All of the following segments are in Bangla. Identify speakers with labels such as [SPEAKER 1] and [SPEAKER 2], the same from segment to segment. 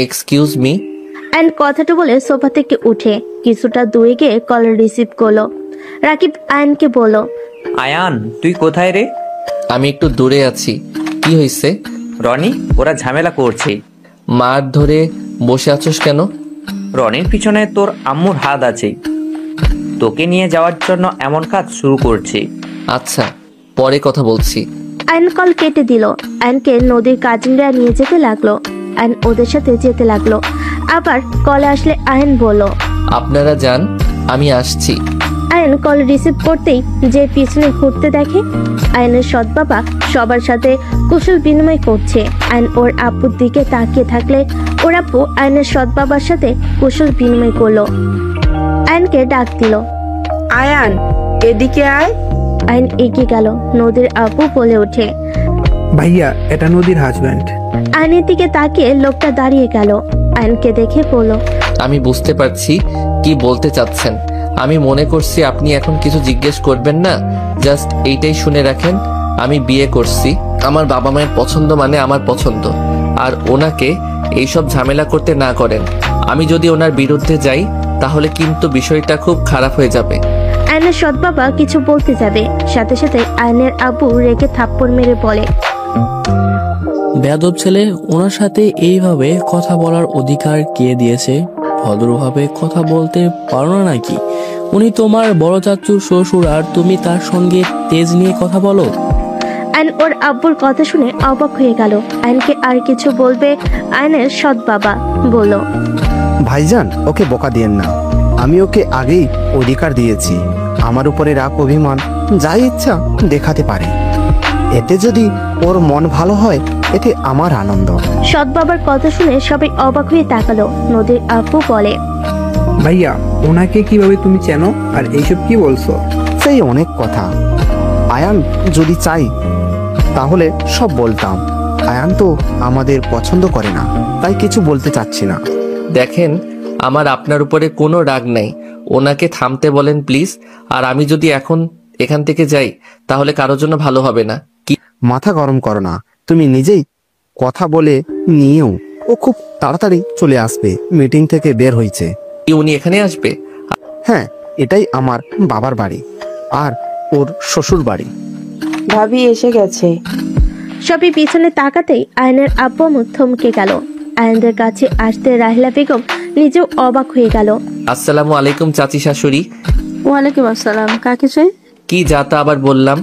[SPEAKER 1] Excuse me.
[SPEAKER 2] অ্যান্ড কথাটা বলে সোফা থেকে উঠে কিছুটা দূরে গিয়ে কল রিসিভ করলো। রাকিব আয়ানকে বলল,
[SPEAKER 3] আয়ান তুই কোথায় রে?
[SPEAKER 1] আমি একটু দূরে আছি। কি হয়েছে?
[SPEAKER 3] রনি, ওরা ঝামেলা করছে।
[SPEAKER 1] মার ধরে বসে আছোস কেন?
[SPEAKER 3] রনির পিছনে তোর আম্মুর হাত আছে, তোকে নিয়ে যাওয়ার জন্য এমন কাজ শুরু করছে।
[SPEAKER 1] আচ্ছা, পরে কথা বলছি।
[SPEAKER 2] আয়ন কল কেটে দিল। আয়নকে নদীর কাজিনরা নিয়ে যেতে লাগলো। আয়ন ওদের সাথে যেতে লাগলো। আবার কলে আসলে আয়ন বলল,
[SPEAKER 1] আপনারা যান, আমি আসছি।
[SPEAKER 2] আয়ন কল রিসিভ করতেই যে পিছনে ঘুরতে দেখে আয়নের সৎ বাবা সবার সাথে কুশল বিনিময় করছে। আয়ন ওর আব্বুর দিকে তাকিয়ে থাকলে ওর আব্বু আয়নের সৎ বাবার সাথে কুশল বিনিময় করলো। আয়নকে ডাক দিল,
[SPEAKER 4] আয়ান এদিকে আয়।
[SPEAKER 2] আয়ন এগিয়ে গেল। নদীর আব্বু বলে ওঠে,
[SPEAKER 5] ভাইয়া এটা নদীর হাজব্যান্ড।
[SPEAKER 2] আয়নের দিকে তাকিয়ে লোকটা দাঁড়িয়ে গেল। আয়নকে দেখে বলল,
[SPEAKER 1] আমি বুঝতে পারছি কি বলতে চাচ্ছেন। আমি মনে করছি আপনি এখন কিছু জিজ্ঞেস করবেন না। জাস্ট এইটাই শুনে রাখেন, আমি বিয়ে করছি। আমার বাবা মায়ের পছন্দ মানে আমার পছন্দ। আর ওনাকে এইসব ঝামেলা করতে না করেন। আমি যদি ওনার বিরুদ্ধে যাই তাহলে কিন্তু বিষয়টা খুব খারাপ হয়ে যাবে।
[SPEAKER 2] আয়নের সৎ বাবা কিছু বলতে যাবে, সাথে সাথে আয়নের আব্বু রেগে থাপ্পড় মেরে বলে,
[SPEAKER 6] বেয়াদব ছেলে, ওনার সাথে এইভাবে কথা বলার অধিকার কে দিয়েছে? ভদ্রভাবে কথা বলতে পারো না নাকি? উনি তোমার বড় চাচুর শ্বশুর আর তুমি তার সঙ্গে তেজ নিয়ে কথা বলো?
[SPEAKER 2] আয়ন ওর আব্বুর কথা শুনে অবাক হয়ে গেল। আয়নকে আর কিছু বলবে আয়নের সৎ বাবা বলল,
[SPEAKER 7] ভাইজান ওকে বোকা দিয়েন না। আমি ওকে আগেই অধিকার দিয়েছি। আমার উপরে রাগ অভিমান যাই ইচ্ছা দেখাতে পারে। এতে যদি ওর মন ভালো হয় এতে আমার আনন্দ।
[SPEAKER 2] সৎ বাবার কথা শুনে সবাই অবাক হয়ে তাকালো। নদীর আব্বু বলে,
[SPEAKER 5] ভাইয়া ওনাকে কিভাবে তুমি চেনো আর এইসব কি বলছো?
[SPEAKER 7] সেই অনেক কথা। আয়ান যদি চাই তাহলে সব বলতাম। আয়ান তো আমাদের পছন্দ করে না, তাই কিছু বলতে চাচ্ছি না।
[SPEAKER 1] দেখেন, আমার আপনার উপরে কোনো রাগ নাই। ওনাকে থামতে বলেন প্লিজ। আর আমি যদি এখন এখান থেকে যাই তাহলে কারোর জন্য ভালো হবে না। কি
[SPEAKER 7] মাথা গরম করো না, তুমি নিজেই কথা বলে নিয়েও ও খুব তাড়াতাড়ি চলে আসবে। মিটিং থেকে বের হয়েছে।
[SPEAKER 1] উনি এখানে আসবে?
[SPEAKER 7] হ্যাঁ, এটাই আমার বাবার বাড়ি আর ওর শ্বশুর বাড়ি।
[SPEAKER 4] ভাবি এসে গেছে।
[SPEAKER 2] সবাই পিছনে তাকাতেই আয়নের আব্বু থমকে গেল। আয়নদের কাছে আসতে রাহিলা বেগম নিজেও অবাক হয়ে গেল।
[SPEAKER 1] আসসালামু আলাইকুম চাচি শাশুড়ি।
[SPEAKER 4] ওয়ালাইকুম আসসালাম। কাকে চাই?
[SPEAKER 1] কি যাতা আবার বললাম?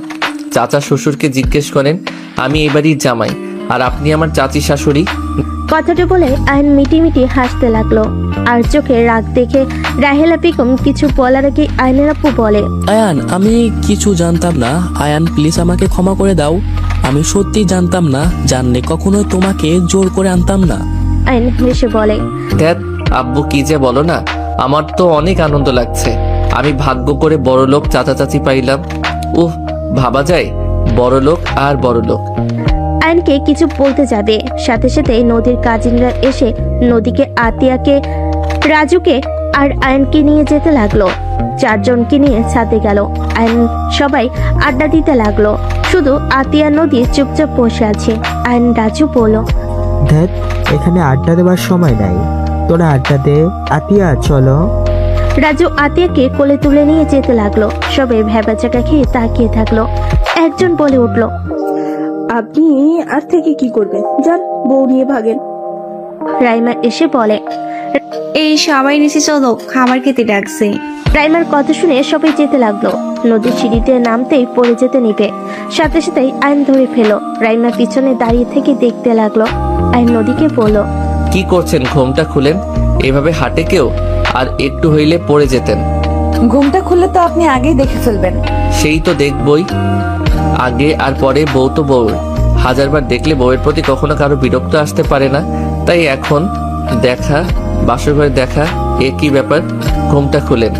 [SPEAKER 1] চাচা শ্বশুরকে জিজ্ঞেস করেন। আমি এবারই জামাই আর আপনি আমার চাচি শাশুড়ি।
[SPEAKER 2] কথাটা বলে আয়ন মিটি মিটি হাসতে লাগলো। আর চোখে রাগ দেখে রাহেলা বেগম কিছু বলার আগে আয়নের আব্বু বলে,
[SPEAKER 6] আয়ান আমি কিছু জানতাম না। আয়ান প্লিজ আমাকে ক্ষমা করে দাও। আমি সত্যি জানতাম না, জানলে কখনোই তোমাকে জোর করে আনতাম না।
[SPEAKER 2] আয়ন হেসে বলে,
[SPEAKER 1] ধ্যাত আব্বু কি যে বলো না। আমার তো অনেক আনন্দ লাগছে। আমি ভাগ্য করে বড়লোক চাচা চাচি পাইলাম। উহ, ভাবা যায় বড়লোক আর বড়লোক।
[SPEAKER 2] আয়নকে কিছু বলতে যাবে, সাথে সাথে নদীর কাজিনরা এসে নদীকে, আতিয়াকে, রাজুকে আর আয়নকে নিয়ে যেতে লাগলো। চারজনকে নিয়ে ছাদে গেল। আয়ন সবাই আড্ডা দিতে লাগলো। শুধু আতিয়া নদী চুপচাপ বসে আছে। আয়ন রাজু বলল,
[SPEAKER 8] ধ্যাত, এখানে আড্ডা দেওয়ার সময় নাই, তোরা আড্ডা দে। আতিয়া চলো।
[SPEAKER 2] রাজু আতিয়াকে কোলে তুলে নিয়ে যেতে লাগলো। সবাই ভ্যাবাচাকা খেয়ে তাকিয়ে থাকলো। একজন বলে উঠলো,
[SPEAKER 4] আপনি আর থেকে কি করবেন? যান, বউ নিয়ে ভাগেন।
[SPEAKER 2] রাইমা এসে বলে,
[SPEAKER 9] এই সবাই নিচে চলো, খাবার খেতে ডাকছে।
[SPEAKER 2] রাইমার কথা শুনে সবাই যেতে লাগলো। নদীর সিঁড়িতে নামতেই পড়ে যেতে নিবে, সাথে সাথেই আইন ধরে ফেলো। রাইমা পিছনে দাঁড়িয়ে থেকে দেখতে লাগলো। আইন নদীকে বলল,
[SPEAKER 1] কি করছেন? ঘোমটা খুলেন। এভাবে হাঁটে কেউ? আর একটু হইলে পড়ে যেতেন।
[SPEAKER 4] ঘুমটা খুললে তো আপনি আগেই দেখে ফেলবেন।
[SPEAKER 1] সেই তো দেখবই, আগে আর পরে। বউ তো বউ, হাজারবার দেখলে বউয়ের প্রতি কখনো কারো বিরক্ত আসতে পারে না। তাই এখন দেখা, বাসর ঘরে দেখা, এ কি ব্যাপার? ঘুমটা খুলেন।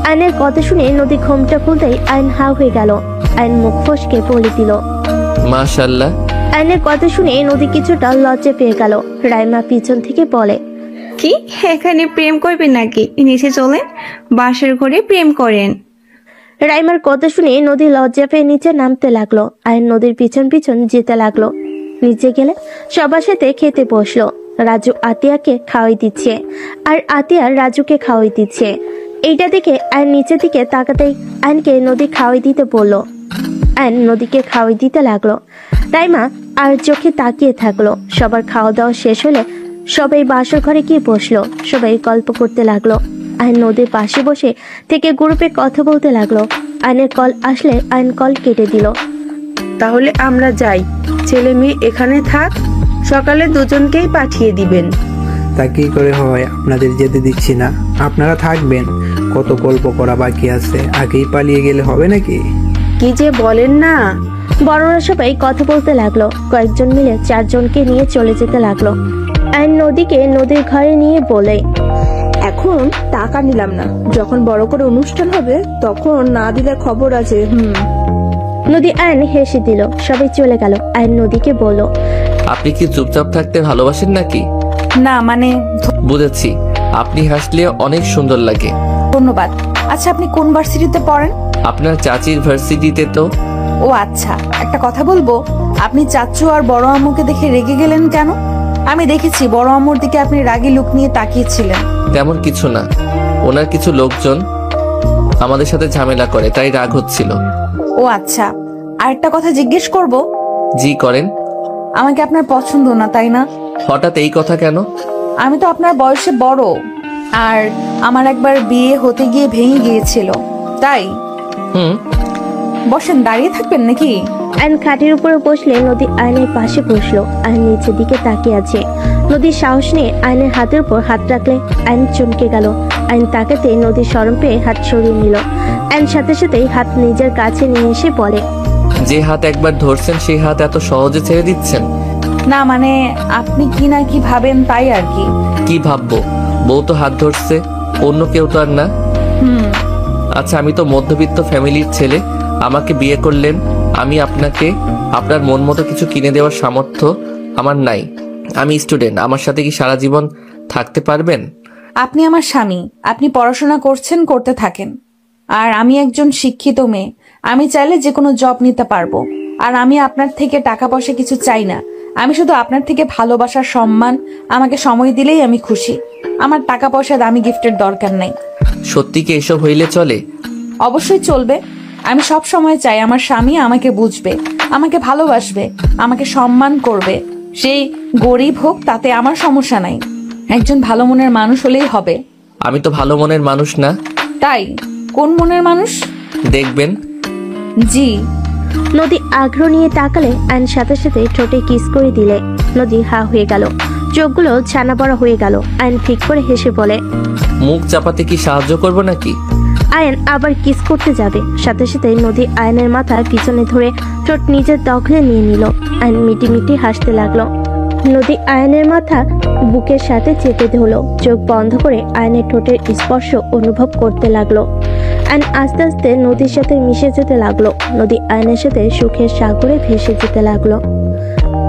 [SPEAKER 2] আইনের কথা শুনে নদী ঘোমটা খুলতেই আইন হাও হয়ে গেল। আইন মুখ ফসকে বলে দিল,
[SPEAKER 1] মাশাআল্লাহ।
[SPEAKER 2] আইনের কথা শুনে নদী কিছুটা লজ্জা পেয়ে গেল। রাইমা পিছন থেকে বলে,
[SPEAKER 9] কি এখানে প্রেম করবেন নাকি? নিচে চলেন, বাসার ঘরে প্রেম করেন।
[SPEAKER 2] রাইমার কথা শুনে নদী লজ্জা পেয়ে নিচে নামতে লাগলো। আয়ন নদীর পিছন পিছন যেতে লাগলো। নিচে গেলে সবার সাথে খেতে বসলো। রাজু আতিয়াকে খাওয়াই দিচ্ছে আর আতিয়া রাজুকে খাওয়াই দিচ্ছে। এইটা দেখে আয়ন নিচের দিকে তাকাতেই আয়নকে নদী খাওয়াই দিতে বললো। আয়ন নদীকে খাওয়াই দিতে লাগলো। রাইমা আর চোখে তাকিয়ে থাকলো। সবার খাওয়া দাওয়া শেষ হলে সবাই বাসর ঘরে গিয়ে বসলো। সবাই গল্প করতে লাগলো। আয়ন নদীর পাশে বসে থেকে গ্রুপে কথা বলতে লাগলো। আয়নের কল আসলে আয়ন কল কেটে দিল।
[SPEAKER 4] তাহলে আমরা যাই, ছেলে মেয়ে এখানে থাক, সকালে দুজনকেই পাঠিয়ে দিবেন।
[SPEAKER 5] তা কি করে হয়, আপনাদের যেতে দিচ্ছি না, আপনারা থাকবেন। কত গল্প করা বাকি আছে, আগেই পালিয়ে গেলে হবে নাকি?
[SPEAKER 4] কি যে বলেন না।
[SPEAKER 2] বড়রা সবাই কথা বলতে লাগলো। কয়েকজন মিলে 4 জনকে নিয়ে চলে যেতে লাগলো। আয়ন নদীকে নদীর ঘরে নিয়ে বলে,
[SPEAKER 4] এখন টাকা নিলাম না, যখন বড় করে অনুষ্ঠান হবে তখন না দিলে খবর আছে।
[SPEAKER 2] নদী আয়ন হেসে দিল। সবাই চলে গেল। আয়ন নদীকে বলল,
[SPEAKER 1] আপনি কি চুপচাপ থাকতে ভালোবাসেন নাকি?
[SPEAKER 10] না মানে
[SPEAKER 1] বুঝেছি, আপনি হাসলে অনেক সুন্দর লাগে।
[SPEAKER 10] ধন্যবাদ। আচ্ছা আপনি কোন ভার্সিটিতে পড়েন?
[SPEAKER 1] আপনার চাচির ভার্সিটিতে তো।
[SPEAKER 10] ও আচ্ছা, একটা কথা বলবো, আপনি চাচু আর বড় আম্মুকে দেখে রেগে গেলেন কেন? আমি দেখেছি বড় আম্মুর দিকে আপনি রাগী লুক নিয়ে তাকিয়েছিলেন।
[SPEAKER 1] তেমন কিছু না, ওনার কিছু লোকজন আমাদের সাথে ঝামেলা করে, তাই রাগ হচ্ছিল।
[SPEAKER 10] ও আচ্ছা, আর একটা কথা জিজ্ঞেস করব?
[SPEAKER 1] জি করেন।
[SPEAKER 10] আমাকে আপনার পছন্দ না তাই না?
[SPEAKER 1] হঠাৎ এই কথা কেন?
[SPEAKER 10] আমি তো আপনার বয়সে বড়, আর আমার একবার বিয়ে হতে গিয়ে ভেঙে গিয়েছিল, তাই। বসেন, দাঁড়িয়ে থাকবেন নাকি?
[SPEAKER 2] আয়ন খাটের উপরে বসলে নদী আয়নের পাশে বসলো। আয়ন নিচের দিকে তাকিয়ে আছে। নদীর সাহস নিয়ে আয়নের হাতের উপর হাত রাখলে আয়ন চমকে গেল। আয়ন তাকাতে নদীর শরম পেয়ে হাত সরিয়ে নিল। আয়ন সাথে সাথেই হাত নিজের কাছে নিয়ে এসে বলে,
[SPEAKER 1] যে হাত একবার ধরছেন সেই হাত এত সহজে ছেড়ে দিচ্ছেন?
[SPEAKER 10] না মানে আপনি কি না কি ভাবেন তাই আর কি।
[SPEAKER 1] কি ভাববো, বউ তো হাত ধরছে, অন্য কেউ তো আর না। আচ্ছা, আমি তো মধ্যবিত্ত ফ্যামিলির ছেলে, আমাকে বিয়ে করলেন, আমি আপনাকে আপনার মন মতো কিছু কিনে দেওয়ার সামর্থ্য আমার নাই। আমি স্টুডেন্ট, আমার সাথে কি সারা জীবন থাকতে পারবেন?
[SPEAKER 10] আপনি আমার স্বামী, আপনি পড়াশোনা করছেন, করতে থাকেন। আর আমি একজন শিক্ষিত মেয়ে, আমি চাইলে যে কোনো জব নিতে পারবো। আর আমি আপনার থেকে টাকা পয়সা কিছু চাই না, আমি শুধু আপনার থেকে ভালোবাসা, সম্মান, আমাকে সময় দিলেই আমি খুশি। আমার টাকা পয়সা, দামি গিফটের দরকার নাই।
[SPEAKER 1] সত্যি কি এসব হইলে চলে?
[SPEAKER 10] অবশ্যই চলবে। আমি সব সময় চাই আমার স্বামী আমাকে বুঝবে, আমাকে ভালোবাসবে, আমাকে সম্মান করবে। সেই গরিব হোক তাতে আমার সমস্যা নাই, একজন ভালো মনের মানুষ হলেই হবে।
[SPEAKER 1] আমি তো ভালো মনের মানুষ না।
[SPEAKER 10] তাই কোন মনের মানুষ?
[SPEAKER 1] দেখবেন।
[SPEAKER 10] জি।
[SPEAKER 2] নদী আগ্রহ নিয়ে তাকালে আয়ন সাথে সাথে ঠোঁটে কিস করে দিলে। নদী হা হয়ে গেল, চোখগুলো ছানা বড়া হয়ে গেল। আয়ন ঠিক করে হেসে বলে,
[SPEAKER 1] মুখ চাপাতে কি সাহায্য করব নাকি?
[SPEAKER 2] আয়ন আবার কিস করতে যাবে, সাথে সাথে নদী আয়নের মাথা পিছনে ধরে ঠোঁট নিজের দখলে নিয়ে নিল। আয়ন মিটি মিটি হাসতে লাগলো। নদী আয়নের মাথা বুকের সাথে চেপে ধরলো। চোখ বন্ধ করে আয়নের ঠোঁটের স্পর্শ অনুভব করতে লাগলো। আয়ন আস্তে আস্তে নদীর সাথে মিশে যেতে লাগলো। নদী আয়নের সাথে সুখের সাগরে ভেসে যেতে লাগলো।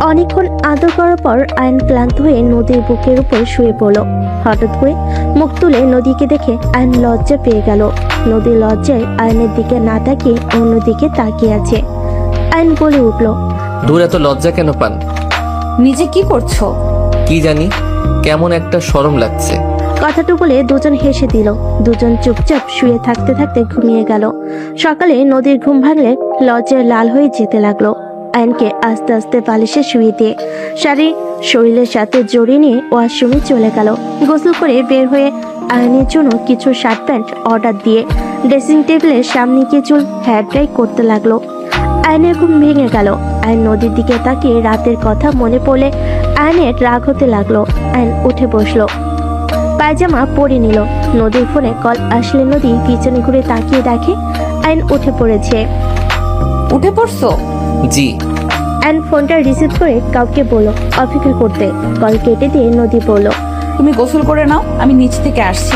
[SPEAKER 2] অনেকক্ষণ আদর করার পর আয়ন ক্লান্ত হয়ে নদীর বুকের উপর শুয়ে পড়ল। হঠাৎ করে মুখ তুলে নদীকে দেখে আয়ন লজ্জা পেয়ে গেল। নদী লজ্জায় আয়নের দিকে না তাকিয়ে অন্যদিকে তাকিয়ে আছে। আয়ন বলে উঠল,
[SPEAKER 1] দূর, এত লজ্জা কেন পান?
[SPEAKER 10] নিজে কি করছো?
[SPEAKER 1] কি জানি, কেমন একটা শরম লাগছে।
[SPEAKER 2] কথাটা বলে দুজন হেসে দিল। দুজন চুপচাপ শুয়ে থাকতে থাকতে ঘুমিয়ে গেল। সকালে নদীর ঘুম ভাঙলে লজ্জায় লাল হয়ে যেতে লাগলো। আয়নকে আস্তে আস্তে বালিশে শুয়ে দিয়ে শাড়ি শরীরের সাথে জড়িয়ে নিয়ে ওয়াশরুমে চলে গেল। গোসল করে বের হয়ে আয়নের জন্য কিছু শার্ট প্যান্ট অর্ডার দিয়ে ড্রেসিং টেবিলের সামনে গিয়ে চুল হেয়ার ড্রাই করতে লাগলো। আয়নের ঘুম ভেঙে গেল। আয়ন নদীর দিকে তাকিয়ে রাতের কথা মনে পড়লে আয়নের রাগ হতে লাগলো। আয়ন উঠে বসলো, পায়জামা পরে নিল। নদীর ফোনে কল আসলে নদী পিছনে ঘুরে তাকিয়ে দেখে আয়ন উঠে পড়েছে।
[SPEAKER 10] উঠে পড়ছো?
[SPEAKER 1] জি।
[SPEAKER 2] আয়ন ফোনটা রিসিভ করে কাউকে বলল অপেক্ষা করতে। কল কেটে দিয়ে নদী বলল,
[SPEAKER 10] তুমি গোসল করে নাও, আমি নিচ থেকে আসছি।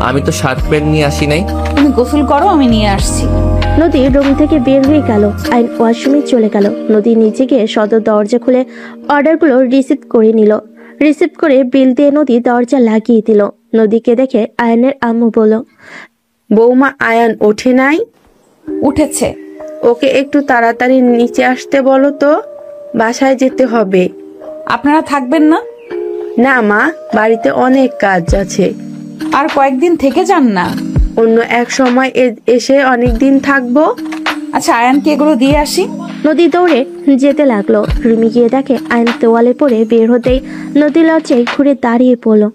[SPEAKER 1] আমি তো শার্ট প্যান্ট নিয়ে আসি নাই।
[SPEAKER 10] তুমি গোসল করো, আমি নিয়ে আসছি।
[SPEAKER 2] নদী রুম থেকে বের হয়ে গেল। আয়ন ওয়াশরুমে চলে গেল। নদী নিচে গিয়ে সদর দরজা খুলে অর্ডারগুলো রিসিভ করে নিল। রিসিভ করে বিল দিয়ে নদী দরজা লাগিয়ে দিল। নদীকে দেখে আয়নের আম্মু বলল,
[SPEAKER 4] বৌমা আয়ান ওঠে নাই?
[SPEAKER 10] উঠেছে।
[SPEAKER 4] ওকে একটু তাড়াতাড়ি নিচে আসতে বলো তো, বাসায় যেতে হবে।
[SPEAKER 10] আপনারা থাকবেন না?
[SPEAKER 4] না মা, বাড়িতে অনেক কাজ আছে।
[SPEAKER 10] আর কয়েকদিন থেকে যান না।
[SPEAKER 4] অন্য এক সময় এসে অনেক দিন থাকবো।
[SPEAKER 10] আচ্ছা, আয়ানকে এগুলো দিয়ে আসি।
[SPEAKER 2] নদী দৌড়ে যেতে লাগলো। রুমে গিয়ে দেখে আয়ন তোয়ালে পরে বের হতেই নদী লজ্জায় ঘুরে দাঁড়িয়ে পড়লো।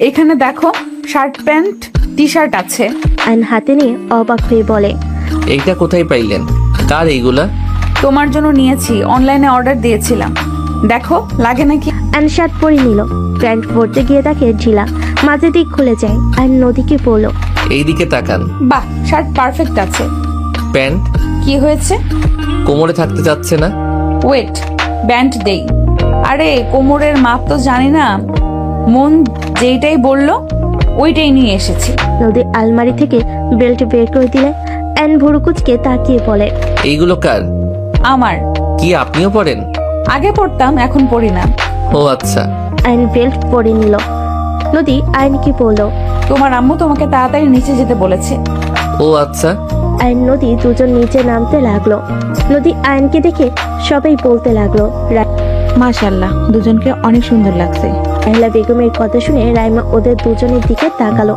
[SPEAKER 10] এখানে দেখো, শার্ট প্যান্ট টি শার্ট আছে।
[SPEAKER 2] আয়ন হাতে নিয়ে অবাক হয়ে বলে,
[SPEAKER 1] এইটা কোথায় পাইলেন? কার এইগুলা?
[SPEAKER 10] তোমার জন্য নিয়েছি, অনলাইনে অর্ডার দিয়েছিলাম। দেখো লাগে নাকি।
[SPEAKER 2] আয়ন শার্ট পরে নিল। প্যান্ট পরতে গিয়ে দেখে ঢিলা, মাঝে দিক খুলে যায়। আয়ন নদীকে বলল,
[SPEAKER 1] এইদিকে তাকান।
[SPEAKER 10] বাহ, শার্ট পারফেক্ট আছে।
[SPEAKER 1] প্যান্ট
[SPEAKER 10] কি হয়েছে?
[SPEAKER 1] কোমরে থাকতে যাচ্ছে না।
[SPEAKER 10] ওয়েট, ব্যান্ড দেই। আরে কোমরের মাপ তো জানি না, মন যেইটাই বললো ওইটাই নিয়ে এসেছি।
[SPEAKER 2] নদী আলমারি থেকে বেল্ট বের করে দিলে। আয়ন ভুরুকুচকে তাকিয়ে বলে,
[SPEAKER 1] এইগুলো কার?
[SPEAKER 10] আমার।
[SPEAKER 1] কি আপনিও পরেন?
[SPEAKER 10] আগে পড়তাম, এখন পড়ি না।
[SPEAKER 1] ও আচ্ছা।
[SPEAKER 2] আয়ন বেল্ট পরে নিল। নদী আয়নকে বলল,
[SPEAKER 10] তোমার আম্মু তোমাকে তাড়াতাড়ি নিচে যেতে বলেছে।
[SPEAKER 1] ও আচ্ছা।
[SPEAKER 2] আয়ন নদী দুজন নিচে নামতে লাগলো। নদী আয়নকে দেখে সবাই বলতে লাগলো,
[SPEAKER 11] মাশাআল্লাহ, দুজনকে অনেক সুন্দর লাগছে।
[SPEAKER 2] রাহেলা বেগমের কথা শুনে রাইমা ওদের দুজনের দিকে তাকালো।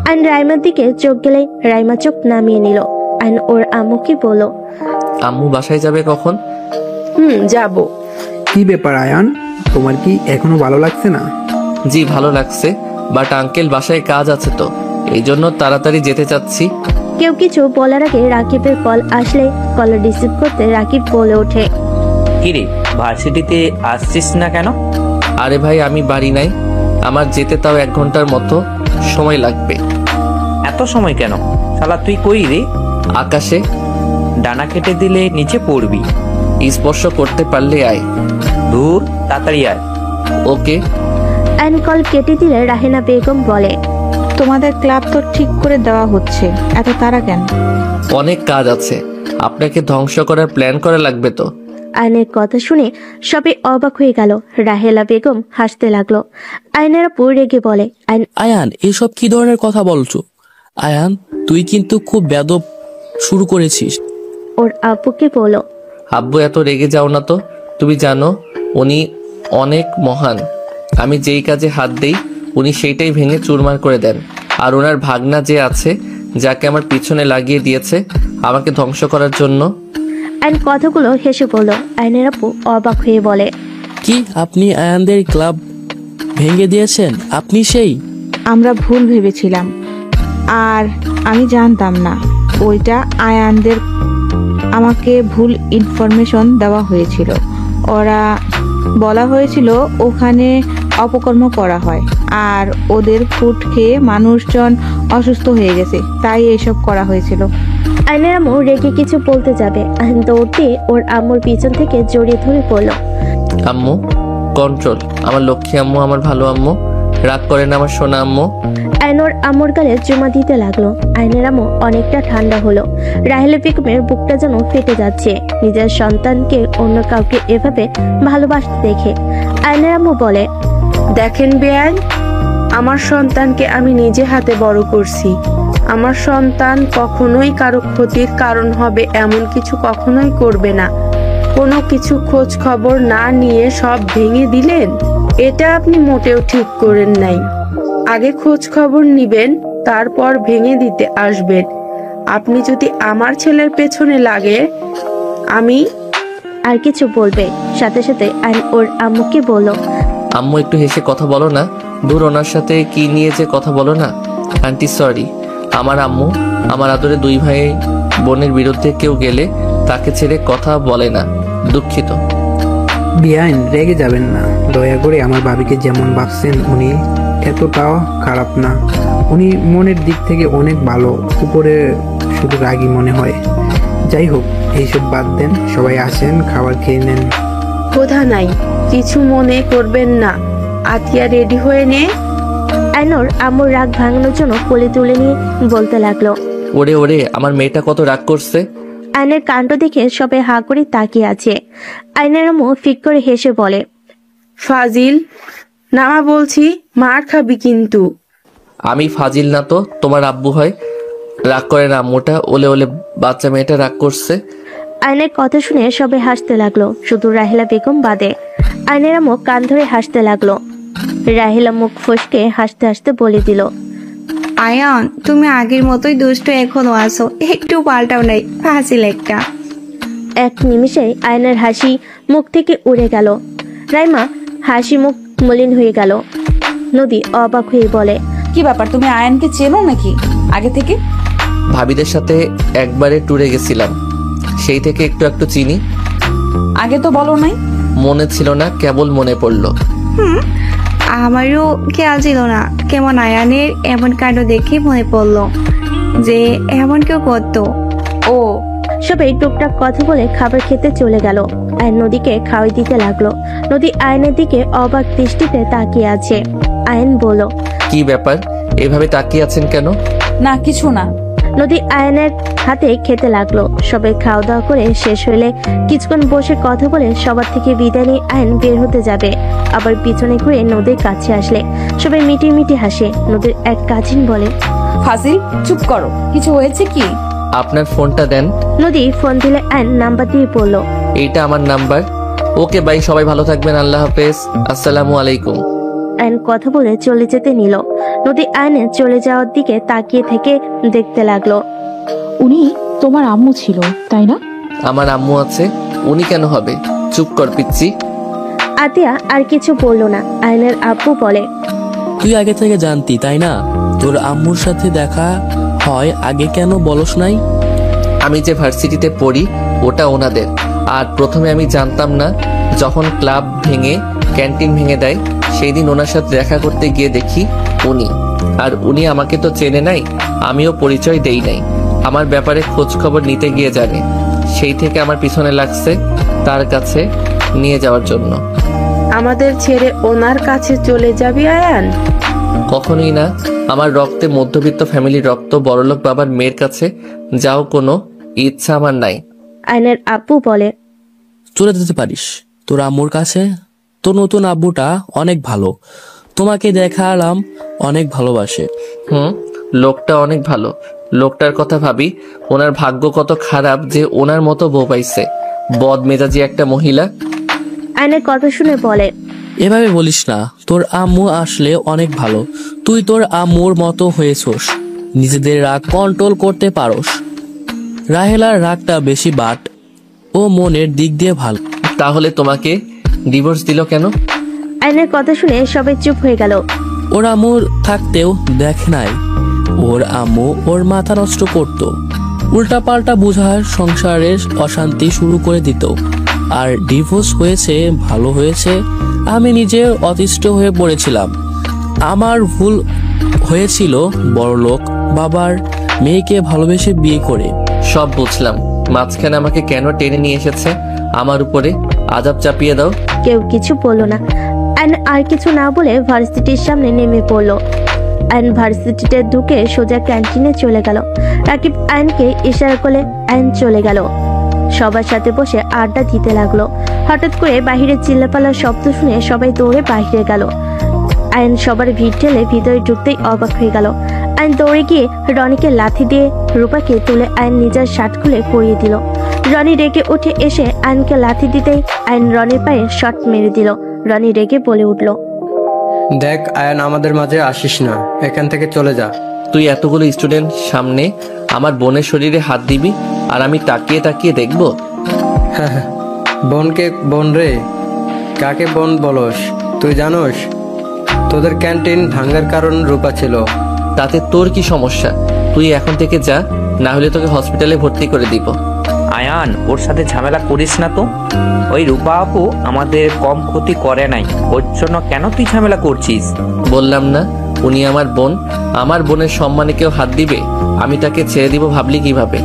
[SPEAKER 2] আয়ন রাইমার দিকে চোখ গেলে রাইমা চোখ নামিয়ে নিল। আয়ন ওর আম্মুকে বলল,
[SPEAKER 1] আম্মু বাসায় যাবে কখন?
[SPEAKER 4] যাব।
[SPEAKER 5] কি ব্যাপার আয়ান, তোমার কি এখনো ভালো লাগছে না?
[SPEAKER 1] জি ভালো লাগছে, বাট আঙ্কেল বাসায় কাজ আছে তো, এই জন্য তাড়াতাড়ি যেতে চাচ্ছি।
[SPEAKER 2] কেউ কিছু বলার আগে রাকিবের কল আসলে কল রিসিভ করতে রাকিব বলে ওঠে,
[SPEAKER 3] কিরে, ভার্সিটিতে আসছিস না কেন?
[SPEAKER 1] আরে ভাই আমি বাড়ি নাই, আমার যেতে তাও 1 ঘন্টার মতো সময় লাগবে।
[SPEAKER 3] এত সময় কেন? শালা তুই কই রে?
[SPEAKER 1] আকাশে।
[SPEAKER 3] ডানা কেটে দিলে নিচে পড়বি।
[SPEAKER 1] স্পর্শ করতে পারলে আয়।
[SPEAKER 3] দূর, তাড়াতাড়ি আয়।
[SPEAKER 1] ওকে।
[SPEAKER 2] আয়ন কল কেটে দিলে রাহেনা বেগম বলে,
[SPEAKER 11] তোমাদের ক্লাব তো ঠিক করে দেওয়া হচ্ছে, এত তাড়া কেন?
[SPEAKER 1] অনেক কাজ আছে, আপনাকে ধ্বংস করার প্ল্যান করা লাগবে তো।
[SPEAKER 2] আয়নের কথা শুনে সবাই অবাক হয়ে গেল। রাহেলা বেগম হাসতে লাগলো। আয়নের আপু রেগে বলে,
[SPEAKER 6] আয়ান এসব কি ধরনের কথা বলছো? আয়ান তুই কিন্তু খুব বেদব শুরু করেছিস।
[SPEAKER 2] ওর আব্বুকে বলো,
[SPEAKER 1] আব্বু এত রেগে যাও না তো, তুমি জানো উনি অনেক মহান। আমি যেই কাজে হাত দেই উনি সেইটাই ভেঙে চুরমার করে দেন। আর ওনার ভাগনা যে আছে, যাকে আমার পিছনে লাগিয়ে দিয়েছে আমাকে ধ্বংস করার জন্য।
[SPEAKER 2] আয়ন কথাগুলো হেসে বলল। আয়নের আপু অবাক হয়ে বলে,
[SPEAKER 6] কি আপনি আয়ানদের ক্লাব ভেঙে দিয়েছেন? আপনি সেই?
[SPEAKER 11] আমরা ভুল ভেবেছিলাম, আর আমি জানতাম না ওইটা আয়ানদের। আমাকে ভুল ইনফরমেশন দেওয়া হয়েছিল। ওরা বলা হয়েছিল ওখানে অপকর্ম করা হয়, আর ওদের ফুড খেয়ে মানুষজন অসুস্থ হয়ে গেছে, তাই এসব করা হয়েছিল।
[SPEAKER 2] আয়নের আম্মু রেগে কিছু বলতে যাবে, আয়ন দৌড়তে ওর আম্মুর পিছন থেকে জড়িয়ে ধরে পড়ল।
[SPEAKER 1] আম্মু কন্ট্রোল, আমার লক্ষ্মী আম্মু, আমার ভালো আম্মু, রাগ করেন আমার সোনা আম্মু।
[SPEAKER 2] আয়ন ওর আম্মুর গালে চুমা দিতে লাগলো। আয়নের আম্মু অনেকটা ঠান্ডা হলো। রাহেলা বেগমের বুকটা যেন ফেটে যাচ্ছে নিজের সন্তানকে অন্য কাউকে এভাবে ভালোবাসতে দেখে। আয়নের আম্মু বলে,
[SPEAKER 4] দেখেন বেয়াই, আমার সন্তানকে আমি নিজে হাতে বড় করছি। আমার সন্তান কখনোই কারো ক্ষতির কারণ হবে এমন কিছু কখনোই করবে না। কোনো কিছু খোঁজ খবর না নিয়ে সব ভেঙে দিলেন, এটা আপনি মোটেও ঠিক করেন নাই। আগে খোঁজ খবর নিবেন, তারপর ভেঙে দিতে আসবেন। আপনি যদি আমার ছেলের পেছনে লাগে, আমি
[SPEAKER 2] আর কিছু বলবে, সাথে সাথে আয়ন ওর আম্মুকে বলল,
[SPEAKER 1] আম্মু একটু হেসে কথা বলো না, দূর ওনার সাথে কি নিয়ে যে কথা বলো না। আন্টি সরি, আমার আম্মু আমার আদরে 2 ভাই বোনের বিরুদ্ধে কেউ গেলে তাকে ছেড়ে কথা বলে না, দুঃখিত।
[SPEAKER 5] বিয়াইন রেগে যাবেন না, দয়া করে আমার ভাবিকে যেমন ভাবছেন উনি এতটাও খারাপ না। উনি মনের দিক থেকে অনেক ভালো, উপরে শুধু রাগী মনে হয়। যাই হোক, এইসব বাদ দেন, সবাই আসেন, খাবার খেয়ে নেন।
[SPEAKER 4] ক্ষুধা নাই, কিছু মনে করবেন না। আতিয়া রেডি হয়ে নে।
[SPEAKER 2] আয়নোর আম্মুর রাগ ভাঙানোর জন্য কোলে তুলে নিয়ে বলতে লাগলো,
[SPEAKER 1] ওরে ওরে, আমার মেয়েটা কত রাগ করছে।
[SPEAKER 2] আয়নের কাণ্ড দেখে সবাই হা করে তাকিয়ে আছে। আয়নের আম্মু ফিক করে হেসে বলে,
[SPEAKER 4] ফাজিল, নামা বলছি, মার খাবি কিন্তু।
[SPEAKER 1] আমি ফাজিল না তো তোমার আব্বু হয়? রাগ করে না আম্মুটা, ওলে ওলে বাচ্চা মেয়েটা রাগ করছে।
[SPEAKER 2] আয়নের কথা শুনে সবাই হাসতে লাগলো, শুধু রাহেলা বেগম বাদে। আয়নের আম্মু কান ধরে হাসতে লাগলো। রাহেলা মুখ ফসকে হাসতে হাসতে বলে দিল,
[SPEAKER 9] আয়ান তুমি আগের মতোই দুষ্ট এখনো আছো, একটু পাল্টাও নাই, ফাজিল একটা।
[SPEAKER 2] এক নিমিষে আয়নের হাসি মুখ থেকে উড়ে গেল। রাইমা হাসি মুখ মলিন হয়ে গেল। নদী অবাক হয়ে বলে,
[SPEAKER 10] কি ব্যাপার, তুমি আয়ানকে চেনো নাকি আগে থেকে?
[SPEAKER 1] ভাবিদের সাথে একবারে ট্যুরে গেছিলাম, সেই থেকে একটু একটু চিনি।
[SPEAKER 10] আগে তো বলো নাই।
[SPEAKER 1] মনে ছিল না, কেবল মনে পড়লো।
[SPEAKER 9] আমারও খেয়াল ছিল না, কেমন আয়ানের এমন কাণ্ড দেখে মনে পড়লো যে এমন কেউ করতো।
[SPEAKER 10] ও।
[SPEAKER 2] সবাই টুকটাক কথা বলে খাবার খেতে চলে গেল। আয়ন নদীকে খাওয়াই দিতে লাগলো। নদী আয়নের দিকে অবাক দৃষ্টিতে তাকিয়ে আছে। আয়ন বলল,
[SPEAKER 1] কি ব্যাপার, এভাবে তাকিয়ে আছেন কেন?
[SPEAKER 10] না কিছু না।
[SPEAKER 2] নদী আয়নের হাতে খেতে লাগলো। সবাই খাওয়া দাওয়া করে শেষ হলে কিছুক্ষণ বসে কথা বলে সবার থেকে বিদায় নিয়ে আয়ন বের হতে যাবে। আবার পিছনে ঘুরে নদীর কাছে আসলে সবাই মিটি মিটি হাসে। নদীর এক কাজিন বলে,
[SPEAKER 10] ফাজিল চুপ করো, কিছু হয়েছে কি?
[SPEAKER 1] আপনার ফোনটা দেন।
[SPEAKER 2] নদী ফোন দিলে আয়ন নাম্বার দিয়ে বলল,
[SPEAKER 1] এইটা আমার নাম্বার। ওকে বাই, সবাই ভালো থাকবেন, আল্লাহ হাফেজ, আসসালামু আলাইকুম।
[SPEAKER 2] আয়ন কথা বলে চলে যেতে নিল। নদী আয়নের চলে যাওয়ার দিকে তাকিয়ে থেকে দেখতে লাগলো।
[SPEAKER 12] উনি তোমার আম্মু ছিল তাই না?
[SPEAKER 1] আমার আম্মু আছে, উনি কেন হবে? চুপ কর পিচ্ছি।
[SPEAKER 2] আতিয়া আর কিছু বললো না। আয়নের আব্বু বলে,
[SPEAKER 6] তুই আগে থেকে জানতি তাই না তোর আম্মুর সাথে দেখা হয়, আগে কেন বলস নাই?
[SPEAKER 1] আমি যে ভার্সিটিতে পড়ি ওটা ওনাদের, আর প্রথমে আমি জানতাম না। যখন ক্লাব ভেঙে ক্যান্টিন ভেঙে দেয় সেই দিন ওনার সাথে দেখা করতে গিয়ে দেখি উনি, আর উনি আমাকে তো চেনে নাই, আমিও পরিচয় দেই নাই। আমার ব্যাপারে খোঁজ খবর নিতে গিয়ে জানে, সেই থেকে আমার পিছনে লাগছে তার কাছে নিয়ে যাওয়ার জন্য।
[SPEAKER 4] আমাদের ছেড়ে ওনার কাছে চলে যাবি আয়ান?
[SPEAKER 1] কখনোই না, আমার রক্তে মধ্যবিত্ত ফ্যামিলির রক্ত, বড়লোক বাবার মেয়ের কাছে যাও কোনো ইচ্ছা আমার নাই।
[SPEAKER 2] আয়নের আব্বু বলে,
[SPEAKER 6] চলে যেতে পারিস তোর আম্মুর কাছে। তোর নতুন আব্বুটা অনেক ভালো, তোমাকে দেখালাম অনেক ভালোবাসে।
[SPEAKER 1] লোকটা অনেক ভালো। লোকটার কথা ভাবি, ওনার ভাগ্য কত খারাপ যে ওনার মতো বউ পাইছে, বদমেজাজি একটা মহিলা।
[SPEAKER 2] আয়নের কথা শুনে বলে,
[SPEAKER 6] এভাবে বলিস না, তোর আম্মু আসলে অনেক ভালো। তুই তোর আম্মুর মতো হয়েছোস, নিজেদের রাগ কন্ট্রোল করতে পারোস। রাহেলার রাগটা বেশি, বাট ও মনের দিক দিয়ে ভালো।
[SPEAKER 1] তাহলে তোমাকে ডিভোর্স দিল কেন?
[SPEAKER 2] আয়নের কথা শুনে সবাই চুপ হয়ে গেল।
[SPEAKER 6] ওর আম্মুর থাকতেও দেখ নাই ওর আম্মু ওর মাথা নষ্ট করত, উল্টাপাল্টা বুঝার সংসারের অশান্তি শুরু করে দিত। আর ডিভোর্স হয়েছে, ভালো হয়েছে। আমি নিজে অতিষ্ঠ হয়ে পড়েছিলাম, আমার ভুল হয়েছিল বড়লোক বাবার মেয়েকে ভালোবেসে বিয়ে করে।
[SPEAKER 1] সব বুঝলাম, মাঝখানে আমাকে কেন টেনে নিয়ে এসেছে আমার উপরে আজাব চাপিয়ে দাও।
[SPEAKER 2] কেউ কিছু বললো না। আয়ন আর কিছু না বলে ভার্সিটির সামনে নেমে পড়লো। আয়ন ভার্সিটিতে ঢুকে সোজা ক্যান্টিনে চলে গেল। রাকিব আয়নকে ইশারা করে আয়ন চলে গেল। সবার সাথে বসে আড্ডা দিতে লাগলো। হঠাৎ করে বাহিরে চিল্লাপাল্লার শব্দ শুনে সবাই দৌড়ে বাহিরে গেল। আয়ন সবার ভিড় ঠেলে ভিতরে ঢুকতেই অবাক হয়ে গেল। আয়ন দৌড়ে গিয়ে রনিকে লাথি দিয়ে রূপাকে তুলে আয়ন নিজের শার্ট খুলে পরিয়ে দিল। রনি রেগে উঠে এসে আয়নকে লাথি দিতেই আয়ন রনির পায়ে শট মেরে দিল। রনি রেগে বলে উঠল,
[SPEAKER 13] দেখ আয়ন, আমাদের মাঝে আসিস না, এখান থেকে চলে যা।
[SPEAKER 1] তুই এতগুলো স্টুডেন্ট সামনে আমার বোনের শরীরে হাত দিবি আর আমি তাকিয়ে তাকিয়ে দেখবো?
[SPEAKER 13] বোনকে বোন রে, কাকে বোন বলস? তুই জানোস তোদের ক্যান্টিন ভাঙার কারণ রূপা ছিল।
[SPEAKER 1] তাতে তোর কি সমস্যা? তুই এখন থেকে যা, না হলে তোকে হসপিটালে ভর্তি করে দিব।
[SPEAKER 3] আয়ান, ওর সাথে ঝামেলা করিস না তো। ওই রূপা আপু আমাদের কম ক্ষতি করে নাই, ওর জন্য কেন তুই ঝামেলা করছিস?
[SPEAKER 1] বললাম না উনি আমার বোন, আমার বোনের সম্মানে কেউ হাত দিবে? আমি তাকে ছেড়ে দিব ভাবলি কিভাবে?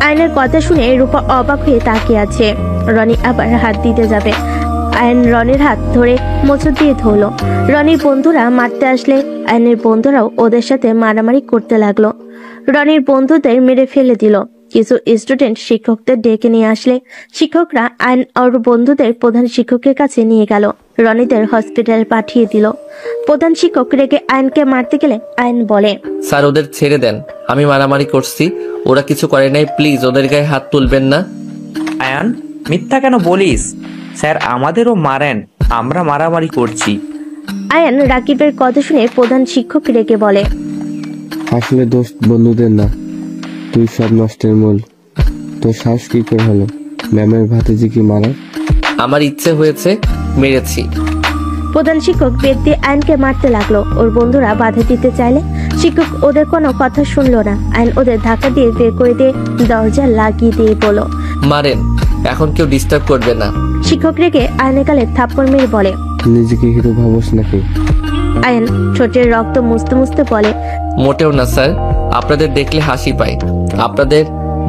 [SPEAKER 2] আয়নের কথা শুনে রূপা অবাক হয়ে তাকিয়ে আছে। রনি আবার হাত দিতে যাবে। আয়ন রনির হাত ধরে মোচড় দিয়ে ধরলো। রনির বন্ধুরা মারতে আসলে আয়নের বন্ধুরাও ওদের সাথে মারামারি করতে লাগলো। রনির বন্ধুদের মেরে ফেলে দিল। কিছু স্টুডেন্ট শিক্ষকদের ডেকে নিয়ে আসলে শিক্ষকরা আইন ওর বন্ধুদের প্রধান শিক্ষকের কাছে নিয়ে গেল। রনিদের হসপিটালে পাঠিয়ে দিল। প্রধান শিক্ষক রেগে আইনকে মারতে গেলে আইন বলে,
[SPEAKER 1] স্যার ওদের ছেড়ে দেন, আমি মারামারি করছি, ওরা কিছু করে নাই, প্লিজ ওদের গায়ে হাত তুলবেন না।
[SPEAKER 3] আয়ান, মিথ্যা কেন বলিস? স্যার আমাদেরও মারেন, আমরা মারামারি করছি।
[SPEAKER 2] আয়ান রাকিবের কথা শুনে প্রধান শিক্ষক রেগে বলে,
[SPEAKER 14] আসলে দোষ বন্ধুদের না, তুই সব নষ্টের মূল। তোর সাহস কি করে হলো ম্যামের ভাতিজিকে মারার?
[SPEAKER 1] আমার ইচ্ছে হয়েছে, মেরেছি।
[SPEAKER 2] প্রধান শিক্ষক বেত দিয়ে আইনকে মারতে লাগলো। ওর বন্ধুরা বাধা দিতে চাইলে শিক্ষক ওদের কোনো কথা শুনলো না। আইন ওদের ধাক্কা দিয়ে বের করে দিয়ে দরজা লাগিয়ে দিয়ে বলল,
[SPEAKER 1] মারেন, এখন কেউ ডিস্টার্ব করবে না।
[SPEAKER 2] শিক্ষক রেগে আয়নের গালে থাপ্পড় মেরে বলে,
[SPEAKER 14] নিজেকে হিরো ভাবস নাকি?
[SPEAKER 2] আয়ন ঠোঁটের রক্ত মুছতে মুছতে বলে,
[SPEAKER 1] মোটেও না স্যার, আপনাদের দেখলে হাসি পায়। আপনাদের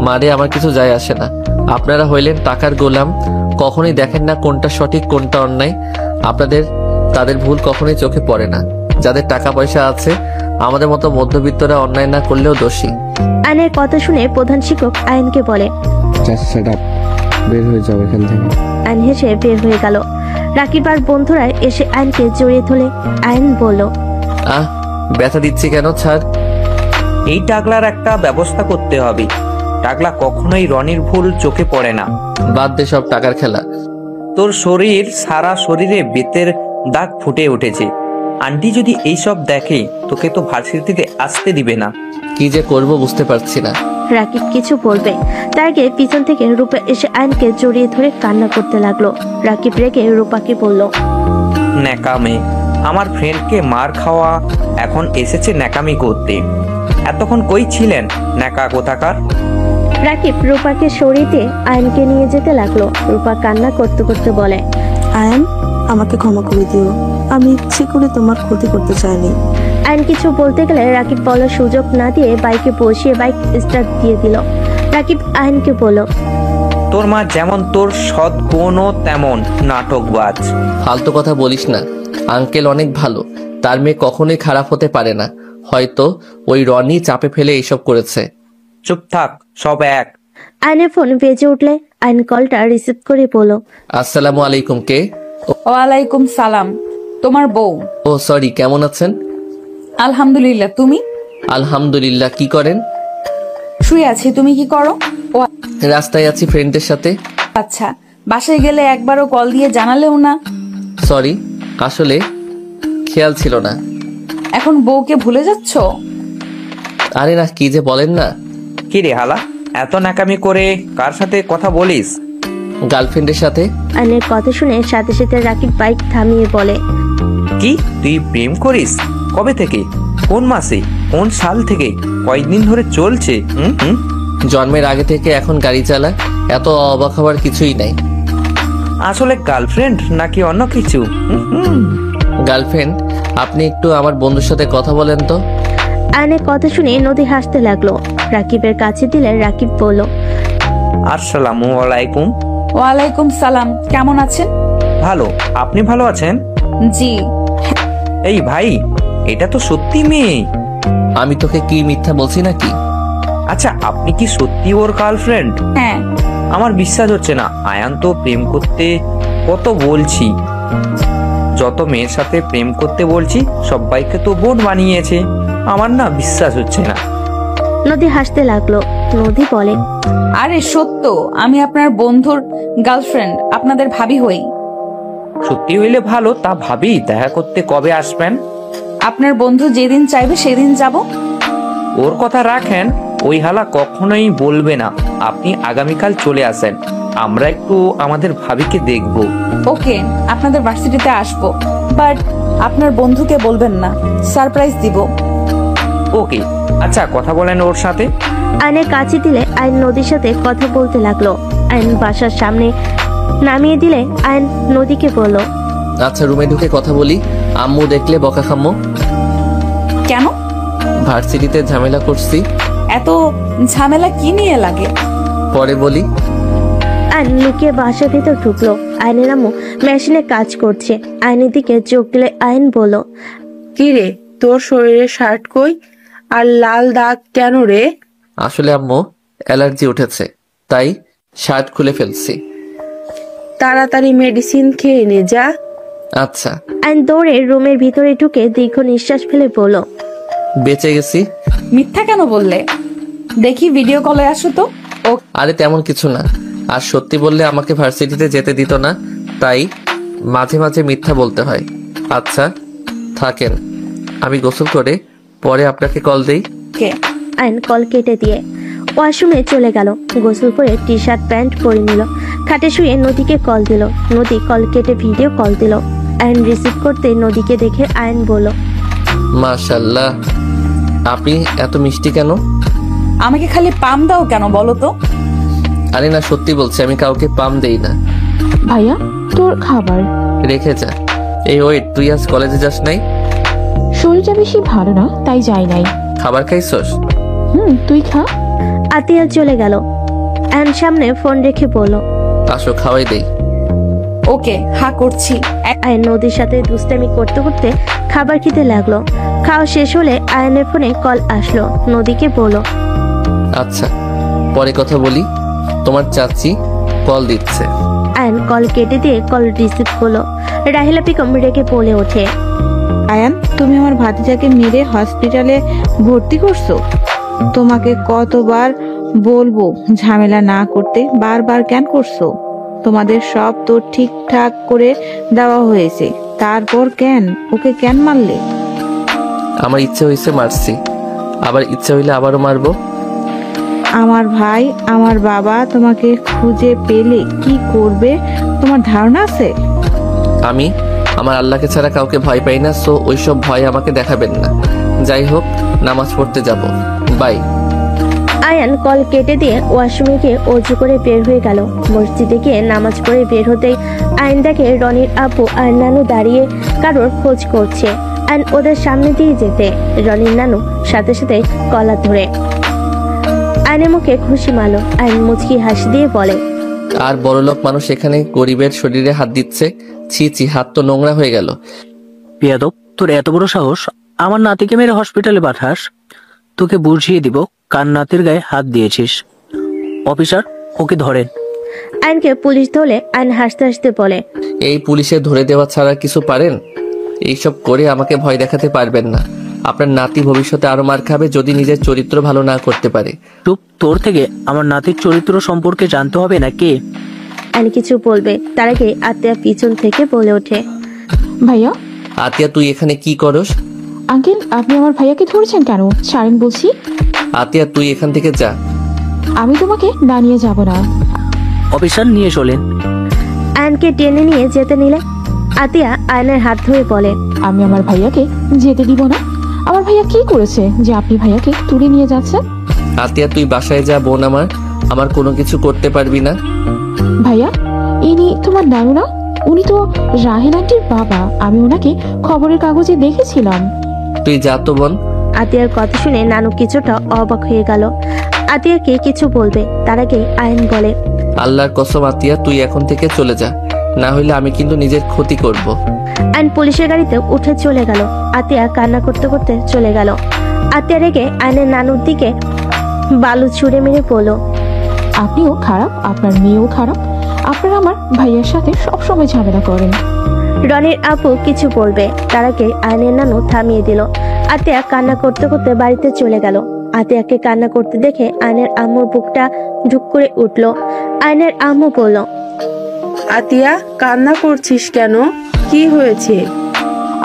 [SPEAKER 1] মারে আমার কিছু যায় আসে না। আপনারা হইলেন টাকার গোলাম, কখনোই দেখেন না কোনটা সঠিক কোনটা অন্যায়। তাদের ভুল কখনোই চোখে পড়ে না। যাদের টাকা পয়সা আছে, আমাদের মতো মধ্যবিত্তরা অন্যায় না করলেও দোষী।
[SPEAKER 2] আয়নের কথা শুনে প্রধান শিক্ষক আয়নকে বলে,
[SPEAKER 14] শাট আপ, বের হয়ে যাও এখান থেকে।
[SPEAKER 2] আয়ন হেসে বের হয়ে গেল। রাকিব আর বন্ধুরা এসে আয়নকে জড়িয়ে ধরে আয়ন বলল,
[SPEAKER 1] ব্যথা দিচ্ছি কেন, ছাড়।
[SPEAKER 3] এই টাকলার একটা ব্যবস্থা করতে হবে। টাকলা কখনোই রনির ভুল চোখে পড়ে না।
[SPEAKER 1] বাদ দে সব টাকার খেলা।
[SPEAKER 3] তোর সারা শরীরে বেতের দাগ ফুটে উঠেছে। আন্টি যদি এইসব দেখে তোকে তো ভার্সিটিতে আসতে দিবে না।
[SPEAKER 1] কি যে করব বুঝতে পারছি না।
[SPEAKER 2] রাকিব কিছু বলবে তার আগে পিছন থেকে রূপা এসে আয়নকে জড়িয়ে ধরে কান্না করতে লাগলো। রাকিব রেগে রূপাকে বলল,
[SPEAKER 3] ন্যাকামে, আমার ফ্রেন্ডকে মার খাওয়া এখন এসেছে ন্যাকামি করতে। এতক্ষণ কই ছিলেন ন্যাকা কোথাকার?
[SPEAKER 2] রাকিব রূপাকে সরিয়ে দিয়ে আয়নকে নিয়ে যেতে লাগলো। রূপা কান্না করতে করতে বলে,
[SPEAKER 15] আয়ন, আমাকে ক্ষমা করে দিও, আমি ইচ্ছে করে তোমার ক্ষতি করতে চাইনি।
[SPEAKER 2] আয়ন কিছু বলতে গেলে রাকিব বলার সুযোগ না দিয়ে বাইকে বসিয়ে বাইক স্টার্ট দিয়ে দিল। রাকিব আয়নকে বলল,
[SPEAKER 3] তোর মা যেমন তোর সৎ বোনও তেমন নাটকবাজ।
[SPEAKER 1] ফালতু কথা বলিস না, আঙ্কেল অনেক ভালো, তার মেয়ে কখনোই খারাপ হতে পারে না। হয়তো ওই রনি চাপে ফেলে এইসব করেছে।
[SPEAKER 3] চুপ থাক, সব এক।
[SPEAKER 2] আয়নের ফোন বেজে উঠলে আয়ন কলটা রিসিভ করে বলল,
[SPEAKER 1] আসসালামু আলাইকুম, কে?
[SPEAKER 10] ওয়ালাইকুম সালাম, তোমার বউ।
[SPEAKER 1] ও সরি, কেমন আছেন?
[SPEAKER 10] আলহামদুলিল্লাহ, তুমি?
[SPEAKER 1] আলহামদুলিল্লাহ। কি করেন?
[SPEAKER 10] শুয়ে আছি, তুমি কি করো? ও
[SPEAKER 1] রাস্তায় আছি ফ্রেন্ডদের সাথে।
[SPEAKER 10] আচ্ছা, বাসায় গেলে একবারও কল দিয়ে জানালেও না।
[SPEAKER 1] সরি, আসলে খেয়াল ছিল না।
[SPEAKER 10] এখন বউকে ভুলে যাচ্ছ?
[SPEAKER 1] আরে না, কি যে বলেন না।
[SPEAKER 3] কি রে হালা, এত ন্যাকামি করে কার সাথে কথা বলিস?
[SPEAKER 1] গার্লফ্রেন্ডের সাথে।
[SPEAKER 2] আয়নের কথা শুনে সাথে সাথে রাকিব বাইক থামিয়ে বলে,
[SPEAKER 3] কি তুই প্রেম করিস? কবে থেকে? কোন মাসে? কোন সাল থেকে? কয়েকদিন ধরে চলছে?
[SPEAKER 1] জন্মের আগে থেকে এখন গাড়ি চালা, এত অবাক হওয়ার কিছুই নাই।
[SPEAKER 3] আসলে গার্লফ্রেন্ড নাকি অন্য কিছু?
[SPEAKER 1] গার্লফ্রেন্ড। আপনি একটু আমার বন্ধুর সাথে কথা বলেন তো।
[SPEAKER 2] আয়নের কথা শুনে নদী হাসতে লাগলো। রাকিবের কাছে দিলে রাকিব বলল,
[SPEAKER 3] আসসালামু আলাইকুম।
[SPEAKER 10] ওয়ালাইকুম সালাম, কেমন আছেন?
[SPEAKER 3] ভালো, আপনি ভালো আছেন?
[SPEAKER 10] জি।
[SPEAKER 3] এই ভাই, এটা তো সত্যি মেয়ে।
[SPEAKER 1] আমি তোকে কি মিথ্যা বলছি নাকি?
[SPEAKER 3] আচ্ছা, আপনি কি সত্যি ওর গার্লফ্রেন্ড?
[SPEAKER 10] হ্যাঁ।
[SPEAKER 3] আমার বিশ্বাস হচ্ছে না। আয়ান তো প্রেম করতে কত বলছি, যত মেয়ের সাথে প্রেম করতে বলছি সবাইকে তো বোন বানিয়েছে। আমার না বিশ্বাস হচ্ছে না।
[SPEAKER 2] নদী হাসতে লাগলো। নদী বলে,
[SPEAKER 10] আরে সত্য, আমি আপনার বন্ধুর গার্লফ্রেন্ড, আপনাদের ভাবি হই।
[SPEAKER 3] সত্যি হইলে ভালো, তা ভাবি দেখা করতে কবে আসবেন?
[SPEAKER 10] আপনার বন্ধু যেদিন চাইবে সেদিন যাব।
[SPEAKER 3] ওর কথা রাখেন, ওই হালা কখনোই বলবে না। আপনি আগামীকাল চলে আসেন, আমরা একটু আমাদের ভাবিকে দেখব।
[SPEAKER 10] ওকে, আপনাদের ভার্সিটিতে আসবো, বাট আপনার বন্ধুকে বলবেন না, সারপ্রাইজ দিব।
[SPEAKER 3] ওকে, আচ্ছা কথা বলেন ওর সাথে।
[SPEAKER 2] আয়নের কাছে দিলে আয়ন নদীর সাথে কথা বলতে লাগলো। আয়ন বাসার সামনে নামিয়ে দিলে আয়ন নদীকে বলল,
[SPEAKER 1] আচ্ছা রুমে ঢুকে কথা বলি, আম্মু দেখলে বকা খাম্মু।
[SPEAKER 10] কেন?
[SPEAKER 1] ভার্সিটিতে ঝামেলা করছি।
[SPEAKER 10] এত ঝামেলা কি নিয়ে লাগে?
[SPEAKER 1] পরে বলি।
[SPEAKER 2] আয়ন লুকিয়ে বাসার ভিতর ঢুকলো। আয়নের আম্মু মেশিনে কাজ করছে। আয়নের দিকে চোখ দিলে আয়ন বলল,
[SPEAKER 4] কি রে, তোর শরীরে শার্ট কই আর লাল দাগ কেন রে?
[SPEAKER 1] আসলে আম্মু অ্যালার্জি উঠেছে, তাই শার্ট খুলে ফেলছি।
[SPEAKER 4] তাড়াতাড়ি মেডিসিন খেয়ে নে যা।
[SPEAKER 1] আচ্ছা।
[SPEAKER 2] আইন দৌড়ে রুমের ভিতরে ঢুকে দীর্ঘ নিঃশ্বাস ফেলে বলল,
[SPEAKER 1] বেঁচে গেছি।
[SPEAKER 10] মিথ্যা কেন বললে? দেখি ভিডিও কলে আসো তো। ও
[SPEAKER 1] আরে তেমন কিছু না, আর সত্যি বললে আমাকে ভার্সিটিতে যেতে দিত না, তাই মাঝে মাঝে মিথ্যা বলতে হয়। আচ্ছা থাকেন, আমি গোসল করে পরে আপনাকে কল দেই।
[SPEAKER 10] কে?
[SPEAKER 2] আইন কল কেটে দিয়ে ওয়াশরুমে চলে গেল। গোসল করে টি শার্ট প্যান্ট পরে নিল। খাটে শুয়ে নদীকে কল দিল। নদী কল কেটে ভিডিও কল দিল। আইন রিসিভ করতে নদীকে দেখে আইন বলল,
[SPEAKER 1] মাশাআল্লাহ, আপনি এত মিষ্টি কেন?
[SPEAKER 10] আমাকে খালি পাম দাও কেন বলো তো?
[SPEAKER 1] আরে না, সত্যি বলছি, আমি কাউকে পাম দেই না।
[SPEAKER 12] ভাইয়া তোর খাবার
[SPEAKER 1] রেখে যা। এই ওয়েট, তুই আজ কলেজে যাস নাই?
[SPEAKER 12] শরীরটা বেশি ভালো না, তাই যাই নাই।
[SPEAKER 1] খাবার খাইছস?
[SPEAKER 12] তুই খা।
[SPEAKER 2] আতিয়া চলে গেল। আইন সামনে ফোন রেখে বলল,
[SPEAKER 1] আসো খাওয়াই দেই।
[SPEAKER 10] ওকে, হা করছি।
[SPEAKER 2] আইন নদীর সাথে দুষ্টামি করতে করতে খাবার খেতে লাগলো। খাওয়া শেষ হলে আয়নের ফোনে কল আসলো। নদীকে বলল,
[SPEAKER 1] আচ্ছা পরে কথা বলি, তোমার চাচি কল দিচ্ছে।
[SPEAKER 2] আয়ন কল কেটে দিয়ে কল রিসিভ হলো। রাহিলা বেগম রেগে বলে ওঠে,
[SPEAKER 11] আয়ান, তুমি আমার ভাতিজাকে মেরে হসপিটালে ভর্তি করছো? তোমাকে কতবার বলবো ঝামেলা না করতে, বারবার কেন করছো? তোমাদের সব তো ঠিকঠাক করে দেওয়া হয়েছে, তারপর কেন ওকে কেন মারলে?
[SPEAKER 1] আমার ইচ্ছে হয়েছে মারছি, আবার ইচ্ছে হইলে আবারও মারবো।
[SPEAKER 11] আমার ভাই, আমার বাবা তোমাকে খুঁজে পেলে কি করবে তোমার ধারণা আছে?
[SPEAKER 1] আমি আমার আল্লাহকে ছাড়া কাউকে ভয় পাই না, সো ওইসব ভয় আমাকে দেখাবেন না। যাই হোক, নামাজ পড়তে যাব, বাই।
[SPEAKER 2] আয়ান কল কেটে দিয়ে ওয়াশরুমে গিয়ে অজু করে বের হয়ে গেল। মসজিদে গিয়ে নামাজ পড়ে বের হতেই আইন দেখে রনির আপু আর নানু দাঁড়িয়ে কারোর খোঁজ করছে। আইন ওদের সামনে দিয়ে যেতে রনির নানু সাথে সাথে কলার ধরে আইনের মুখে খুশি মারল। আইন মুচকি হাসি দিয়ে বলে,
[SPEAKER 1] আর বড়লোক মানুষ এখানে গরিবের শরীরে হাত দিচ্ছে। ছি ছি, হাত তো নোংরা হয়ে গেল।
[SPEAKER 16] বেয়াদব, তোর এত বড় সাহস আমার নাতিকে মেরে হসপিটালে পাঠাস? তোকে বুঝিয়ে দিব কার নাতির গায়ে হাত দিয়েছিস। অফিসার, ওকে ধরেন।
[SPEAKER 2] আইনকে পুলিশ ধরলে আইন হাসতে হাসতে বলে,
[SPEAKER 1] এই পুলিশে ধরে দেওয়া ছাড়া কিছু পারেন? এইসব করে আমাকে ভয় দেখাতে পারবেন না। আপনার নাতি ভবিষ্যতে আরো মার খাবে যদি নিজের চরিত্র ভালো না করতে পারে।
[SPEAKER 16] চুপ, তোর থেকে আমার নাতির চরিত্র সম্পর্কে জানতে হবে না কে?
[SPEAKER 2] আইন কিছু বলবে তার আগে আতিয়া পিছন থেকে বলে ওঠে,
[SPEAKER 12] ভাইয়া।
[SPEAKER 1] আতিয়া, তুই এখানে কি করস?
[SPEAKER 12] আঙ্কেল, আপনি আমার ভাইয়াকে ধরেছেন কেন? ছাড়েন বলছি।
[SPEAKER 1] আতিয়া, তুই এখান থেকে যা।
[SPEAKER 12] আমি তোমাকে না নিয়ে যাব না।
[SPEAKER 16] অফিসার, নিয়ে চলেন।
[SPEAKER 2] আয়নকে টেনে নিয়ে যেতে নিলে আতিয়া আয়নের হাত ধরে বলে,
[SPEAKER 12] আমি আমার ভাইয়াকে যেতে দিব না। আমার ভাইয়া কি করেছে যে আপনি ভাইয়াকে তুলে নিয়ে যাচ্ছেন?
[SPEAKER 1] আতিয়া, তুই বাসায় যা বোন, আমার কোনো কিছু করতে পারবি না।
[SPEAKER 12] ভাইয়া, ইনি তোমার নানু না? উনি তো রাহেল আন্টির বাবা। আমি ওনাকে খবরের কাগজে দেখেছিলাম।
[SPEAKER 1] তুই যা তো বোন।
[SPEAKER 2] আতিয়ার কথা শুনে নানু কিছুটা অবাক হয়ে গেল। আতিয়াকে কিছু বলবে তার আগে আয়ন বলে,
[SPEAKER 1] আল্লাহর কসম আতিয়া, তুই এখন থেকে চলে যা, না হলে আমি কিন্তু নিজের ক্ষতি করব।
[SPEAKER 2] আয়ন পুলিশের গাড়িতে উঠে চলে গেল। আতিয়া কান্না করতে করতে চলে গেল। আতিয়া রেগে আয়নের নানুর দিকে বালু ছুঁড়ে মেরে বলল,
[SPEAKER 12] আপনিও খারাপ, আপনার মেয়েও খারাপ। আপনারা আমার ভাইয়ার সাথে সবসময় ঝামেলা করেন।
[SPEAKER 2] রনির আপু কিছু বলবে তার আগে আয়নের নানু থামিয়ে দিল। আতিয়া কান্না করতে করতে বাড়িতে চলে গেল। আতিয়াকে কান্না করতে দেখে আয়নের আম্মুর বুকটা ঢুক করে উঠল। আয়নের আম্মু বলল,
[SPEAKER 4] আতিয়া, কান্না করছিস কেন? কি হয়েছে?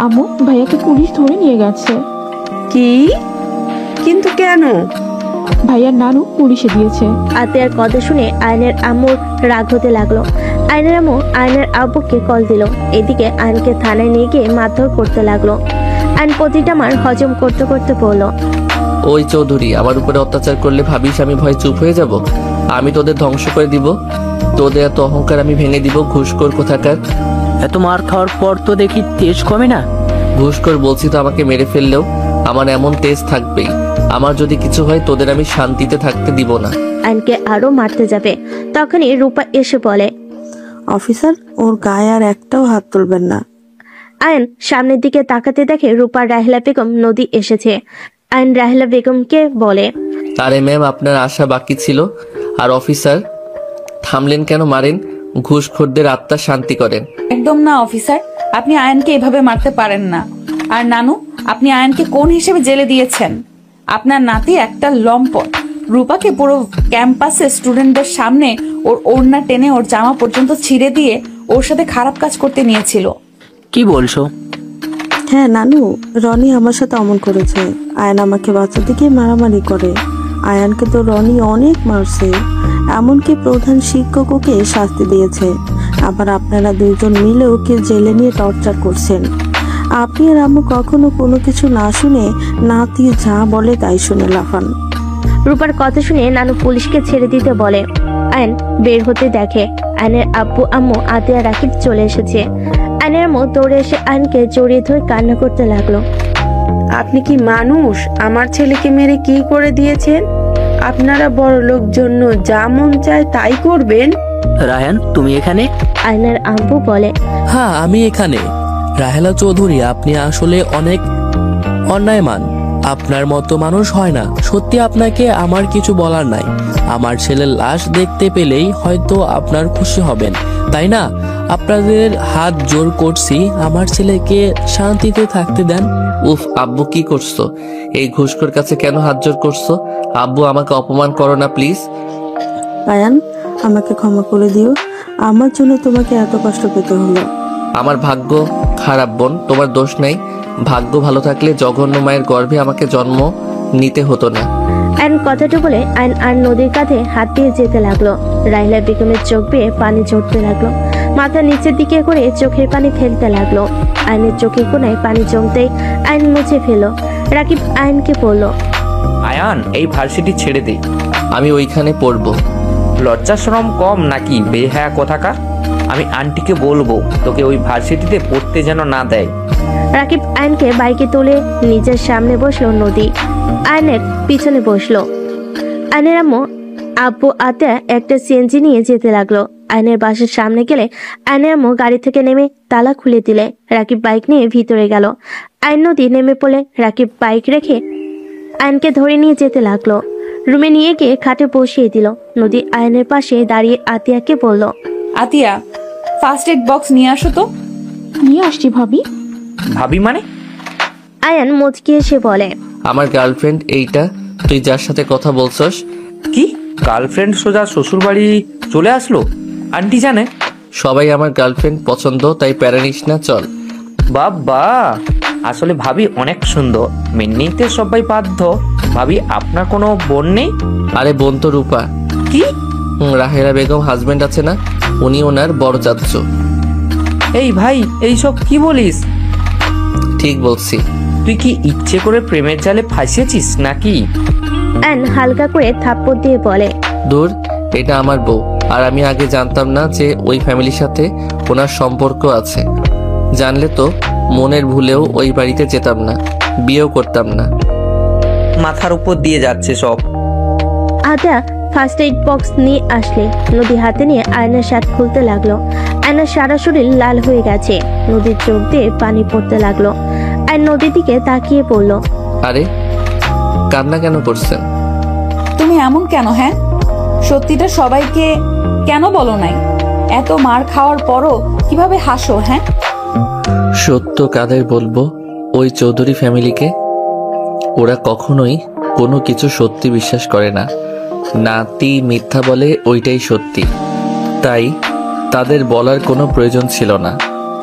[SPEAKER 12] আম্মু, ভাইয়াকে পুলিশ ধরে নিয়ে গেছে।
[SPEAKER 4] কি? কিন্তু কেন?
[SPEAKER 12] ভাইয়ার নানু পুলিশে দিয়েছে।
[SPEAKER 2] আতিয়ার কথা শুনে আয়নের আম্মুর রাগ হতে লাগলো। আয়নের আম্মু আয়নের আব্বুকে কল দিল। এদিকে আয়নকে থানায় নিয়ে গিয়ে মারধর করতে লাগলো। আয়ন প্রতিটা মার হজম করতে করতে বলল,
[SPEAKER 1] ওই চৌধুরী, আমার উপরে অত্যাচার করলে ভাবিস আমি ভয় চুপ হয়ে যাব? আমি তোদের ধ্বংস করে দিব। তোদের এত অহংকার আমি ভেঙে দিব। ঘুষখোর কোথাকার।
[SPEAKER 16] এত মার খাওয়ার পর তো দেখি তেজ কমে না।
[SPEAKER 1] ঘুষখোর বলছি তো, আমাকে মেরে ফেললেও আমার এমন তেজ থাকবেই। আমার যদি কিছু হয় তোদের আমি শান্তিতে থাকতে দিব না।
[SPEAKER 2] আয়নকে আরো মারতে যাবে, তখনই রূপা এসে বলে,
[SPEAKER 15] অফিসার, ওর গায়ে আর একটাও হাত তুলবেন না।
[SPEAKER 2] আয়ন সামনের দিকে তাকাতে দেখে রূপা রাহেলা বেগম নদী এসেছে। আয়ন রাহেলা বেগমকে বলে,
[SPEAKER 1] আরে ম্যাম, আপনার আশা বাকি ছিল। আর অফিসার, থামলেন কেন? মারেন, ঘুষখোরদের আত্মা শান্তি করেন।
[SPEAKER 10] একদম না অফিসার, আপনি আয়নকে এভাবে মারতে পারেন না। আর নানু, আপনি আয়নকে কোন হিসেবে জেলে দিয়েছেন? আপনার নাতি একটা লম্পট। রূপাকে পুরো ক্যাম্পাসে স্টুডেন্টদের সামনে ওর ওড়না টেনে ওর জামা পর্যন্ত ছিঁড়ে দিয়ে ওর সাথে খারাপ কাজ করতে নিয়েছিল।
[SPEAKER 16] কি বলছো?
[SPEAKER 15] হ্যাঁ নানু, রনি আমার সাথে অমন করেছে। আয়ান আমাকে বাঁচাতে গিয়ে মারামারি করে। আয়ানকে তো রনি অনেক মারছে, এমনকি প্রধান শিক্ষক ওকে শাস্তি দিয়েছে। আবার আপনারা দুইজন মিলে ওকে জেলে নিয়ে টর্চার করছেন। আপনি আর আম্মু কখনো কোনো কিছু না শুনে নাতি যা বলে তাই শুনে লাফান।
[SPEAKER 2] রূপার কথা শুনে নানু পুলিশকে ছেড়ে দিতে বলে। আয়ন বের হতে দেখে আয়নের আব্বু আম্মু আতিয়া রাকিব চলে এসেছে। আয়নের আম্মু দৌড়ে এসে আয়নকে জড়িয়ে ধরে কান্না করতে লাগলো।
[SPEAKER 4] আপনি কি মানুষ? আমার ছেলেকে মেরে কি করে দিয়েছেন? আপনারা বড় লোক জন্য যা মন চায় তাই করবেন।
[SPEAKER 16] রায়হান, তুমি এখানে?
[SPEAKER 2] আয়নের আব্বু বলে,
[SPEAKER 6] হ্যাঁ আমি এখানে। রাহেলা চৌধুরী, আপনি আসলে অনেক অন্যায়মান। আপনার মতো মানুষ হয় না। সত্যি আপনাকে আমার কিছু বলার নাই। আমার ছেলের লাশ দেখতে পেলেই হয়তো আপনার খুশি হবেন, তাই না? আপনাদের হাত জোর করছি, আমার ছেলেকে শান্তিতে থাকতে দেন।
[SPEAKER 1] উফ আব্বু, কি করছো? এই ঘুষখোর কাছে কেন হাত জোর করছো? আব্বু, আমাকে অপমান করো না প্লিজ।
[SPEAKER 15] আয়ান, আমাকে ক্ষমা করে দিও। আমার জন্য তোমাকে এত কষ্ট পেতে হলো।
[SPEAKER 1] আমার ভাগ্য খারাপ বোন, তোমার দোষ নেই। ভাগ্য ভালো থাকলে জঘন্য মায়ের গর্ভে আমাকে জন্ম নিতে হতো না।
[SPEAKER 2] আয়ন কথাটা বলে আয়ন আর নদীর কাঁধে হাত দিয়ে যেতে লাগলো। রাহিলা বেগমের চোখ বেয়ে পানি ঝরতে লাগলো। মাথা নিচের দিকে করে চোখের পানি ফেলতে লাগলো। আয়নের চোখের কোনায় পানি জমতেই আয়ন মুছে ফেল। রাকিব আয়নকে বলল,
[SPEAKER 3] আয়ান, এই ভার্সিটি ছেড়ে দে।
[SPEAKER 1] আমি ওইখানে পড়বো।
[SPEAKER 3] লজ্জা শরম কম নাকি বেহায়া কোথাকার? আমি আন্টিকে বলবো তোকে ওই ভার্সিটিতে পড়তে যেন না দেয়।
[SPEAKER 2] রাকিব আয়নকে বাইকে তুলে নিজের সামনে বসলো নদী। আয়নের পিছনে বসলো। আয়নের আম্মু আব্বু আতিয়া একটা সিএনজি নিয়ে যেতে লাগলো। আয়নের বাসার সামনে গেলে আয়নের আম্মু গাড়ি থেকে নেমে তালা খুলে দিলে রাকিব বাইক নিয়ে ভিতরে গেল। আয়ন নদী নেমে পড়লে রাকিব বাইক রেখে আয়নকে ধরে নিয়ে যেতে লাগলো। রুমে নিয়ে গিয়ে খাটে বসিয়ে দিল। নদী আয়নের পাশে দাঁড়িয়ে আতিয়াকে বলল,
[SPEAKER 10] আতিয়া, ফার্স্ট এড বক্স নিয়ে আসো তো।
[SPEAKER 12] নিয়ে আসছি ভাবি।
[SPEAKER 3] ভাবি মানে?
[SPEAKER 2] আয়ান মুচকি এসে বলে,
[SPEAKER 1] আমার গার্লফ্রেন্ড এইটা, তুই যার সাথে কথা বলছস।
[SPEAKER 3] কি গার্লফ্রেন্ড সোজা শ্বশুর বাড়ি চলে আসলো? আন্টি জানে?
[SPEAKER 1] সবাই আমার গার্লফ্রেন্ড পছন্দ, তাই প্যারা নিস না, চল।
[SPEAKER 3] বাবা, আসলে ভাবি অনেক সুন্দর, মেনেইতে সবাই বাধ্য। ভাবি, আপনার কোনো বোন নেই?
[SPEAKER 1] আরে বোন তো রূপা।
[SPEAKER 3] কি?
[SPEAKER 1] রাহেলা বেগম হাজবেন্ড আছে না, উনি ওনার বড় চাচ্চু।
[SPEAKER 3] এই ভাই, এইসব কি বলিস?
[SPEAKER 1] ঠিক বলছি।
[SPEAKER 3] তুই কি ইচ্ছে করে প্রেমের জালে ফাঁসিয়েছিস নাকি?
[SPEAKER 2] আয়ন হালকা করে থাপ্পড় দিয়ে বলে,
[SPEAKER 1] দূর, এটা আমার বউ। আর আমি আগে জানতাম না যে ওই ফ্যামিলির সাথে ওনার সম্পর্ক আছে। জানলে তো মনের ভুলেও ওই বাড়িতে যেতাম না, বিয়েও করতাম না।
[SPEAKER 3] মাথার উপর দিয়ে যাচ্ছে সব।
[SPEAKER 2] আদা ফার্স্ট এইড বক্স নিয়ে আসলে নদী হাতে নিয়ে আয়নার শার্ট খুলতে লাগলো। আয়নার সারা শরীর লাল হয়ে গেছে। নদীর চোখ দিয়ে পানি পড়তে লাগলো। আর নদীর দিকে তাকিয়ে পড়লো।
[SPEAKER 1] আরে কান্না কেন করছেন?
[SPEAKER 10] তুমি এমন কেন? হ্যাঁ, সত্যিটা সবাইকে কেন বলো নাই? এত মার খাওয়ার পরও কিভাবে হাসো? হ্যাঁ,
[SPEAKER 1] সত্য কাদের বলবো? ওই চৌধুরী ফ্যামিলিকে। ওরা কখনোই কোনো কিছু সত্যি বিশ্বাস করে না। নাতি মিথ্যা বলে, ওইটাই সত্যি। তাই তাদের বলার কোনো প্রয়োজন ছিল না।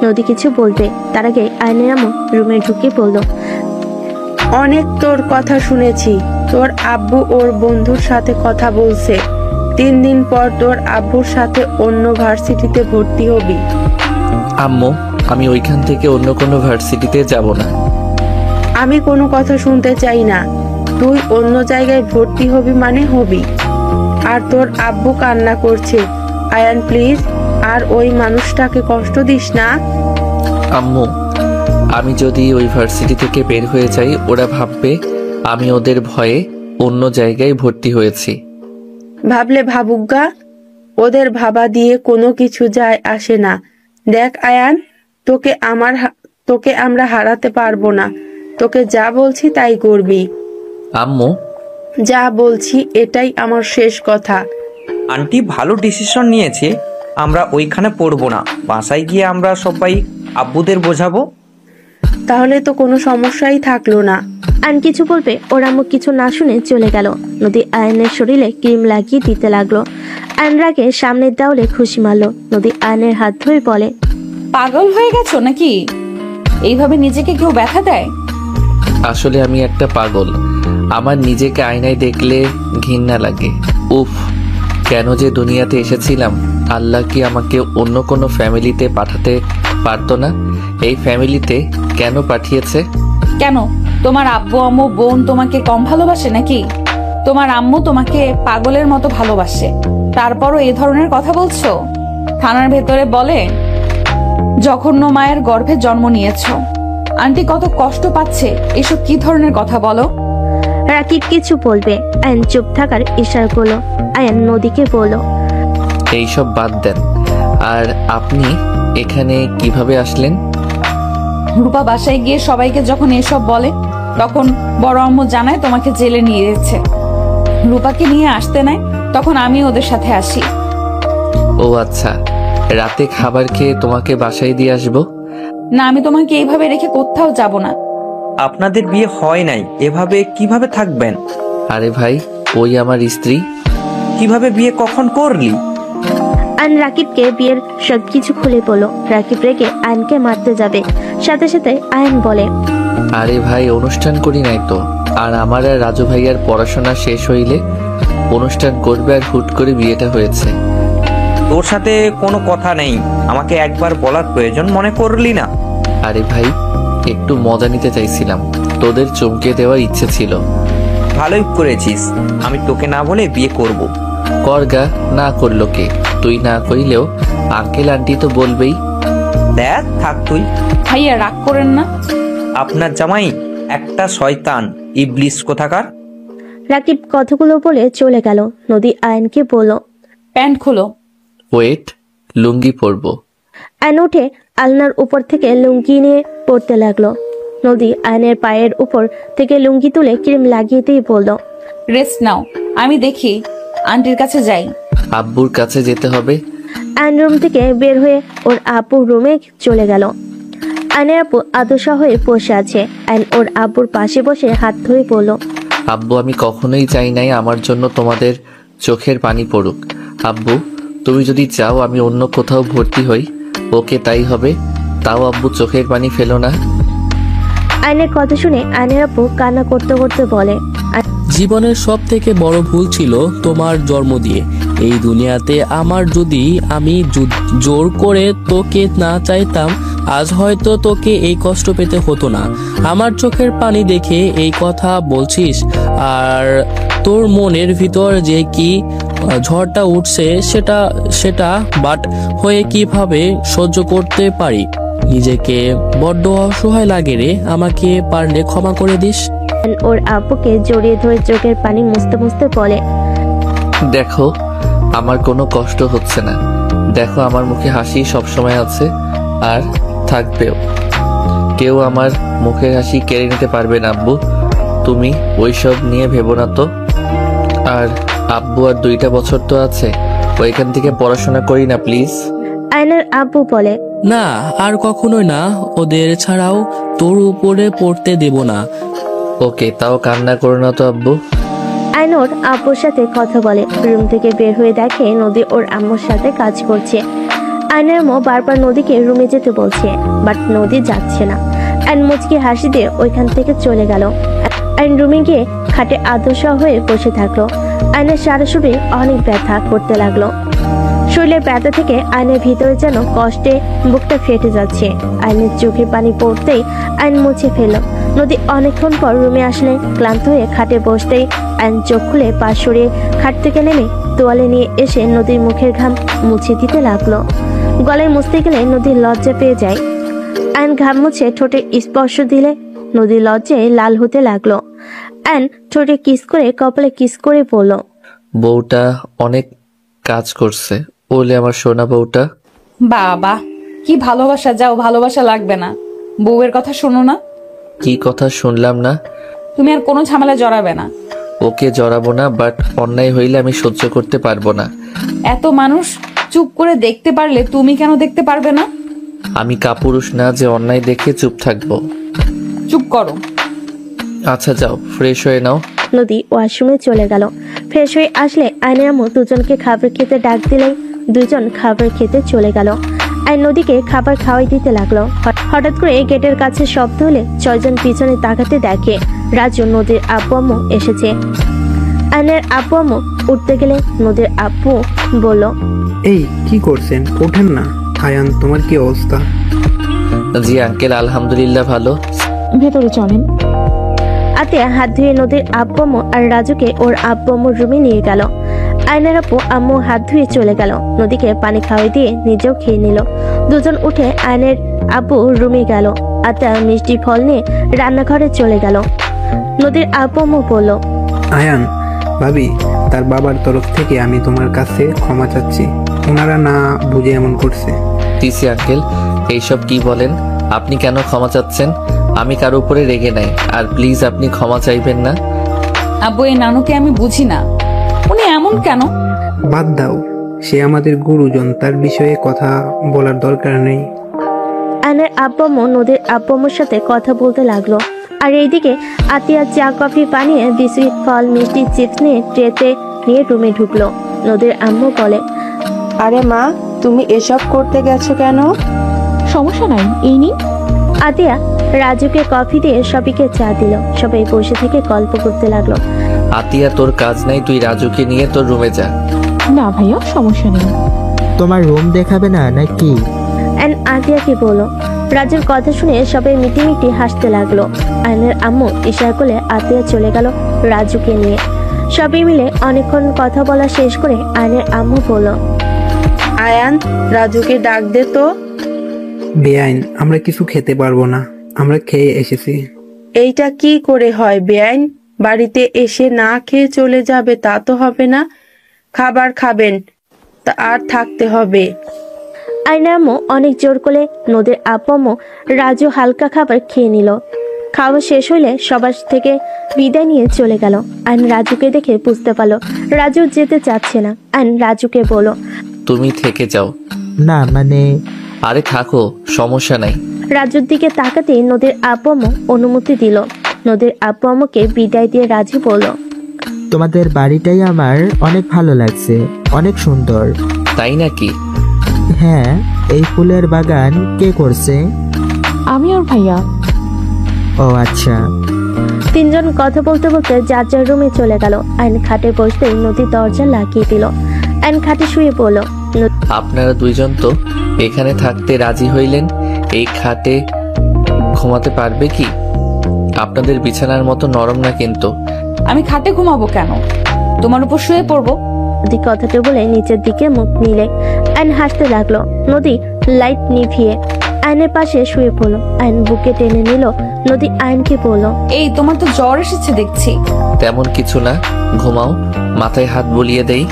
[SPEAKER 2] নদী কিছু বলবে তার আগে আয়নের আম্মু রুমে ঢুকে পড়লো।
[SPEAKER 4] অনেক তোর কথা শুনেছি। তোর আব্বু ওর বন্ধুর সাথে কথা বলছে। 3 দিন পর তোর আব্বুর সাথে অন্য ভার্সিটিতে ভর্তি হবি।
[SPEAKER 1] আম্মু, আমি ওইখান থেকে অন্য কোনো ভার্সিটিতে যাব না।
[SPEAKER 4] আমি কোনো কথা শুনতে চাই না। তুই অন্য জায়গায় ভর্তি হবি মানে হবি। আর তোর আব্বু কান্না করছে। আয়ান প্লিজ, আর ওই মানুষটাকে কষ্ট দিস না।
[SPEAKER 1] আম্মু, আমি যদি ওই ভার্সিটি থেকে বের হয়ে যাই, ওরা ভাববে আমি ওদের ভয়ে অন্য জায়গায় ভর্তি হয়েছি।
[SPEAKER 4] ভাবলে ভাবুকগা, ওদের ভাবা দিয়ে কোনো কিছু যায় আসে না। দেখ আয়ান, তোকে আমরা হারাতে পারবো না। তোকে যা বলছি তাই করবি।
[SPEAKER 1] আম্মু,
[SPEAKER 4] যা বলছি এটাই আমার শেষ কথা।
[SPEAKER 3] আন্টি ভালো ডিসিশন নিয়েছে, আমরা ওইখানে পড়বো না, বাসায় গিয়ে আমরা সবাই আব্বুদের বোঝাবো।
[SPEAKER 4] তাহলে তো কোনো সমস্যাই থাকলো না।
[SPEAKER 2] আয়ন কিছু বলবে ওর আম্মু কিছু না শুনে চলে গেল। নদী আয়নের শরীরে ক্রিম লাগিয়ে দিতে লাগলো। আয়ন রাগে সামনের দেওয়ালে খুশি মারলো। নদী আয়নের হাত ধরে বলে,
[SPEAKER 10] পাগল হয়ে গেছো নাকি? এইভাবে নিজেকে কেউ ব্যথা দেয়?
[SPEAKER 1] আসলে আমি একটা পাগল। আমার নিজেকে আয়নায় দেখলে ঘৃণা লাগে। উফ, কেন যে দুনিয়াতে এসেছিলাম। আল্লাহ কি আমাকে অন্য কোনো ফ্যামিলিতে পাঠাতে পারতো না? এই ফ্যামিলিতে কেন পাঠিয়েছে?
[SPEAKER 10] কেন তোমার আব্বু আম্মু বোন তোমাকে কম ভালোবাসে নাকি? তোমার আম্মু তোমাকে পাগলের মতো ভালোবাসে, তারপরও এই ধরনের কথা বলছো? থানার ভেতরে বলে জঘন্য মায়ের গর্ভে জন্ম নিয়েছো। আন্টি কত কষ্ট পাচ্ছে, এসব কি ধরনের কথা বলো?
[SPEAKER 2] রাকিব কিছু বলবে, আয়ন চুপ থাকার ইশারা করলো। আয়ন নদীকে বলল,
[SPEAKER 1] এইসব বাদ দেন। আর আপনি এখানে কিভাবে আসলেন?
[SPEAKER 10] রূপা বাসায় গিয়ে সবাইকে যখন এসব বলে, তখন বড় আম্মু জানায় তোমাকে জেলে নিয়ে গেছে। রূপাকে নিয়ে আসতে নাই, তখন আমি ওদের সাথে আসি।
[SPEAKER 1] ও আচ্ছা, রাতে খাবার খেয়ে তোমাকে বাসায় দিয়ে আসবো?
[SPEAKER 10] না, আমি তোমাকে এইভাবে রেখে কোথাও যাব না।
[SPEAKER 3] আপনাদের বিয়ে হয় নাই, এভাবে কিভাবে থাকবেন?
[SPEAKER 1] আরে ভাই, ওই আমার স্ত্রী।
[SPEAKER 3] কিভাবে বিয়ে কখন করলি?
[SPEAKER 2] আয়ন রাকিবকে বিয়ের সবকিছু খুলে বলো। রাকিব রেগে আয়নকে মারতে যাবে, সাথে সাথে আয়ন বলে,
[SPEAKER 1] আরে ভাই, অনুষ্ঠান করি নাই তো। আর আমার আর রাজু ভাইয়ার পড়াশোনা শেষ হইলে অনুষ্ঠান করবে, আর হুট করে বিয়েটা হয়েছে।
[SPEAKER 3] তোর সাথে কোনো কথা নেই, আমাকে একবার বলার প্রয়োজন মনে করলি না?
[SPEAKER 1] আরে ভাই, একটু মজা নিতে চাইছিলাম, তোদের চমকে দেওয়ার ইচ্ছে ছিল।
[SPEAKER 3] ভালোই করেছিস, আমি তোকে না বলে বিয়ে করব।
[SPEAKER 1] করগা, না করলো কে? তুই না কইলেও আঙ্কেল আন্টি তো বলবেই।
[SPEAKER 3] দেখ, থাক তুই।
[SPEAKER 10] ভাইয়া রাগ করেন না।
[SPEAKER 3] আপনার জামাই একটা শয়তান, ইবলিস কোথাকার।
[SPEAKER 2] রাকিব কথাগুলো বলে চলে গেল। নদী আয়নকে বলল,
[SPEAKER 10] প্যান্ট খুলো।
[SPEAKER 1] ওয়েট, লুঙ্গি পরবো।
[SPEAKER 2] আয়ন উঠে আলনার উপর থেকে লুঙ্গি নিয়ে পড়তে লাগলো। নদী আয়নের পায়ের উপর থেকে লুঙ্গি তুলে ক্রিম লাগিয়ে দিয়ে বলল,
[SPEAKER 10] রেস্ট নাও, আমি দেখি আন্টির কাছে যাই।
[SPEAKER 1] আব্বুর কাছে যেতে হবে।
[SPEAKER 2] আয়ন রুম থেকে বের হয়ে ওর আব্বুর রুমে চলে গেল। আয়নের আপু আদশা হয়ে বসে আছে। আয়ন ওর আব্বুর পাশে বসে হাত ধরে বলল,
[SPEAKER 1] আব্বু, আমি কখনোই চাই নাই আমার জন্য তোমাদের চোখের পানি পড়ুক। আব্বু, তুমি যদি চাও আমি অন্য কোথাও ভর্তি হই, ওকে তাই হবে। তাও আব্বু, চোখের পানি ফেলো না।
[SPEAKER 2] আয়নের কথা শুনে আয়নের আপু কান্না করতে করতে বলে,
[SPEAKER 6] জীবনের সব থেকে বড় ভুল ছিল তোমার জন্ম দিয়ে এই দুনিয়াতে আমার। যদি আমি জোর করে তোকে না চাইতাম, আজ হয়তো তোকে এই কষ্ট পেতে হতো না। আমার চোখের পানি দেখে এই কথা বলছিস, আর তোর মনের ভিতর যে কি ঝড়টা উঠছে সেটা বাট হয়ে কিভাবে সহ্য করতে পারি। নিজেকে বড্ড অসহায় লাগে রে, আমাকে পারলে ক্ষমা করে দিস।
[SPEAKER 2] ওর আব্বুকে জড়িয়ে ধরে চোখের পানি মুছতে মুছতে বলে,
[SPEAKER 1] দেখো, আমার কোনো কষ্ট হচ্ছে না। দেখো, আমার মুখে হাসি সবসময় আছে আর থাকবেও। কেউ আমার মুখের হাসি কেড়ে নিতে পারবে না আব্বু। তুমি ওইসব নিয়ে ভেবো না তো। আর আব্বু, আর 2টা বছর তো আছে, ওইখান থেকে পড়াশোনা করি না প্লিজ।
[SPEAKER 2] আয়নের আব্বু বলে,
[SPEAKER 6] না, আর কখনোই না। ওদের ছাড়াও তোর উপরে পড়তে দেব না।
[SPEAKER 1] ওকে, তাও কান্না করো না তো আব্বু।
[SPEAKER 2] আয়ন ওর আব্বুর সাথে কথা বলে। রুম থেকে বের হয়ে দেখে নদী ওর আম্মুর সাথে কাজ করছে। আয়নের আম্মু বারবার নদীকে রুমে যেতে বলছে, বাট নদী যাচ্ছে না। আয়ন মুচকি হাসি দিয়ে ওইখান থেকে চলে গেল। আয়ন রুমে গিয়ে খাটে আদশা হয়ে বসে থাকলো। আয়নের সারা শরীর অনেক ব্যথা করতে লাগলো। শরীরের ব্যথা থেকে আয়নের ভিতরে যেন কষ্টে বুকটা ফেটে যাচ্ছে। আয়নের চোখে পানি পড়তেই আয়ন মুছে ফেলল। নদী অনেকক্ষণ পর রুমে আসলে ক্লান্ত হয়ে খাটে বসতেই আয়ন চোখ খুলে পা সরিয়ে খাট থেকে নেমে তোয়ালে নিয়ে এসে নদীর মুখের ঘাম মুছে দিতে লাগলো। গলায় মুছতে গেলে নদীর লজ্জা পেয়ে যায়। আয়ন ঘাম মুছে ঠোঁটে স্পর্শ দিলে নদীর লজ্জায় লাল হতে লাগলো। আয়ন ঠোঁটে কিস করে কপালে কিস করে বলল,
[SPEAKER 1] বউটা অনেক কাজ করছে বলে আমার সোনা বউটা।
[SPEAKER 10] বাবা, কি ভালোবাসা! যাও, ভালোবাসা লাগবে না, বউয়ের কথা শোনো না।
[SPEAKER 1] কি কথা শুনলাম না?
[SPEAKER 10] তুমি আর কোনো ঝামেলা জড়াবে না।
[SPEAKER 1] ওকে জড়াবো না, বাট অন্যায় হইলে আমি সহ্য করতে পারবো না।
[SPEAKER 10] এত মানুষ চুপ করে দেখতে পারলে তুমি কেন দেখতে পারবে না?
[SPEAKER 1] আমি কাপুরুষ না যে অন্যায় দেখে চুপ থাকবো।
[SPEAKER 10] চুপ করো।
[SPEAKER 1] আচ্ছা যাও, ফ্রেশ হয়ে নাও।
[SPEAKER 2] নদী ওয়াশরুমে চলে গেল। ফ্রেশ হয়ে আসলে আয়নের আম্মু দুজনকে খাবার খেতে ডাক দিলেই দুজন খাবার খেতে চলে গেল। আর নদীকে খাবার খাওয়াই দিতে লাগলো। হঠাৎ করে গেটের কাছে শব্দ হলে 6 জন পিছনে তাকাতে দেখে রাজু নদীর আব্বু আম্মু এসেছে। আয়নের আব্বু আম্মু উঠতে গেলে নদীর আব্বু বলল,
[SPEAKER 5] এই কি করছেন, ওঠেন না। আয়ান, তোমার কি অবস্থা?
[SPEAKER 1] জি আঙ্কেল, আলহামদুলিল্লাহ ভালো।
[SPEAKER 12] ভেতরে চলেন।
[SPEAKER 2] আতিয়া হাত ধুয়ে নদীর আব্বু আম্মু আর রাজুকে ওর আব্বু আম্মুর রুমে নিয়ে গেল। আয়নের আপু আম্মু হাত ধুয়ে চলে গেল। নদীকে পানি খাওয়াই দিয়ে নিজেও খেয়ে নিল। দুজন উঠে আয়নের আব্বু রুমে গেল। আতিয়া মিষ্টি ফল নিয়ে রান্নাঘরে চলে গেল। নদীর আব্বু আম্মু বলল,
[SPEAKER 5] আয়ান ভাবি, তার বাবার তরফ থেকে আমি তোমার কাছে ক্ষমা চাচ্ছি। ওনারা না বুঝে এমন করছে।
[SPEAKER 1] টিসি আঙ্কেল, এইসব কি বলেন? আপনি কেন ক্ষমা চাচ্ছেন? আমি কারো উপরে রেগে নাই, আর প্লিজ আপনি ক্ষমা চাইবেন না।
[SPEAKER 10] আব্বু, এই নানুকে আমি বুঝি না, উনি এমন কেন?
[SPEAKER 5] বাদ দাও, সে আমাদের গুরুজন, তার বিষয়ে কথা বলার দরকার নেই।
[SPEAKER 2] আয়নের আব্বু আম্মু নদীর আব্বু আম্মুর সাথে কথা বলতে লাগলো। আর এইদিকে আতিয়া চা কফি বানিয়ে বিস্কিট ফল মিষ্টি চিপস নিয়ে ট্রেতে নিয়ে রুমে ঢুকলো। নদীর আম্মু বলে,
[SPEAKER 4] আরে মা, তুমি এসব করতে গেছো কেন?
[SPEAKER 12] সমস্যা নাই, এই নিন।
[SPEAKER 2] আতিয়া রাজুকে কফি দিয়ে সবাইকে চা দিল। সবাই বসে থেকে গল্প করতে লাগলো।
[SPEAKER 1] আতিয়া, তোর কাজ নাই, তুই রাজুকে নিয়ে তোর রুমে যা।
[SPEAKER 12] না ভাইয়া, সমস্যা নেই।
[SPEAKER 8] তোমার রুম দেখাবে না নাকি?
[SPEAKER 2] আতিয়াকে বলো। রাজুর কথা শুনে সবাই মিটিমিটি হাসতে লাগলো। আয়নের আম্মু ইশারা করলে আতিয়া চলে গেল রাজুকে নিয়ে। সবাই মিলে অনেকক্ষণ কথা বলা শেষ করে আয়নের আম্মু বলল,
[SPEAKER 4] আয়ান, রাজুকে ডাক দে তো।
[SPEAKER 5] বেআইন, আমরা কিছু খেতে পারবো না, আমরা খেয়ে এসেছি।
[SPEAKER 4] এইটা কি করে হয় বেআইন? বাড়িতে এসে না খেয়ে চলে যাবে তা তো হবে না। খাবার খাবেন তা আর থাকতে হবে।
[SPEAKER 2] আয়নের আম্মু অনেক জোর করে নদীর আব্বু আম্মু রাজু হালকা খাবার খেয়ে নিল। খাওয়া শেষ হইলে সবার থেকে বিদায় নিয়ে চলে গেল। আইন রাজুকে দেখে বুঝতে পারলো রাজু যেতে চাচ্ছে না। আইন রাজুকে বলো,
[SPEAKER 1] তুমি থেকে যাও।
[SPEAKER 8] না মানে?
[SPEAKER 1] আরে থাকো, সমস্যা নাই।
[SPEAKER 2] রাজুর দিকে তাকাতেই নদীর আব্বু আম্মু অনুমতি দিল। নদীর আব্বু আম্মুকে বিদায় দিয়ে রাজু বলল,
[SPEAKER 8] তোমাদের বাড়িটাই আমার অনেক ভালো লাগছে, অনেক সুন্দর।
[SPEAKER 1] তাই নাকি?
[SPEAKER 8] হ্যাঁ, এই ফুলের বাগান কে করছে?
[SPEAKER 12] আমি আর ভাইয়া।
[SPEAKER 8] ও আচ্ছা।
[SPEAKER 2] তিনজন কথা বলতে বলতে যার যার রুমে চলে গেল। আইন খাটে বসতেই নদীর দরজা লাগিয়ে দিল। আইন খাটে শুয়ে পড়ল।
[SPEAKER 1] আপনারা দুইজন তো এখানে থাকতে রাজি হইলেন, এই খাটে ঘুমাতে পারবে কি? আপনাদের বিছানার মতো নরম না কিন্তু।
[SPEAKER 10] আমি খাটে ঘুমাবো কেন? তোমার উপর শুয়ে পড়বো।
[SPEAKER 2] নদী কথাটা বলে নিচের দিকে মুখ নিলে আইন হাসতে লাগলো। নদী লাইট নিভিয়ে আইনের পাশে শুয়ে পড়লো। আইন বুকে টেনে নিল। নদী আইনকে বলল,
[SPEAKER 10] এই তোমার তো জ্বর এসেছে দেখছি।
[SPEAKER 1] তেমন কিছু না, ঘুমাও, মাথায় হাত বুলিয়ে দেই।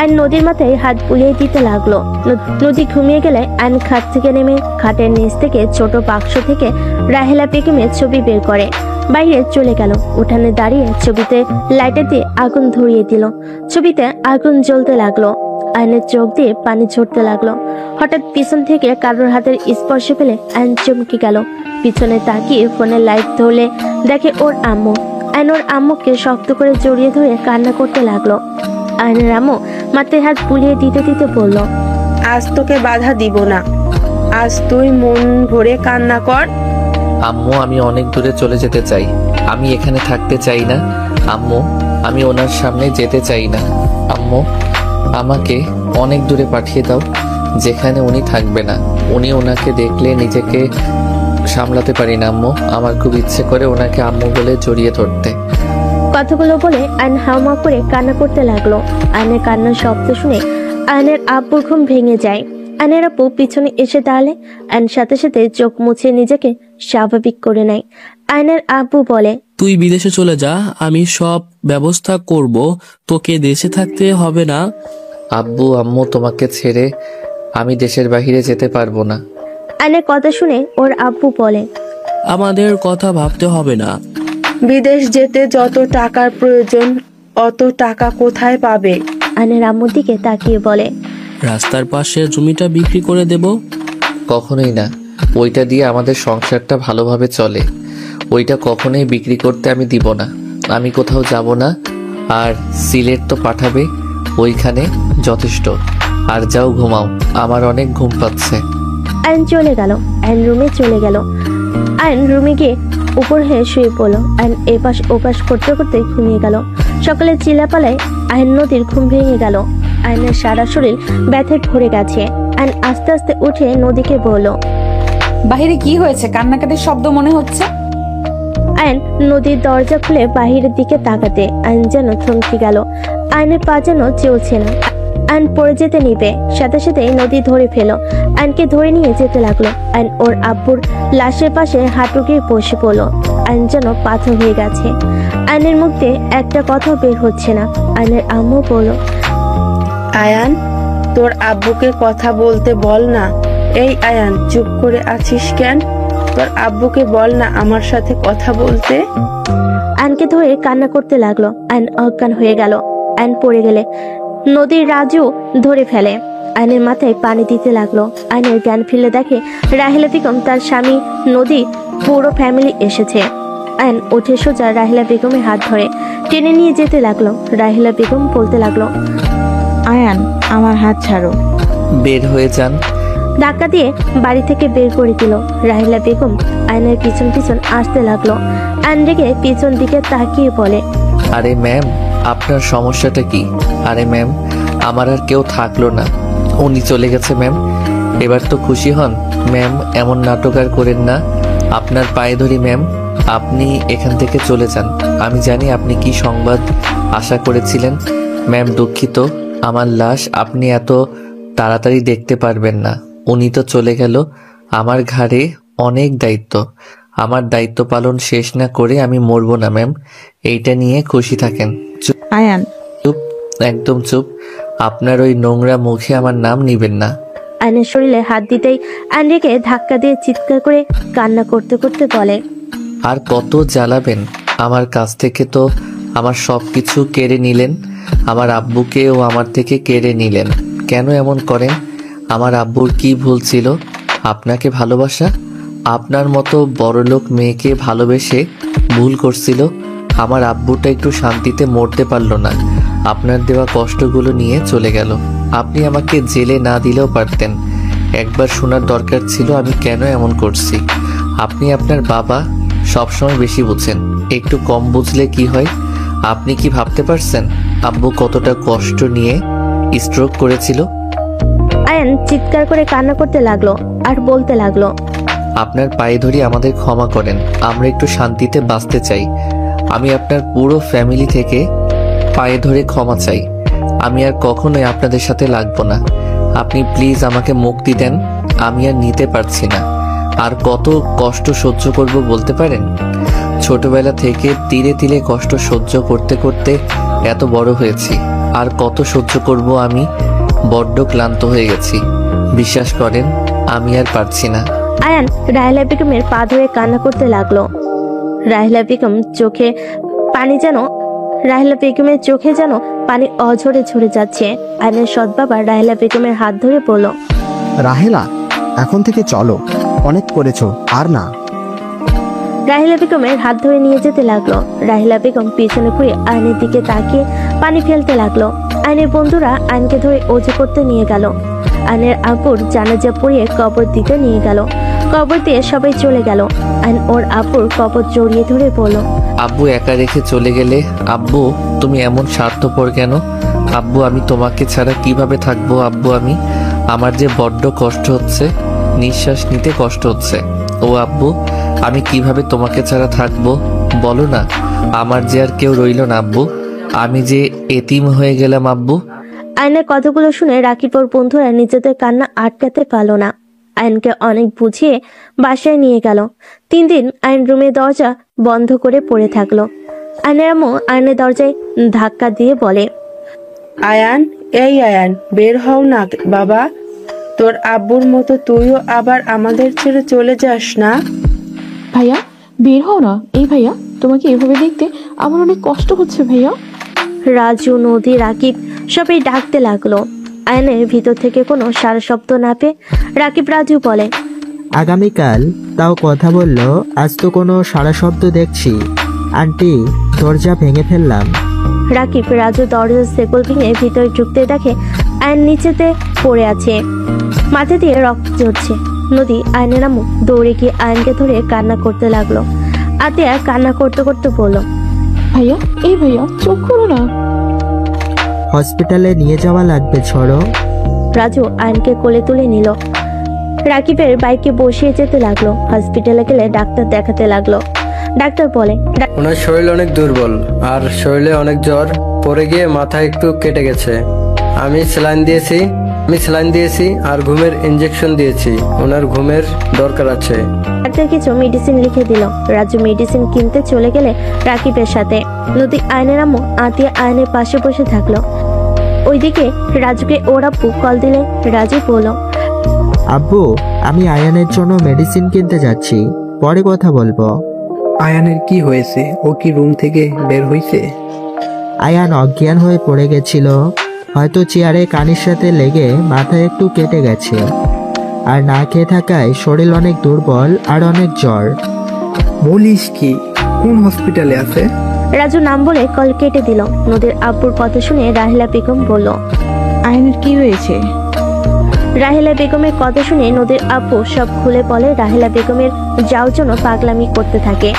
[SPEAKER 2] আইন নদীর মাথায় হাত বুলিয়ে দিতে লাগলো। নদী ঘুমিয়ে গেলে আইন খাট থেকে নেমে খাটের নিচ থেকে ছোট বাক্স থেকে রাহেলা বেগমের ছবি বের করে বাইরে চলে গেল। উঠানে দাঁড়িয়ে ছবিতে লাইটার দিয়ে আগুন ধরিয়ে দিল। ছবিতে আগুন জ্বলতে লাগলো। আইনের চোখ দিয়ে পানি ঝরতে লাগলো। হঠাৎ পিছন থেকে কারোর হাতের স্পর্শ পেলে আইন চমকে গেল। পিছনে তাকিয়ে ফোনের লাইট ধরলে দেখে ওর আম্মু। আইন ওর আম্মুকে শক্ত করে জড়িয়ে ধরে কান্না করতে লাগলো। আইনের আম্মু মাথায় হাত বুলিয়ে দিতে দিতে বলল,
[SPEAKER 4] আজ তোকে বাধা দিব না, আজ তুই মন ভরে কান্না কর।
[SPEAKER 1] আম্মু, আমি অনেক দূরে চলে যেতে চাই, আমি এখানে থাকতে চাই না। আম্মু, আমি ওনার সামনে যেতে চাই না। আম্মু, আমাকে অনেক দূরে পাঠিয়ে দাও, যেখানে উনি থাকবে না। উনি ওনাকে দেখলে নিজেকে সামলাতে পারি না আম্মু। আমার খুব ইচ্ছে করে ওনাকে আম্মু বলে জড়িয়ে ধরতে।
[SPEAKER 2] কথাগুলো বলে আইন হাওমা করে কান্না করতে লাগলো। আইনের কান্নার শব্দ শুনে আইনের আব্বুর ঘুম ভেঙে যায়। আইনের আব্বু পিছনে এসে দাঁড়ালে আইন সাথে সাথে চোখ মুছে নিজেকে স্বাভাবিক করে নেয়। আইনের আব্বু বলে,
[SPEAKER 6] তুই বিদেশে চলে যা, আমি সব ব্যবস্থা করব, তোকে দেশে থাকতে হবে না।
[SPEAKER 1] আব্বু, আম্মু, তোমাকে ছেড়ে আমি দেশের বাইরে যেতে পারবো না।
[SPEAKER 2] আইনের কথা শুনে ওর আব্বু বলে,
[SPEAKER 6] আমাদের কথা ভাবতে হবে না,
[SPEAKER 4] বিদেশ যেতে যত টাকার প্রয়োজন অত টাকা কোথায় পাবে?
[SPEAKER 2] আয়নের আম্মুর দিকে তাকিয়ে বলে,
[SPEAKER 6] রাস্তার পাশে জমিটা বিক্রি করে দেব।
[SPEAKER 1] কখনোই না, ওইটা দিয়ে আমাদের সংসারটা ভালোভাবে চলে। ওইটা কখনোই বিক্রি করতে আমি দিব না। আমি কোথাও যাব না। আর সিলেট তো পাঠাবে, ওইখানে যথেষ্ট। আর যাও ঘুমাও, আমার অনেক ঘুম পাচ্ছে।
[SPEAKER 2] আয়ন চলে গেল। আয়ন রুমে চলে গেল। আয়ন রুমে গিয়ে উপর হয়ে শুয়ে পড়লো। আয়ন এপাশ ওপাশ করতে করতে ঘুমিয়ে গেল। সকালে চিল্লাপালায় আয়ন নদীর ঘুম ভেঙে গেল। আয়নের সারা শরীর ব্যথায় ভরে গেছে। আয়ন আস্তে আস্তে উঠে নদীকে বলল,
[SPEAKER 10] বাহিরে কি হয়েছে? কান্নাকাটির শব্দ মনে হচ্ছে।
[SPEAKER 2] আয়ন নদীর দরজা খুলে বাহিরের দিকে তাকাতে আয়ন যেন থমকে গেল। আয়নের পা যেন চলছে না। আয়ন পড়ে যেতে নিবে, সাথে সাথে নদী ধরে ফেল। আয়নকে ধরে নিয়ে যেতে লাগলো। আয়ন ওর আব্বুর লাশের পাশে হাঁটু গিয়ে বসে পড়লো। আয়ন যেন পাথর হয়ে গেছে। আয়নের মুখ দিয়ে একটা কথা বের হচ্ছে না। আয়নের আম্মু বলল,
[SPEAKER 4] আয়ান, তোর আব্বুকে কথা বলতে বল না। এই আয়ান, চুপ করে আছিস কেন? তোর আব্বুকে বল না আমার সাথে কথা বলতে।
[SPEAKER 2] আয়নকে ধরে কান্না করতে লাগলো। আয়ন অজ্ঞান হয়ে গেল। আয়ন পড়ে গেলে নদীর রাজু ধরে ফেলে। আয়নের মাথায় পানি দিতে লাগলো। আয়নের জ্ঞান ফিরলে দেখে রাহেলা বেগম, তার স্বামী, নদী, পুরো ফ্যামিলি এসেছে। আয়ন উঠে সোজা রাহেলা বেগমের হাত ধরে টেনে নিয়ে যেতে লাগলো। রাহেলা বেগম বলতে লাগলো,
[SPEAKER 11] আয়ান, আমার হাত ছাড়ো।
[SPEAKER 1] বের হয়ে যান।
[SPEAKER 2] ধাক্কা দিয়ে বাড়ি থেকে বের করে দিল। রাহেলা বেগম আয়নের পিছন পিছন আসতে লাগলো। আয়ন রেগে পিছন দিকে তাকিয়ে বলে,
[SPEAKER 1] আরে ম্যাম, আপনার সমস্যাটা কি? আরে ম্যাম, আমার আর কেউ থাকলো না, উনি চলে গেছে ম্যাম। এবার তো খুশি হন ম্যাম, এমন নাটক আর করেন না। আপনার পায়ে ধরি ম্যাম, আপনি এখান থেকে চলে যান। আমি জানি আপনি কি সংবাদ আশা করেছিলেন। ম্যাম দুঃখিত, আমার লাশ আপনি এত তাড়াতাড়ি দেখতে পারবেন না। উনি তো চলে গেল, আমার ঘাড়ে অনেক দায়িত্ব। আমার দায়িত্ব পালন শেষ না করে আমি মরবো না ম্যাম, এইটা নিয়ে খুশি থাকেন।
[SPEAKER 11] আয়ান,
[SPEAKER 1] চুপ, একদম চুপ। আপনার ওই নোংরা মুখে আমার নাম নিবেন না।
[SPEAKER 2] আয়নের শরীরে হাত দিতেই আয়ন রেগে ধাক্কা দিয়ে চিৎকার করে কান্না করতে করতে বলে,
[SPEAKER 1] আর কত জ্বালাবেন? আমার কাছ থেকে তো আমার সব কিছু কেড়ে নিলেন। আমার আব্বুকেও আমার থেকে কেড়ে নিলেন। কেন এমন করেন? আমার আব্বুর কি ভুল ছিল? আপনাকে ভালোবাসা? আপনার মতো বড়লোক মেয়েকে ভালোবেসে ভুল করছিল। আমার আব্বুটা একটু শান্তিতে মরতে পারলো না, আপনার দেওয়া কষ্টগুলো নিয়ে চলে গেল। আপনি আমাকে জেলে না দিলেও পারতেন। একবার শোনার দরকার ছিল আমি কেন এমন করছি। আপনি আপনার বাবা, সবসময় বেশি বুঝেন, একটু কম বুঝলে কি হয়? আপনি কি ভাবতে পারছেন আব্বু কতটা কষ্ট নিয়ে স্ট্রোক করেছিল?
[SPEAKER 2] আয়ন চিৎকার করে কান্না করতে লাগলো আর বলতে লাগলো,
[SPEAKER 1] আপনার পায়ে ধরি আমাদের ক্ষমা করেন, আমরা একটু শান্তিতে বাঁচতে চাই। আমি আপনার পুরো ফ্যামিলি থেকে পায়ে ধরে ক্ষমা চাই। আমি আর কখনোই আপনাদের সাথে লাগবো না। আপনি প্লিজ আমাকে মুক্তি দেন, আমি আর নিতে পারছি না। আর কত কষ্ট সহ্য করব বলতে পারেন? ছোটবেলা থেকে ধীরে ধীরে কষ্ট সহ্য করতে করতে এত বড় হয়েছি। আর কত সহ্য করব আমি? বড্ড ক্লান্ত হয়ে গেছি। বিশ্বাস করেন, আমি আর পারছি না।
[SPEAKER 2] আয়ান রাহেলা বেগমের পা ধরে কান্না করতে লাগলো। রাহেলা বেগমের চোখে যেন পানি অঝরে ঝরে যাচ্ছে। আয়নের সৎ বাবা রাহেলা বেগমের হাত ধরে বলল,
[SPEAKER 7] রাহেলা, এখন থেকে চলো, অনেক করেছো, আর না।
[SPEAKER 2] রাহেলা বেগমের হাত ধরে নিয়ে যেতে লাগলো। রাহেলা বেগম পিছনে ঘুরে আয়নের দিকে তাকিয়ে পানি ফেলতে লাগলো। আয়নের বন্ধুরা আয়নকে ধরে ওযু করতে নিয়ে গেল। আয়নের আব্বুর জানাজা পড়িয়ে কবর দিতে নিয়ে গেল। কবর দিয়ে সবাই চলে গেল। আয়ন ওর আব্বুর কবর জড়িয়ে ধরে বলল,
[SPEAKER 1] আব্বু একা রেখে চলে গেলে? আব্বু তুমি এমন স্বার্থপর কেন? আব্বু আমি তোমাকে ছাড়া কিভাবে থাকবো? আব্বু আমার যে বড্ড কষ্ট হচ্ছে, নিঃশ্বাস নিতে কষ্ট হচ্ছে। ও আব্বু, আমি কিভাবে তোমাকে ছাড়া থাকবো বলো না? আমার যে আর কেউ রইল না আব্বু, আমি যে এতিম হয়ে গেলাম আব্বু।
[SPEAKER 2] আয়নের কথাগুলো শুনে রাকিবর বন্ধুরা নিজেদের কান্না আটকাতে পারল না। আয়নকে অনেক বুঝিয়ে বাসায় নিয়ে গেল। 3 দিন আয়ন রুমের দরজা বন্ধ করে পড়ে থাকলো। আয়নের আম্মু আয়নের দরজায় ধাক্কা দিয়ে বলে,
[SPEAKER 4] আয়ান, এই আয়ান, বের হও না বাবা। তোর আব্বুর মতো তুইও আবার আমাদের ছেড়ে চলে যাস না।
[SPEAKER 12] ভাইয়া বের হও না। এই ভাইয়া, তোর তোমাকে এভাবে দেখতে আমার অনেক কষ্ট হচ্ছে ভাইয়া।
[SPEAKER 2] রাজু, নদী, রাকিব সবাই ডাকতে লাগলো। আয়নের ভিতর থেকে কোনো সারা শব্দ না পেয়ে রাকিব রাজু বলে,
[SPEAKER 8] আগামীকাল তাও কথা বললো, আজ তো কোনো সারা শব্দ দেখছি। আন্টি, দরজা ভেঙে ফেললাম।
[SPEAKER 2] রাকিব রাজু দরজার শেকল ভেঙে ভিতরে ঢুকতে দেখে আয়ন নিচেতে পড়ে আছে, মাথা দিয়ে রক্ত ঝরছে। নদী আয়নের আম্মু দৌড়ে গিয়ে আয়নকে ধরে কান্না করতে লাগলো। আতিয়া কান্না করতে করতে বলল,
[SPEAKER 12] ভাইয়া এই ভাইয়া চোখ করো না।
[SPEAKER 8] হসপিটালে নিয়ে যাওয়া লাগবে, ছড়ো।
[SPEAKER 2] রাজু আয়নকে কোলে তুলে নিল। রাকিবের বাইকে বসিয়ে যেতে লাগলো। হসপিটালে গেলে ডাক্তার দেখাতে লাগলো। ডাক্তার বলে,
[SPEAKER 13] ওনার শরীর অনেক দুর্বল আর শরীরে অনেক জ্বর, পড়ে গিয়ে মাথা একটু কেটে গেছে। আমি স্যালাইন দিয়েছি আর ঘুমের ইনজেকশন দিয়েছি। ওনার ঘুমের দরকার আছে।
[SPEAKER 2] ডাক্তার কিছু মেডিসিন লিখে দিল। রাজু মেডিসিন কিনতে চলে গেলে রাকিবের সাথে। নদী আয়নের আম্মু আতিয়া আয়নের পাশে বসে থাকলো। ওইদিকে রাজুকে ওর আব্বু কল দিলে রাজু বলল,
[SPEAKER 8] আব্বু, আমি আয়ানের জন্য মেডিসিন কিনতে যাচ্ছি, পরে কথা বলবো।
[SPEAKER 5] আয়ানের কি হয়েছে? ও কি রুম থেকে বের হয়েছে?
[SPEAKER 8] আয়ান অজ্ঞান হয়ে পড়ে গেছিল, হয়তো চেয়ারে কানের সাথে লেগে মাথা একটু কেটে গেছে। আর না খেয়ে থাকায় শরীর অনেক দুর্বল আর অনেক জ্বর।
[SPEAKER 5] বলিস কি? কোন হসপিটালে আছে?
[SPEAKER 2] রাজু নাম বলে কল কেটে দিল। নদীর আব্বুর কথা শুনে রাহিলা বেগম বলল,
[SPEAKER 11] আয়নের কি হয়েছে?
[SPEAKER 2] রাহিলা বেগমের কথা শুনে নদীর আব্বু সব খুলে বলে। রাহিলা বেগমের যাওয়ার জন্য পাগলামি করতে থাকে।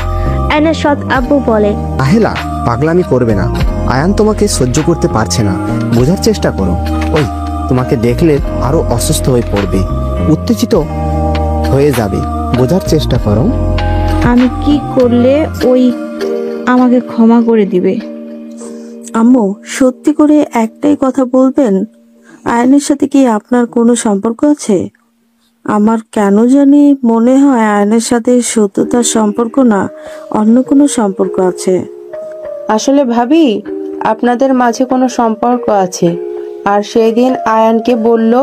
[SPEAKER 2] আয়নের সৎ আব্বু বলে,
[SPEAKER 7] রাহেলা, পাগলামি করবে না। আয়ান তোমাকে সহ্য করতে পারছে না, বোঝার চেষ্টা করো। ওই তোমাকে দেখলে আরো অসুস্থ হয়ে পড়বে, উত্তেজিত হয়ে যাবে, বোঝার চেষ্টা করো।
[SPEAKER 11] আমি কি করলে ওই আমাকে ক্ষমা করে দিবে?
[SPEAKER 15] আম্মু, সত্যি করে একটাই কথা বলবেন, আয়নের সাথে কি আপনার কোনো সম্পর্ক আছে? আমার কেন জানি মনে হয় আয়নের সাথে সত্যতার সম্পর্ক না, অন্য কোনো সম্পর্ক আছে।
[SPEAKER 4] আসলে ভাবি, আপনাদের মাঝে কোনো সম্পর্ক আছে। আর সেই দিন আয়ানকে বলল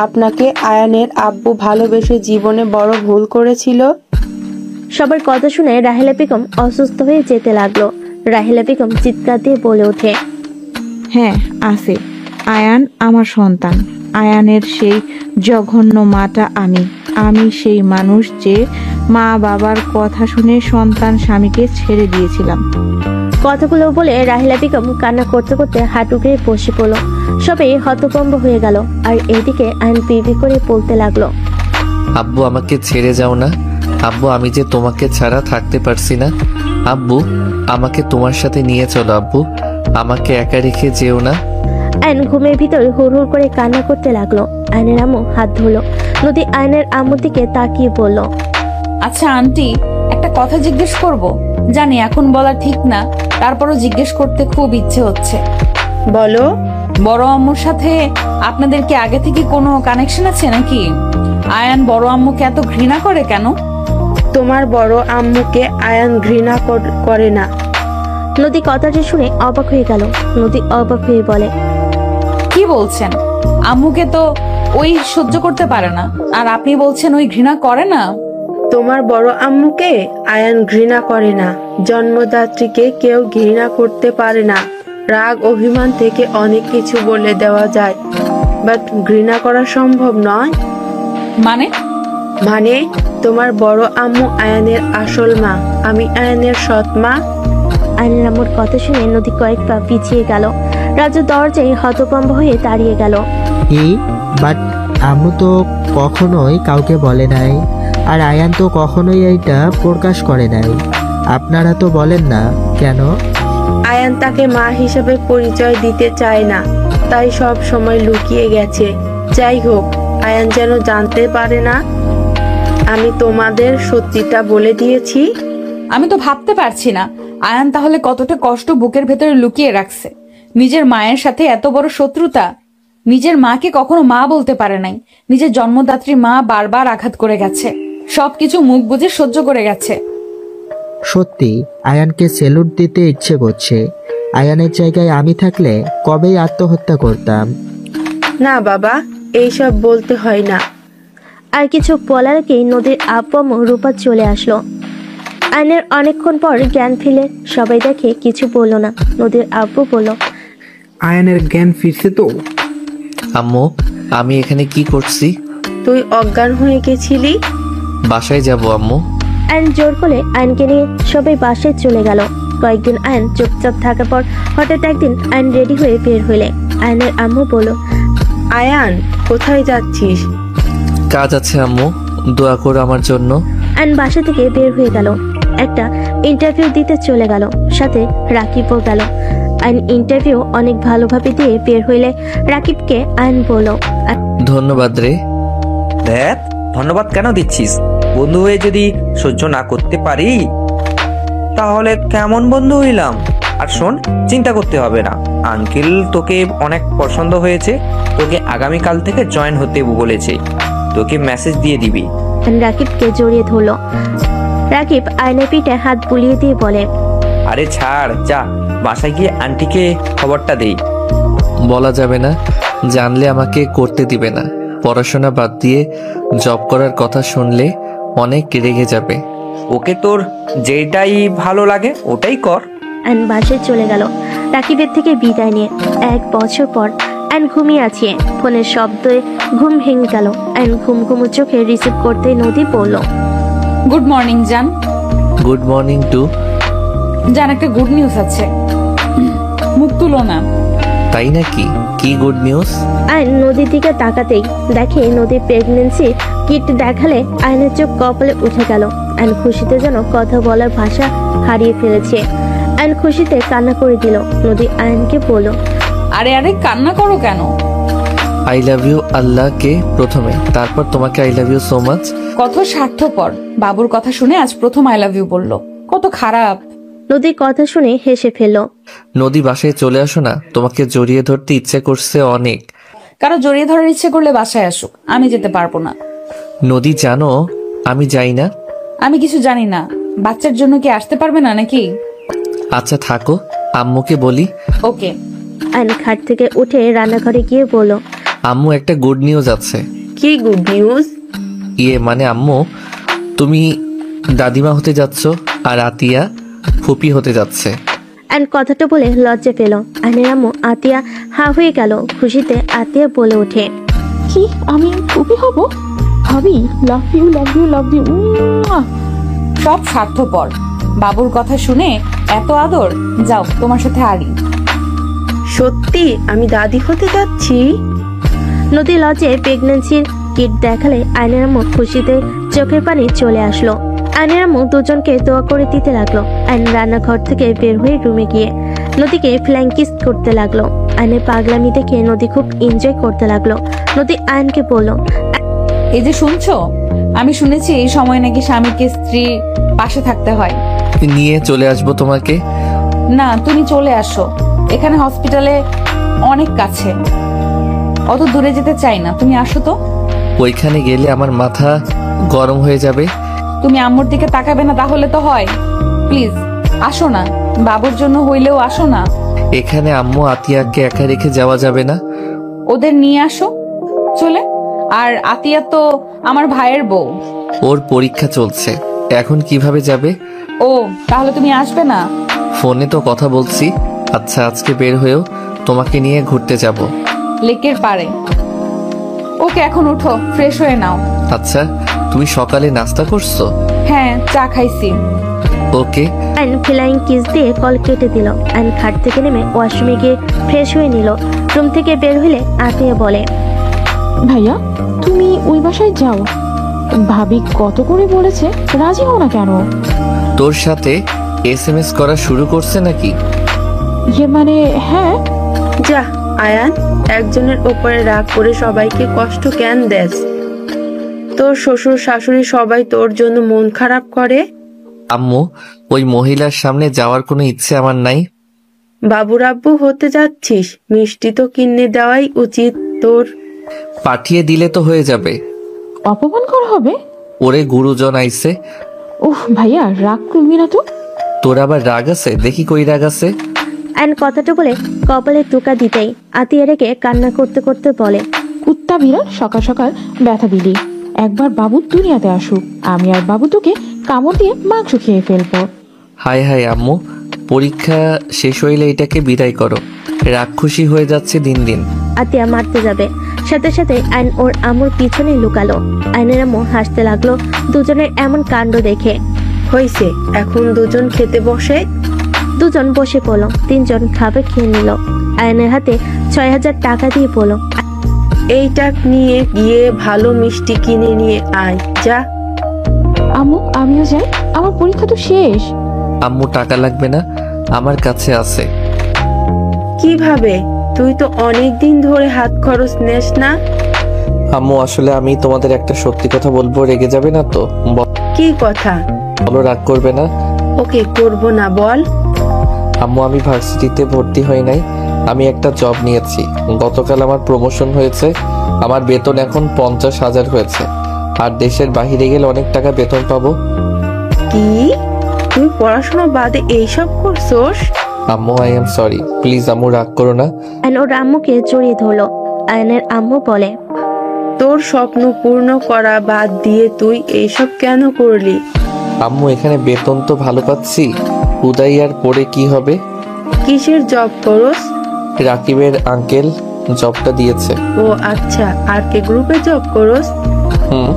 [SPEAKER 4] আপনাকে আয়ানের আব্বু ভালোবেসে জীবনে বড় ভুল করেছিল।
[SPEAKER 2] সবার কথা শুনে রাহিলা বেগম অসুস্থ হয়ে যেতে লাগলো। রাহিলা বেগম চিৎকার দিয়ে বলে ওঠে,
[SPEAKER 11] হ্যাঁ আছে, আয়ান আমার সন্তান। আয়ানের সেই জঘন্য মাটা আমি সেই মানুষ যে মা বাবার কথা শুনে সন্তান স্বামীকে ছেড়ে দিয়েছিলাম।
[SPEAKER 2] কথাগুলো বলে রাহিলা বেগম কান্না করতে করতে হাঁটু গেড়ে বসে পড়ল। সবাই হতভম্ব হয়ে গেল। আর এদিকে আয়ন পিপি করে বলতে লাগলো,
[SPEAKER 1] আব্বু আমাকে ছেড়ে যাও না। আব্বু, আমি যে তোমাকে ছাড়া থাকতে পারছি না। আব্বু, আমাকে তোমার সাথে নিয়ে চলো। আব্বু, আমাকে একা রেখে যেও না।
[SPEAKER 2] আয়ন ঘুমের ভিতর হুড় হুড় করে কান্না করতে লাগলো। আয়নের আম্মু হাত ধরলো। নদী আয়নের আম্মুর দিকে তাকিয়ে বলল,
[SPEAKER 10] আচ্ছা আন্টি, একটা কথা জিজ্ঞেস করব। জানি এখন বলা ঠিক না, তারপরও জিজ্ঞেস করতে খুব ইচ্ছে হচ্ছে।
[SPEAKER 4] বলো।
[SPEAKER 10] বড় আম্মুর সাথে আপনাদের কি আগে থেকে কোনো কানেকশন আছে নাকি? আয়ান বড় আম্মুকে এত ঘৃণা করে কেন?
[SPEAKER 4] তোমার বড় আম্মুকে আয়ান ঘৃণা করে না।
[SPEAKER 2] নদী কথাটি শুনে অবাক হয়ে গেল। নদী অবাক হয়ে বলে,
[SPEAKER 10] কি বলছেন? আম্মুকে তো ওই সহ্য করতে পারে না, আর আপনি বলছেন ওই ঘৃণা করে না?
[SPEAKER 4] তোমার বড় আম্মুকে আয়ান ঘৃণা করে না। জন্মদাত্রীকে কেউ ঘৃণা করতে পারে না। রাগ অভিমান থেকে অনেক কিছু বলে দেওয়া যায়, বাট ঘৃণা করা সম্ভব নয়। মানে তোমার বড় আম্মু আয়ানের আসল মা, আমি আয়ানের সৎ মা।
[SPEAKER 2] আয়নের আম্মুর কথা শুনে নদী কয়েক পা পিছিয়ে গেল। রাজু দরজায় হতভম্ব হয়ে দাঁড়িয়ে গেল।
[SPEAKER 8] বাট আম্মু তো কখনোই কাউকে বলে নাই, আর আয়ান তো কখনোই এইটা প্রকাশ করে নাই। আপনারা তো বলেন না কেন?
[SPEAKER 4] আয়ান তাকে মা হিসেবে পরিচয় দিতে চায় না, তাই সব সময় লুকিয়ে গেছে। যাই হোক, আয়ান যেন জানতে পারে না আমি তোমাদের সত্যিটা বলে দিয়েছি।
[SPEAKER 10] আমি তো ভাবতে পারছি না আয়ান তাহলে কতটা কষ্ট বুকের ভেতরে লুকিয়ে রাখছে। নিজের মায়ের সাথে এত বড় শত্রুতা। নিজের মাকে কখনো মা বলতে পারে নাই। নিজের জন্মদাত্রী মা বারবার আঘাত করে গেছে, সবকিছু মুখ বুজে সহ্য করে গেছে।
[SPEAKER 8] সত্যি আয়ানকে সেলুট দিতে ইচ্ছে করছে। আয়ানের জায়গায় আমি থাকলে কবেই আত্মহত্যা করতাম।
[SPEAKER 4] না বাবা, এইসব বলতে হয় না।
[SPEAKER 2] আর কিছু বলার আগেই নদীর আব্বু রূপা চলে আসলো। আয়নের অনেকক্ষণ পর জ্ঞান ফিরে সবাই দেখে কিছু বলল না। নদীর আব্বু বলল,
[SPEAKER 5] আয়ানের জ্ঞান ফিরছে তো?
[SPEAKER 1] আম্মু, আমি এখানে কি করছি?
[SPEAKER 4] তুই অজ্ঞান হয়ে গেছিলি।
[SPEAKER 1] বাসায় যাব আম্মু।
[SPEAKER 2] আয়ন জোর করে আয়নকে নিয়ে সবাই বাসায় চলে গেল। কয়েকদিন আয়ন চুপচাপ থাকার পর হঠাৎ একদিন আয়ন রেডি হয়ে বের হইলে আয়নের আম্মু বলল,
[SPEAKER 4] আয়ান কোথায় যাচ্ছিস?
[SPEAKER 1] কাজ আছে আম্মু, দোয়া করো আমার জন্য।
[SPEAKER 2] আয়ন বাসা থেকে বের হয়ে গেল। একটা ইন্টারভিউ দিতে চলে গেল, সাথে রাকিবও গেল। আয়ন ইন্টারভিউ অনেক ভালোভাবে দিয়ে বের হইলে রাকিবকে আয়ন বলল,
[SPEAKER 1] ধন্যবাদ রে।
[SPEAKER 3] দেখ, ধন্যবাদ কেন দিচ্ছিস? বন্ধু হয়ে যদি সহ্য না করতে পারি তাহলে কেমন বন্ধু হইলাম? আর শোন, চিন্তা করতে হবে না, আঙ্কেল তোকে অনেক পছন্দ হয়েছে, তোকে আগামীকাল থেকে জয়েন হতে বলেছে, তোকে মেসেজ দিয়ে দিবি।
[SPEAKER 2] রাকিবকে জড়িয়ে ধরল। রাকিব আয়নের পিঠে হাত বুলিয়ে দিয়ে বলে,
[SPEAKER 3] আরে ছাড়, যা বাসায় গিয়ে আন্টিকে খবরটা দেই।
[SPEAKER 1] বলা যাবে না, জানলে আমাকে করতে দিবে না। পড়াশোনা বাদ দিয়ে জব করার কথা শুনলে অনেক রেগে যাবে।
[SPEAKER 3] ওকে, তোর যেটাই ভালো লাগে ওটাই কর।
[SPEAKER 2] আয়ন বাসায় চলে গেল রাকিবের থেকে বিদায় নিয়ে। 1 বছর পর আয়ন ঘুমিয়ে আছে। ফোনের শব্দে ঘুম ভেঙে গেল। আয়ন ঘুম ঘুমু চোখে রিসিভ করতে নদী বলল,
[SPEAKER 10] গুড মর্নিং জান।
[SPEAKER 1] Good morning to.
[SPEAKER 10] জান, একটা গুড নিউজ আছে। মুখ তুলো না।
[SPEAKER 1] তাই নাকি? কি গুড নিউজ?
[SPEAKER 2] আয়ন নদীর দিকে তাকাতেই দেখে নদীর প্রেগনেন্সি কিট দেখালে আয়নের চোখ কপালে উঠে গেল। আয়ন খুশিতে যেন কথা বলার ভাষা হারিয়ে ফেলেছে। আয়ন খুশিতে কান্না করে দিল। নদী আয়নকে বলল,
[SPEAKER 10] আরে আরে কান্না করো কেন?
[SPEAKER 1] আই লাভ ইউ আল্লাহকে প্রথমে, তারপর তোমাকে I love you so much.
[SPEAKER 10] কত স্বার্থপর, বাবুর কথা শুনে আজ প্রথম আই লাভ ইউ বললো। কত খারাপ।
[SPEAKER 2] নদীর কথা শুনে হেসে ফেলল।
[SPEAKER 1] নদী, বাসায় চলে আসো না, তোমাকে জড়িয়ে ধরতে ইচ্ছে করছে অনেক।
[SPEAKER 10] কারো জড়িয়ে ধরার ইচ্ছে করলে বাসায় আসুক, আমি যেতে পারবো না।
[SPEAKER 1] নদী, জানো আমি যাই না।
[SPEAKER 10] আমি কিছু জানি না। বাচ্চার জন্য কি আসতে পারবে না নাকি?
[SPEAKER 1] আচ্ছা থাকো, আম্মুকে বলি।
[SPEAKER 10] ওকে।
[SPEAKER 2] আয়ন খাট থেকে উঠে রান্নাঘরে গিয়ে বলল,
[SPEAKER 1] আম্মু, একটা গুড নিউজ আছে।
[SPEAKER 4] কি গুড নিউজ?
[SPEAKER 1] মানে আম্মু, তুমি দাদিমা হতে যাচ্ছ আর আতিয়া ফুপি হতে যাচ্ছে।
[SPEAKER 2] আয়ন কথাটা বলে লজ্জা পেল। আয়নের আম্মু আতিয়া হা হয়ে গেল। খুশিতে আতিয়া বলে ওঠে,
[SPEAKER 12] কি আমি ফুপি হব? ভাবি, love you love you love you.
[SPEAKER 10] সব স্বার্থপর। বাবুর কথা শুনে এত আদর। যাও, তোমার সাথে আড়ি।
[SPEAKER 4] সত্যি আমি দাদি হতে যাচ্ছি?
[SPEAKER 2] নদী লজ্জে প্রেগনেন্সির কিট দেখালে আয়নের আম্মু খুশিতে চোখের পানি চলে আসলো। আয়নের আম্মু দুজনকে দোয়া করে দিতে লাগলো। আয়ন রান্নাঘর থেকে বের হয়ে রুমে গিয়ে নদীকে ফ্ল্যাং কিস করতে লাগলো। আয়নের পাগলামি দেখে নদী খুব এনজয় করতে লাগলো। নদী আয়নকে বলল,
[SPEAKER 10] এই যে শুনছো, আমি শুনেছি এই সময় নাকি স্বামীকে স্ত্রী পাশে থাকতে হয়।
[SPEAKER 1] নিয়ে চলে আসবো তোমাকে।
[SPEAKER 10] না, তুমি চলে আসো। এখানে হসপিটালে অনেক কাছে, অত দূরে যেতে চাই না। তুমি আসো তো।
[SPEAKER 1] ওইখানে গেলে আমার মাথা গরম হয়ে যাবে।
[SPEAKER 10] তুমি আম্মুর দিকে তাকাবে না তাহলে তো হয়। প্লিজ আসো না, বাবুর জন্য হইলেও আসো না।
[SPEAKER 1] এখানে আম্মু আতিয়াকে একা রেখে যাওয়া যাবে না।
[SPEAKER 10] ওদের নিয়ে আসো চলে। আর আতিয়া তো আমার ভাইয়ের বউ।
[SPEAKER 1] ওর পরীক্ষা চলছে, এখন কিভাবে যাবে?
[SPEAKER 10] ও, তাহলে তুমি আসবে না?
[SPEAKER 1] ফোনে তো কথা বলছি। আচ্ছা, আজকে বের হয়েও তোমাকে নিয়ে ঘুরতে যাব।
[SPEAKER 10] লেকের পাড়ে। ওকে, এখন উঠো, ফ্রেশ হয়ে নাও।
[SPEAKER 1] আচ্ছা, তুমি সকালে নাস্তা করছো?
[SPEAKER 10] হ্যাঁ, চা খাইছি।
[SPEAKER 1] ওকে।
[SPEAKER 2] আয়ন ফ্লাইং কিস দিয়ে কল কেটে দিল। আয়ন খাট থেকে নেমে ওয়াশরুমে গিয়ে ফ্রেশ হয়ে নিল। রুম থেকে বের হইলে আতিয়া বলে,
[SPEAKER 12] ভাইয়া তুমি ওই বাসায় যাও। ভাবি কত করে বলেছে, রাজি হও না কেন?
[SPEAKER 1] তোর সাথে SMS করা শুরু করছে নাকি?
[SPEAKER 12] মানে হ্যাঁ।
[SPEAKER 4] যা আয়ান, একজনের উপরে রাগ করে সবাইকে কষ্ট কেন দেস? তোর শ্বশুর শাশুড়ি সবাই তোর জন্য মন খারাপ করে।
[SPEAKER 1] আম্মু, ওই মহিলার সামনে যাওয়ার কোনো ইচ্ছে আমার নাই।
[SPEAKER 4] বাবুর আব্বু হতে যাচ্ছিস, মিষ্টি তো কিনে দেওয়াই উচিত তোর।
[SPEAKER 1] পাঠিয়ে দিলে তো হয়ে যাবে।
[SPEAKER 12] অপমান করা হবে?
[SPEAKER 1] ওরে গুরুজন আইছে।
[SPEAKER 12] উফ ভাইয়া, রাগ করবি না তো।
[SPEAKER 1] তোর আবার রাগ আছে? দেখি কই রাগ আছে।
[SPEAKER 2] আয়ন কথাটা বলে কপালে টোকা দিতেই আতিয়া রেখে কান্না করতে করতে বলে,
[SPEAKER 12] কুত্তা বিড়াল সকাল সকাল ব্যথা দিলি। একবার বাবু দুনিয়াতে আসুক, আমি আর বাবু তোকে কামড় দিয়ে মাংস খেয়ে ফেলবো।
[SPEAKER 1] হায় হায় আম্মু, পরীক্ষা শেষ হইলে এটাকে বিদায় করো। রাক্ষসী হয়ে যাচ্ছে দিন দিন।
[SPEAKER 2] আতিয়া মারতে যাবে, সাথে সাথে আইন ওর আম্মুর পিছনে লুকালো। আইনের আম্মু হাসতে লাগলো দুজনের এমন কাণ্ড দেখে।
[SPEAKER 4] হয়েছে, এখন দুজন খেতে বসে।
[SPEAKER 2] দুজন বসে পড়লো, তিনজন খাবার খেয়ে নিল। আয়নের হাতে ৬,০০০ টাকা দিয়ে পড়লো,
[SPEAKER 4] এইটা নিয়ে গিয়ে ভালো মিষ্টি কিনে নিয়ে আয় যা।
[SPEAKER 12] আম্মু আমিও যাই, আমার পরীক্ষা তো শেষ।
[SPEAKER 1] আম্মু টাকা লাগবে না, আমার কাছে আছে।
[SPEAKER 4] কিভাবে? তুই তো অনেক দিন ধরে হাত খরচ নেস না।
[SPEAKER 1] আম্মু আসলে আমি তোমাদের একটা সত্যি কথা বলবো, রেগে যাবে না তো?
[SPEAKER 4] কি কথা?
[SPEAKER 1] বলো, রাগ করবে না।
[SPEAKER 4] ওকে, করব না, বল।
[SPEAKER 1] আম্মু আমি ভার্সিটিতে ভর্তি হই নাই, আমি একটা জব নিয়েছি। গতকাল আমার প্রমোশন হয়েছে, আমার বেতন এখন 50,000 হয়েছে। আর দেশের বাহিরে গেলে অনেক টাকা বেতন পাবো।
[SPEAKER 4] কি? তুই পড়াশোনা বাদে এইসব করছস?
[SPEAKER 1] আম্মু আই এম সরি, প্লিজ আম্মু রাগ করো না।
[SPEAKER 2] আয়ন ওর আম্মুকে জড়িয়ে ধরলো। আয়নের আম্মু বলে,
[SPEAKER 4] তোর স্বপ্ন পূর্ণ করা বাদ দিয়ে তুই এইসব কেন করলি?
[SPEAKER 1] আম্মু এখানে বেতন তো ভালো পাচ্ছি, উদয় আর পরে কি হবে?
[SPEAKER 4] কিসের জব করস?
[SPEAKER 1] রাকিবের আঙ্কেল জবটা দিয়েছে।
[SPEAKER 4] ও আচ্ছা, আর কে গ্রুপে জব করস?
[SPEAKER 1] হুম।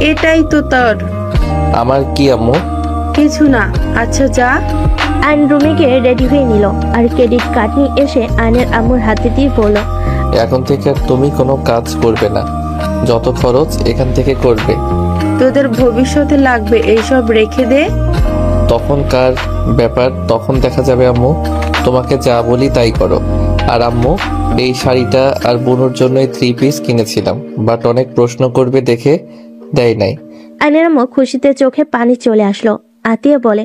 [SPEAKER 4] এটাই তো তোর?
[SPEAKER 1] আমার কি আম্মু?
[SPEAKER 4] কিছু না। আচ্ছা যা।
[SPEAKER 2] আইন রুমে গিয়ে রেডি হয়ে নিল আর ক্রেডিট কার্ড নিয়ে এসে আয়নের আম্মুর হাতে দিয়ে বলল,
[SPEAKER 1] এখন থেকে আর তুমি কোনো কাজ করবে না, যত খরচ এখান থেকে করবে।
[SPEAKER 4] তোদের ভবিষ্যতে লাগবে, এইসব রেখে দে।
[SPEAKER 1] তখন কার ব্যাপার, তখন দেখা যাবে আম্মু। তোমাকে যা বলি তাই করো। আর আম্মু, এই শাড়িটা আর বোনের জন্য 3 পিস কিনেছিলাম, বাট অনেক প্রশ্ন করবে দেখে দেয় নাই।
[SPEAKER 2] আয়নের আম্মু খুশিতে চোখে পানি চলে আসলো। আতিয়া বলে,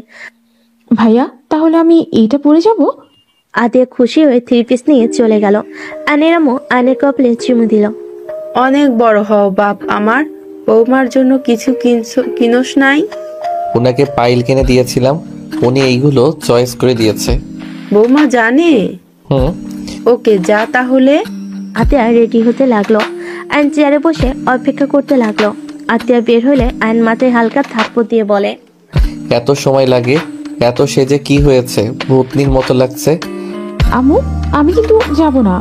[SPEAKER 12] ভাইয়া তাহলে আমি এইটা পরে যাব?
[SPEAKER 2] আতিয়া খুশি হয়ে 3 পিস নিয়ে চলে গেল। আয়নের আম্মু আয়নের কপালে চুমু দিল।
[SPEAKER 4] অনেক বড় হও বাপ আমার, বৌমার জন্য কিছু কিনোস নাই?
[SPEAKER 1] ওনাকে পাইল কিনে দিয়েছিলাম, উনি এইগুলো চয়েস করে দিয়েছে।
[SPEAKER 4] বৌমা জানে?
[SPEAKER 1] হুম।
[SPEAKER 4] ওকে যা তাহলে।
[SPEAKER 2] আতিয়া রেডি হতে লাগলো। আইন চেয়ারে বসে অপেক্ষা করতে লাগলো। আতিয়া বের হলে আইন মাথায় হালকা থাপ্পড় দিয়ে বলে,
[SPEAKER 1] এত সময় লাগে? এত সেজে কি হয়েছে? ভূতনির মতো লাগছে।
[SPEAKER 12] আম্মু আমি কিন্তু যাব না।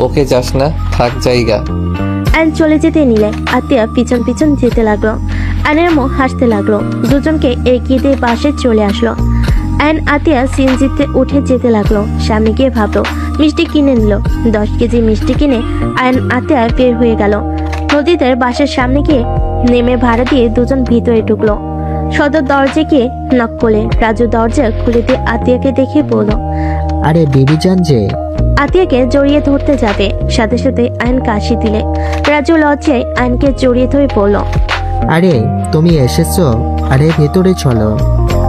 [SPEAKER 1] ওকে যাস না, থাক জায়গা।
[SPEAKER 2] আইন চলে যেতে নিলে আতিয়া পিছন পিছন যেতে লাগলো। আইনের আম্মু হাসতে লাগলো। দুজনকে এগিয়ে দিয়ে বাসে চলে আসলো। আইন আতিয়া সিএনজিতে উঠে যেতে লাগলো। সামনে গিয়ে ভাবলো মিষ্টি কিনে নিল। 10 কেজি মিষ্টি কিনে আইন আতিয়া বের হয়ে গেল। নদীদের বাসার সামনে গিয়ে নেমে ভাড়া দিয়ে দুজন ভিতরে ঢুকলো। সদর দরজা গিয়ে নক করলে রাজু দরজা খুলে দিয়ে আতিয়াকে দেখে বলল,
[SPEAKER 8] আরে বিবিজান যে।
[SPEAKER 2] আতিয়াকে জড়িয়ে ধরতে যাবে, সাথে সাথে আইন কাশি দিলে। রাজু লজ্জায় আইনকে জড়িয়ে ধরে বলল,
[SPEAKER 8] আরে তুমি এসেছো, আরে ভেতরে চলো।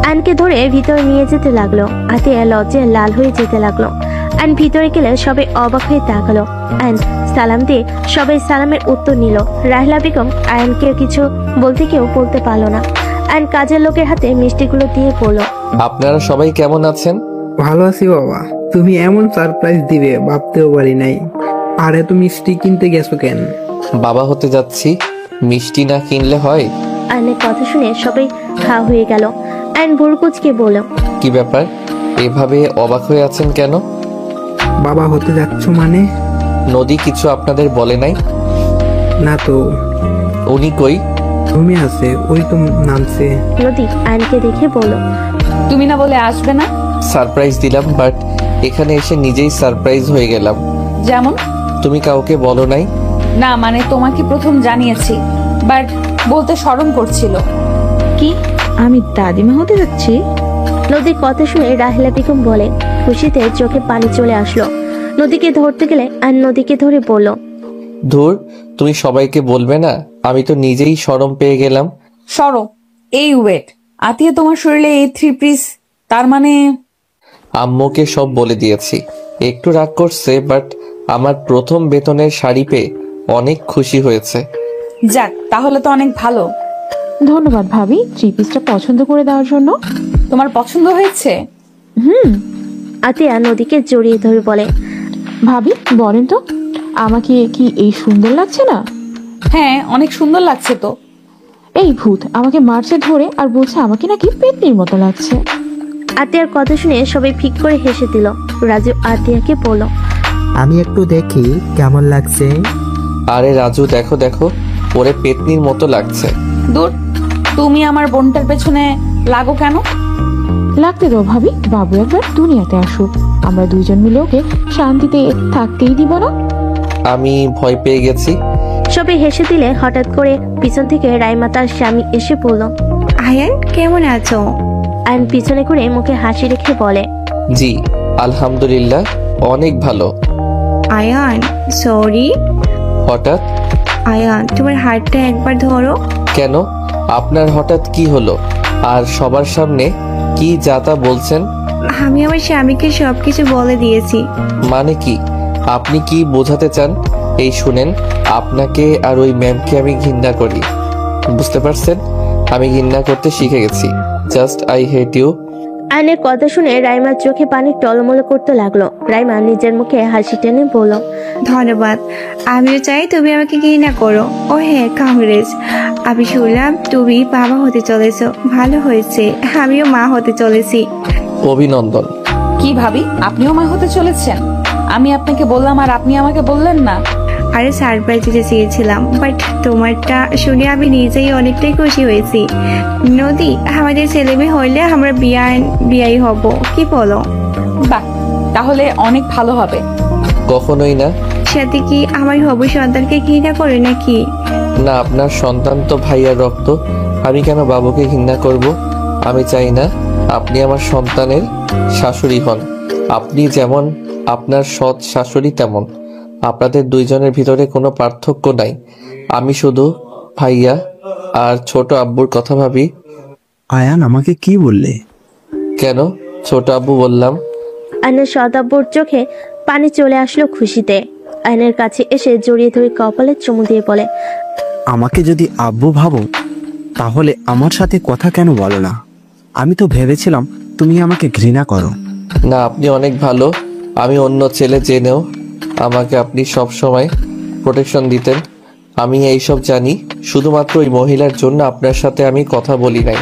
[SPEAKER 2] আইনকে ধরে ভিতরে নিয়ে যেতে লাগলো। আতিয়া লজ্জায় লাল হয়ে যেতে লাগলো। আইন ভিতরে গেলে সবাই অবাক হয়ে তাকালো। আইন সালাম দিয়ে সবাই সালামের উত্তর নিল। রাহিলা বেগম আয়নকে কিছু বলতে কেউ বলতে পারলো না। আইন কাজের লোকের হাতে মিষ্টিগুলো দিয়ে বলল,
[SPEAKER 1] আপনারা সবাই কেমন আছেন?
[SPEAKER 5] ভালো আছি বাবা, তুমি এমন সারপ্রাইজ দিবে ভাবতেও পারি নাই। আর এত মিষ্টি কিনতে গেছো কেন?
[SPEAKER 1] বাবা হতে যাচ্ছি, মিষ্টি না কিনলে হয়?
[SPEAKER 2] আইনের কথা শুনে সবাই হা হয়ে গেল। আইন বুড়কুচকে বলল,
[SPEAKER 1] কি ব্যাপার, এভাবে অবাক হয়ে আছেন কেন?
[SPEAKER 5] বাবা হতে যাচ্ছ মানে?
[SPEAKER 1] নদী কিছু আপনাদের বলে নাই?
[SPEAKER 5] না তো।
[SPEAKER 1] উনি কই?
[SPEAKER 5] রুমে আছে, ওই তো নামছে।
[SPEAKER 2] নদী আইনকে দেখে বলল,
[SPEAKER 10] তুমি না বলে আসবে না?
[SPEAKER 1] সারপ্রাইজ দিলাম, বাট এখানে এসে নিজেই সারপ্রাইজ হয়ে গেলাম।
[SPEAKER 10] যেমন?
[SPEAKER 1] তুমি কাউকে বলো নাই?
[SPEAKER 10] না মানে তোমাকে প্রথম জানিয়েছি, বাট বলতে শরম করছিল।
[SPEAKER 11] কি আমি দাদিমা হতে যাচ্ছি?
[SPEAKER 2] নদীর কথা শুনে রাহিলা বেগম বলে। খুশিতে চোখে পানি চলে আসলো। নদীকে ধরতে গেলে আইন নদীকে ধরে বলল,
[SPEAKER 1] ধুর, তুমি সবাইকে বলবে না? আমি তো নিজেই শরম পেয়ে গেলাম।
[SPEAKER 10] সরো। এই ওয়েট, আতিয়া তোমার শরীরে এই 3 পিস, তার মানে?
[SPEAKER 1] আম্মুকে সব বলে দিয়েছি। একটু রাগ করছে, বাট আমার প্রথম বেতনের শাড়ি পেয়ে অনেক খুশি হয়েছে।
[SPEAKER 10] যাক, তাহলে তো অনেক ভালো।
[SPEAKER 12] ধন্যবাদ ভাবি 3 পিসটা পছন্দ করে দেওয়ার জন্য।
[SPEAKER 10] তোমার পছন্দ হয়েছে?
[SPEAKER 2] আতিয়া নদীকে জড়িয়ে ধরে বলে,
[SPEAKER 12] ভাবি বলেন তো আমাকে কি এই সুন্দর লাগছে না?
[SPEAKER 10] হ্যাঁ, অনেক সুন্দর লাগছে তো।
[SPEAKER 12] এই ভূত আমাকে মারছে ধরে আর বলছে আমাকে নাকি পেতনির মতো লাগছে।
[SPEAKER 2] আতিয়ার কথা শুনে সবাই ফিক করে হেসে দিল। রাজু আতিয়াকে বলল,
[SPEAKER 8] আমি একটু দেখি কেমন লাগছে।
[SPEAKER 1] আরে রাজু দেখো দেখো, ওরে পেতনির মতো লাগছে।
[SPEAKER 10] দূর, তুমি আমার বোনটার পেছনে লাগো কেন?
[SPEAKER 12] লাগতে দাও ভাবি, বাবু একবার দুনিয়াতে আসুক, আমরা দুইজন মিলে ওকে শান্তিতে থাকতেই দিব না।
[SPEAKER 1] আমি ভয় পেয়ে গেছি।
[SPEAKER 2] সবাই হেসে দিলে হঠাৎ করে পিছন থেকে রাইমা তার স্বামী এসে পড়ল।
[SPEAKER 9] আয়ান কেমন আছো?
[SPEAKER 2] আয়ন পিছনে করে মুখে হাসি রেখে বলে,
[SPEAKER 1] জি আলহামদুলিল্লাহ অনেক ভালো।
[SPEAKER 9] আয়ান সরি।
[SPEAKER 1] হঠাৎ?
[SPEAKER 9] আয়ান তোমার হাতটা একবার ধরো।
[SPEAKER 1] কেন, আপনার হঠাৎ কি হলো? আর সবার সামনে কি যাতা বলছেন?
[SPEAKER 9] আমি আমার স্বামীকে সবকিছু বলে দিয়েছি।
[SPEAKER 1] মানে কি? আপনি কি বোঝাতে চান? এই শুনেন, আপনাকে আর ওই ম্যামকে আমি ঘৃণা করি, বুঝতে পারছেন? আমি ঘৃণা করতে শিখে গেছি। Just I hate you.
[SPEAKER 2] আয়নের কথা শুনে রাইমার চোখে পানি টলমল করতে লাগলো। রাইমা নিজের মুখে হাসি টেনে বলল,
[SPEAKER 9] ধন্যবাদ, আমিও চাই তুমি আমাকে ঘৃণা করো। ও হ্যাঁ, কংগ্রেস। আমি শুনলাম তুমি বাবা হতে চলেছো, ভালো হয়েছে। আমিও মা হতে চলেছি।
[SPEAKER 1] অভিনন্দন।
[SPEAKER 10] কি ভাবি, আপনিও মা হতে চলেছেন? আমি আপনাকে বললাম আর আপনি আমাকে বললেন না।
[SPEAKER 9] আরে সারপ্রাইজ দিতে চেয়েছিলাম, বাট তোমারটা শুনে আমি নিজেই অনেকটাই খুশি হয়েছি। নদী, আমাদের ছেলে মেয়ে হইলে আমরা বিয়াই হব, কি বলো?
[SPEAKER 10] বাহ, তাহলে অনেক ভালো হবে।
[SPEAKER 1] কখনোই না।
[SPEAKER 9] সাথে কি আমার হবু সন্তানকে ঘৃণা করে নাকি?
[SPEAKER 1] না, আপনার সন্তান তো ভাইয়ার রক্ত, আমি কেন বাবুকে ঘৃণা করব? আমি চাই না আপনি আমার সন্তানের শাশুড়ি হন। আপনি যেমন আপনার সৎ শাশুড়ি তেমন। আপনাদের দুইজনের ভিতরে কোনো পার্থক্য নাই। আমি শুধু ভাইয়া আর ছোট আব্বুর কথা ভাবি।
[SPEAKER 7] আয়ান আমাকে কি বললে?
[SPEAKER 1] কেন ছোট আব্বু বললাম?
[SPEAKER 2] আয়নের সদাব্বুর চোখে পানি চলে আসলো খুশিতে। আয়নের কাছে এসে জড়িয়ে ধরে কপালে চুমু দিয়ে বলে,
[SPEAKER 7] আমাকে যদি আব্বু ভাবো তাহলে আমার সাথে কথা কেন বলো না? আমি তো ভেবেছিলাম তুমি আমাকে ঘৃণা করো।
[SPEAKER 1] না, আপনি অনেক ভালো। আমি অন্য ছেলে জেনেও আমাকে আপনি সব সময় প্রোটেকশন দিতেন। আমি এইসব জানি, শুধুমাত্র ওই মহিলার জন্য আপনার সাথে আমি কথা বলি নাই।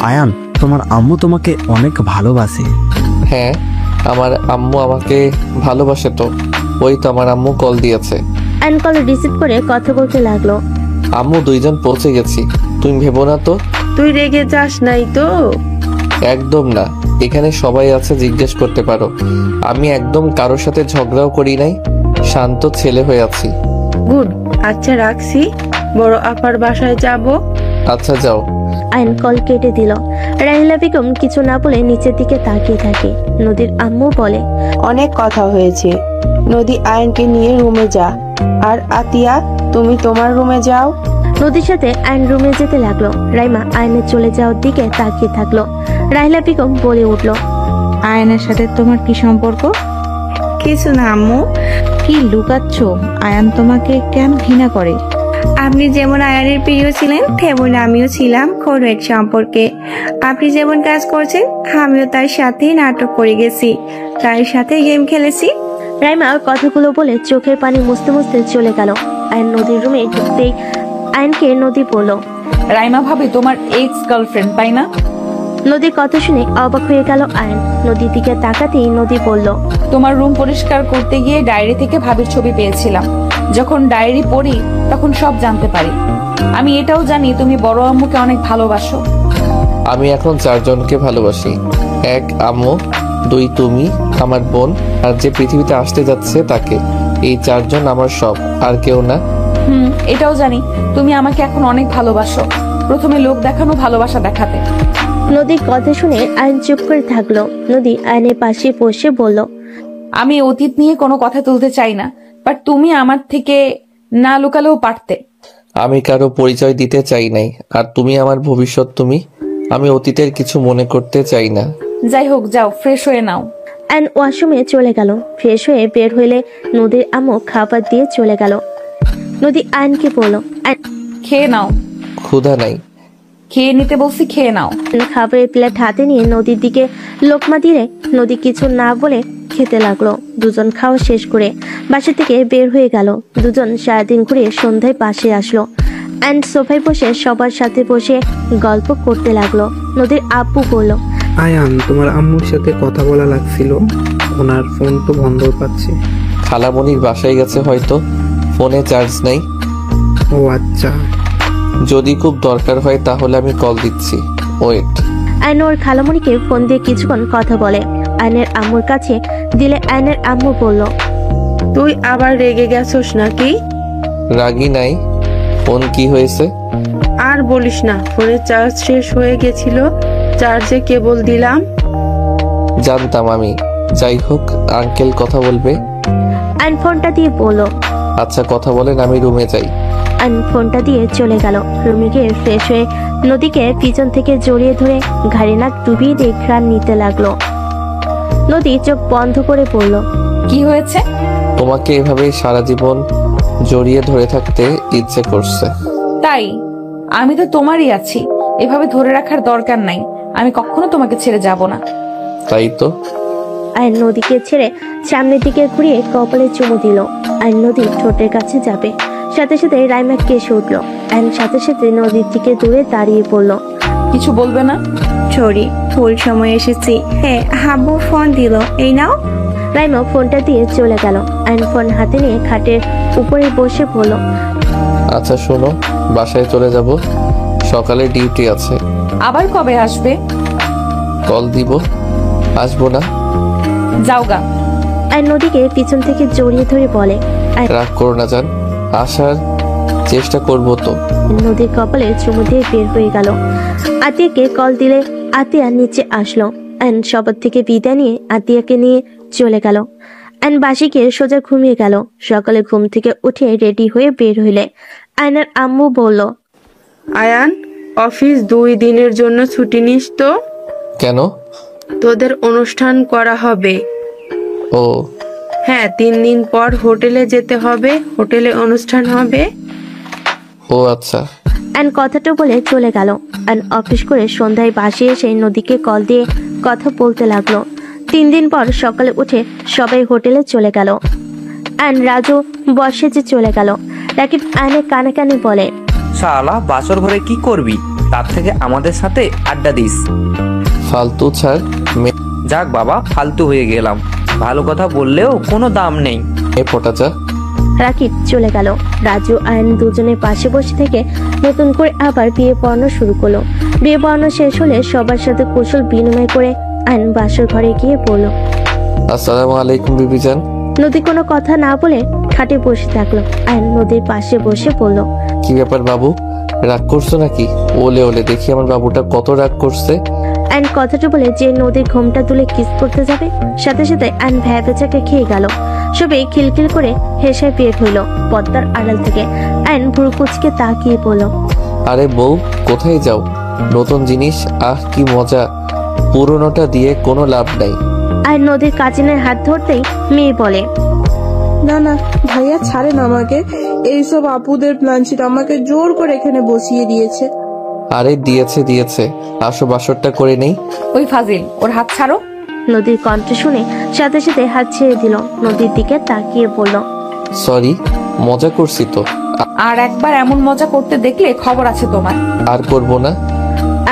[SPEAKER 7] আয়ান, তোমার আম্মু তোমাকে অনেক ভালোবাসে।
[SPEAKER 1] হ্যাঁ, আমার আম্মু আমাকে ভালোবাসে তো। ওই তো আমার আম্মু কল দিয়েছে।
[SPEAKER 2] আয়ন কল রিসিভ করে কথা বলতে লাগলো।
[SPEAKER 1] আম্মু, দুইজন পৌঁছে গেছি, তুমি ভেবো না তো?
[SPEAKER 4] তুই রেগে যাস নাই তো?
[SPEAKER 1] একদম না, এখানে সবাই আছে, জিজ্ঞেস করতে পারো। আমি একদম কারোর সাথে ঝগড়াও করি নাই, শান্ত ছেলে হয়ে আছি।
[SPEAKER 4] গুড, আচ্ছা রাখছি, বড় আপার বাসায় যাব।
[SPEAKER 1] আচ্ছা যাও।
[SPEAKER 2] আয়ন কল কেটে দিল। রাহিলা বেগম কিছু না বলে নিচের দিকে তাকিয়ে থাকে। নদীর আম্মু বলে,
[SPEAKER 4] অনেক কথা হয়েছে, নদী আয়নকে নিয়ে রুমে যা, আর আতিয়া তুমি তোমার রুমে যাও।
[SPEAKER 2] নদীর সাথে আয়ন রুমে যেতে লাগলো। রাইমা আয়নের চলে যাওয়ার দিকে তাকিয়ে থাকলো। রাহিলা বেগম বলে উঠল,
[SPEAKER 11] আয়নের সাথে তোমার কি সম্পর্ক?
[SPEAKER 9] কিছু না আম্মু।
[SPEAKER 11] কি লুকাচ্ছ? আয়ান তোমাকে কেন ঘৃণা করে?
[SPEAKER 9] আপনি যেমন আয়ানের প্রিয় ছিলেন তেমন আমিও ছিলাম কোনো এক সম্পর্কে। আপনি যেমন কাজ করছেন আমিও তার সাথেই নাটক করে গেছি, তার সাথে গেম খেলেছি।
[SPEAKER 2] রাইমা কথাগুলো বলে চোখের পানি মুছতে মুছতে চলে গেল। আয়ন নদীর রুমে ঢুকতেই আয়নকে নদী বলল,
[SPEAKER 10] রাইমা ভাবি তোমার এক্স গার্লফ্রেন্ড, তাই না?
[SPEAKER 2] নদীর কথা শুনে অবাক হয়ে গেল আয়ন। নদীর দিকে তাকাতেই নদী বলল,
[SPEAKER 10] তোমার রুম পরিষ্কার করতে গিয়ে ডায়েরি থেকে ভাবির ছবি পেয়েছিলাম। যখন ডায়েরি পড়ি তখন সব জানতে পারি। আমি এটাও জানি তুমি বড় আম্মুকে অনেক ভালোবাসো।
[SPEAKER 1] আমি এখন 4 জনকে ভালোবাসি। 1 আম্মু, 2 তুমি, আমার বোন, আর যে পৃথিবীতে আসতে যাচ্ছে তাকে। এই 4 জন আমার সব, আর কেউ না।
[SPEAKER 10] এটাও জানি তুমি আমাকে এখন অনেক ভালোবাসো। প্রথমে লোক দেখানো ভালোবাসা দেখাতে।
[SPEAKER 2] নদীর কথা শুনে আয়ন চুপ করে থাকলো। নদী আয়নের পাশে বসে বলল,
[SPEAKER 10] আমি অতীত নিয়ে কোনো কথা তুলতে চাই না, বাট তুমি আমার থেকে না লুকালেও পারতে।
[SPEAKER 1] আমি কারো পরিচয় দিতে চাই নাই, আর তুমি আমার ভবিষ্যৎ। তুমি, আমি অতীতের কিছু মনে করতে চাই না।
[SPEAKER 10] যাই হোক, যাও ফ্রেশ হয়ে নাও।
[SPEAKER 2] আয়ন ওয়াশরুমে চলে গেল। ফ্রেশ হয়ে বের হইলে নদীর আম্মু খাবার দিয়ে চলে গেল। নদী আয়নকে বলল,
[SPEAKER 10] খেয়ে নাও।
[SPEAKER 1] ক্ষুধা নাই।
[SPEAKER 10] খেয়ে নিতে বলছি, খেয়ে নাও।
[SPEAKER 2] খাবারের প্লেট হাতে নিয়ে নদীর দিকে লোকমা দিলে নদী কিছু না বলে খেতে লাগলো। দুজন খাওয়া শেষ করে বাসা থেকে বের হয়ে গেল। দুজন সারাদিন ঘুরে সন্ধ্যায় পাশে আসলো। অ্যান্ড সোফায় বসে সবার সাথে বসে গল্প করতে লাগলো। নদীর আব্বু বলল,
[SPEAKER 5] আয়ান, তোমার আম্মুর সাথে কথা বলা লাগছিল, ওনার ফোন তো বন্ধ পাচ্ছে।
[SPEAKER 1] খালামণির বাসায় গেছে হয়তো, ফোনে চার্জ নাই।
[SPEAKER 5] ও আচ্ছা।
[SPEAKER 1] যদি খুব দরকার হয় তাহলে আমি কল দিচ্ছি, ওয়েট।
[SPEAKER 2] আয়ন ওর খালামণিকে ফোন দিয়ে কিছুক্ষণ কথা বলে। আয়নের আম্মুর কাছে দিলে আয়নের আম্মু বলল,
[SPEAKER 4] তুই আবার রেগে গেছস নাকি?
[SPEAKER 1] রাগি নাই, ফোন কি হয়েছে?
[SPEAKER 4] আর বলিস না, ফোনের চার্জ শেষ হয়ে গেছিল, চার্জে কেবল দিলাম।
[SPEAKER 1] জানতাম আমি। যাই হোক, আঙ্কেল কথা বলবে।
[SPEAKER 2] আয়ন ফোনটা দিয়ে বলল,
[SPEAKER 1] আচ্ছা কথা বলেন, আমি রুমে যাই।
[SPEAKER 2] আয়ন ফোনটা দিয়ে চলে গেল। রুমে গিয়ে ফ্রেশ হয়ে নদীকে পিছন থেকে জড়িয়ে ধরে ঘাড়ে নাক ডুবিয়ে দিয়ে ঘ্রাণ নিতে লাগলো। নদী চোখ বন্ধ করে বলল,
[SPEAKER 10] কি হয়েছে?
[SPEAKER 1] তোমাকে এভাবে সারা জীবন জড়িয়ে ধরে থাকতে ইচ্ছে করছে।
[SPEAKER 10] তাই? আমি তো তোমারই আছি, এভাবে ধরে রাখার দরকার নাই। আমি কখনো তোমাকে ছেড়ে যাব না।
[SPEAKER 1] তাই তো।
[SPEAKER 2] আয়ন নদীকে ছেড়ে সামনের দিকে ঘুরিয়ে কপালে চুমু দিল। আয়ন নদীর ঠোঁটের কাছে যাবে, সাথে সাথে রাইমা কেসে উঠল। আয়ন সাথে সাথে নদীর দিকে দূরে দাঁড়িয়ে পড়ল।
[SPEAKER 10] কিছু বলবে না?
[SPEAKER 9] সরি, ভুল সময় এসেছি। হ্যাঁ, হাবু ফোন দিল, এই নাও।
[SPEAKER 2] রাইমা ফোনটা দিয়ে চলে গেল। আয়ন ফোন হাতে নিয়ে খাটের উপরে বসে পড়ল।
[SPEAKER 1] আচ্ছা শোনো, বাসায় চলে যাব, সকালে ডিউটি আছে।
[SPEAKER 10] আবার কবে আসবে?
[SPEAKER 1] কল দিব। আসবো না?
[SPEAKER 10] যাওগা।
[SPEAKER 2] আয়ন নদীকে পিছন থেকে জড়িয়ে ধরে বলে,
[SPEAKER 1] রাগ করো না জান, আসার চেষ্টা করবো তো।
[SPEAKER 2] নদীর কপালে চুমু দিয়ে বের হয়ে গেল। আতিয়াকে কল দিলে আতিয়া নিচে আসলো। আয়ন সবার থেকে বিদায় নিয়ে আতিয়াকে নিয়ে চলে গেল। আয়ন বাসে গিয়ে সোজা ঘুমিয়ে গেল। সকালে ঘুম থেকে উঠে রেডি হয়ে বের হইলে আয়নের আম্মু বলল,
[SPEAKER 4] আয়ান, অফিস 2 দিনের জন্য ছুটি নিস তো।
[SPEAKER 1] কেন?
[SPEAKER 4] তোদের অনুষ্ঠান করা হবে।
[SPEAKER 1] ও
[SPEAKER 4] হ্যাঁ, 3 দিন পর হোটেলে যেতে হবে, হোটেলে অনুষ্ঠান হবে।
[SPEAKER 1] ও আচ্ছা।
[SPEAKER 2] আয়ন কথাটা বলে চলে গেল। আয়ন অফিস করে সন্ধ্যায় বাসে এসে নদীকে কল দিয়ে কথা বলতে লাগলো। 3 দিন পর সকালে উঠে সবাই হোটেলে চলে গেল। আয়ন রাজু বসে যে চলে গেল। রাকিব আয়নের কানে কানে বলে,
[SPEAKER 3] শালা বাসর ঘরে কি করবি, তার থেকে আমাদের সাথে আড্ডা দিস।
[SPEAKER 1] ফালতু ছাড়।
[SPEAKER 3] যাক বাবা, ফালতু হয়ে গেলাম। ভালো কথা বললেও কোনো দাম নেই।
[SPEAKER 1] এ পটাচা।
[SPEAKER 2] রাকিব চলে গেল। রাজু আয়ন দুজনে পাশে বসে থেকে নতুন করে আবার বিয়ে পড়ানো শুরু করলো। বিয়ে পড়ানো শেষ হলে সবার সাথে কুশল বিনিময় করে আয়ন বাসর ঘরে গিয়ে বলল,
[SPEAKER 1] আসসালামু আলাইকুম বিবিজান।
[SPEAKER 2] নদী কোনো কথা না বলে খাটে বসে থাকলো। আয়ন নদীর পাশে বসে বলল,
[SPEAKER 1] কি ব্যাপার বাবু, রাগ করছো নাকি? ওলে ওলে, দেখি আমার বাবুটা কত রাগ করছে।
[SPEAKER 2] আয়ন কথাটা বলে যে নদীর ঘোমটা তুলে কিস করতে যাবে, সাথে সাথে আয়ন ভ্যাবেচাকে খেয়ে গেল। সবাই খিলখিল করে হেসে বের হইল পদ্মার আড়াল থেকে। আয়ন ভুরু কুচকে তাকিয়ে বলল,
[SPEAKER 1] আরে বউ, কোথায় যাও? নতুন জিনিস, আহ কি মজা। পুরনোটা দিয়ে কোনো লাভ নাই।
[SPEAKER 2] আয়ন নদীর কাজিনের হাত ধরতেই মেয়ে বলে,
[SPEAKER 17] না না ভাইয়া, ছাড়েন আমাকে। এইসব আপুদের প্ল্যানশিট আমাকে জোর করে এখানে বসিয়ে দিয়েছে।
[SPEAKER 1] আরে দিয়েছে দিয়েছে, আসো বাসরটা করে নেই।
[SPEAKER 10] ওই ফাজিল, ওর হাত ছাড়ো।
[SPEAKER 2] নদীর কণ্ঠ শুনে সাথে সাথে হাত ছেড়ে দিল। নদীর দিকে তাকিয়ে বলল,
[SPEAKER 1] সরি, মজা করছি তো।
[SPEAKER 10] আর একবার এমন মজা করতে দেখলে খবর আছে তোমার।
[SPEAKER 1] আর করব না।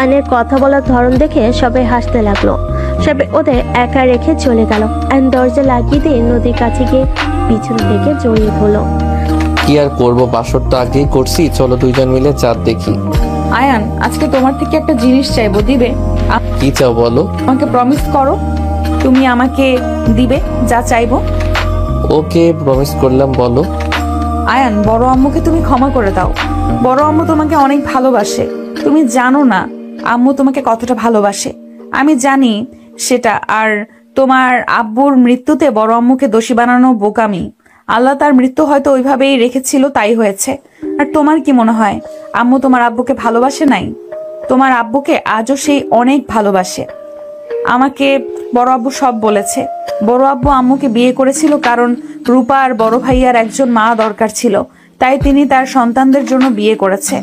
[SPEAKER 2] আয়নের কথা বলার ধরন দেখে সবাই হাসতে লাগলো। সবাই ওদের একা রেখে চলে গেল। আয়ন দরজা লাগিয়ে দিয়ে নদীর কাছে গিয়ে পিছন থেকে জড়িয়ে ধরলো।
[SPEAKER 1] কি আর করব, বাসর তো আগেই করছি, চলো দুইজন মিলে চাঁদ দেখি।
[SPEAKER 10] আয়ান, আজকে তোমার থেকে একটা জিনিস চাইবো, দিবে?
[SPEAKER 1] কি চাও বলো?
[SPEAKER 10] আমাকে প্রমিস করো তুমি আমাকে দিবে যা চাইবো।
[SPEAKER 1] ওকে, প্রমিস করলাম, বলো।
[SPEAKER 10] আয়ান, বড় আম্মুকে তুমি ক্ষমা করে দাও। বড় আম্মু তোমাকে অনেক ভালোবাসে। তুমি জানো না আম্মু তোমাকে কতটা ভালোবাসে। আমি জানি সেটা। আর তোমার আব্বুর মৃত্যুতে বড় আম্মুকে দোষী বানানো বোকামি। আল্লাহ তার মৃত্যু হয়তো ওইভাবেই রেখেছিল, তাই হয়েছে। আর তোমার কি মনে হয় আম্মু তোমার আব্বুকে ভালোবাসে নাই? তোমার আব্বুকে আজও সেই অনেক ভালোবাসে। আমাকে বড় আব্বু সব বলেছে। বড় আব্বু আম্মুকে বিয়ে করেছিল কারণ রূপা আর বড় ভাইয়ার একজন মা দরকার ছিল, তাই তিনি তার সন্তানদের জন্য বিয়ে করেছে।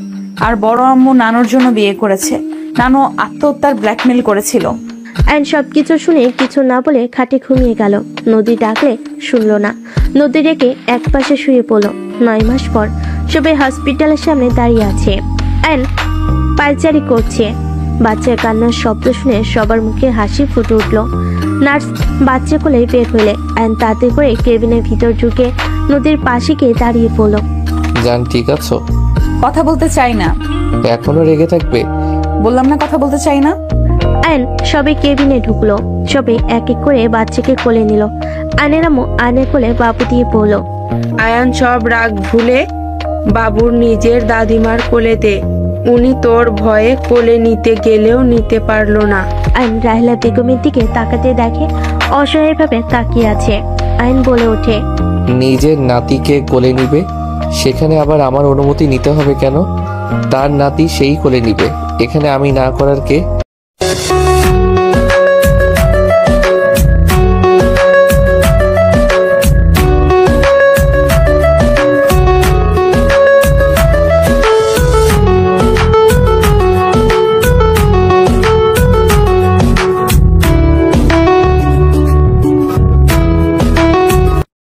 [SPEAKER 10] আর বড় আম্মু নানুর জন্য বিয়ে করেছে। নানু আত্মহত্যার ব্ল্যাকমেল করেছিল।
[SPEAKER 2] আয়ন সবকিছু শুনে কিছু না বলে খাটে ঘুমিয়ে গেল। নদী ডাকলে শুনলো না। নদী রেখে এক পাশে শুয়ে পড়ল। 9 মাস পর সবাই হসপিটালের সামনে দাঁড়িয়ে আছে। আয়ন পায়চারি করছে। বাচ্চার কান্নার শব্দ শুনে সবার মুখে হাসি ফুটে উঠল। নার্স বাচ্চা কোলে বের হলে আয়ন তাতে করে কেবিনের ভিতর ঢুকে নদীর পাশে গিয়ে দাঁড়িয়ে পড়ল।
[SPEAKER 1] জান ঠিক আছো?
[SPEAKER 10] কথা বলতে চাই না।
[SPEAKER 1] এখনো রেগে থাকবে?
[SPEAKER 10] বললাম না কথা বলতে চাই না।
[SPEAKER 2] আয়ন সবাই কেবিনে ঢুকলো। সবাই এক এক করে বাচ্চাকে কোলে নিল। আয়নের আম্মু আয়নের কোলে বাবু দিয়ে পড়লো।
[SPEAKER 4] আয়ান সব রাগ ভুলে বাবুর নিজের দাদিমার কোলে দে। উনি তোর ভয়ে কোলে নিতে গেলেও নিতে পারলো না।
[SPEAKER 2] আয়ন রাহেলা বেগমের দিকে তাকাতে দেখে অসহায়ভাবে তাকিয়ে আছে। আয়ন বলে ওঠে,
[SPEAKER 1] নিজের নাতিকে কোলে নিবে, সেখানে আবার আমার অনুমতি নিতে হবে কেন? তার নাতি সেই কোলে নিবে, এখানে আমি না করার কে?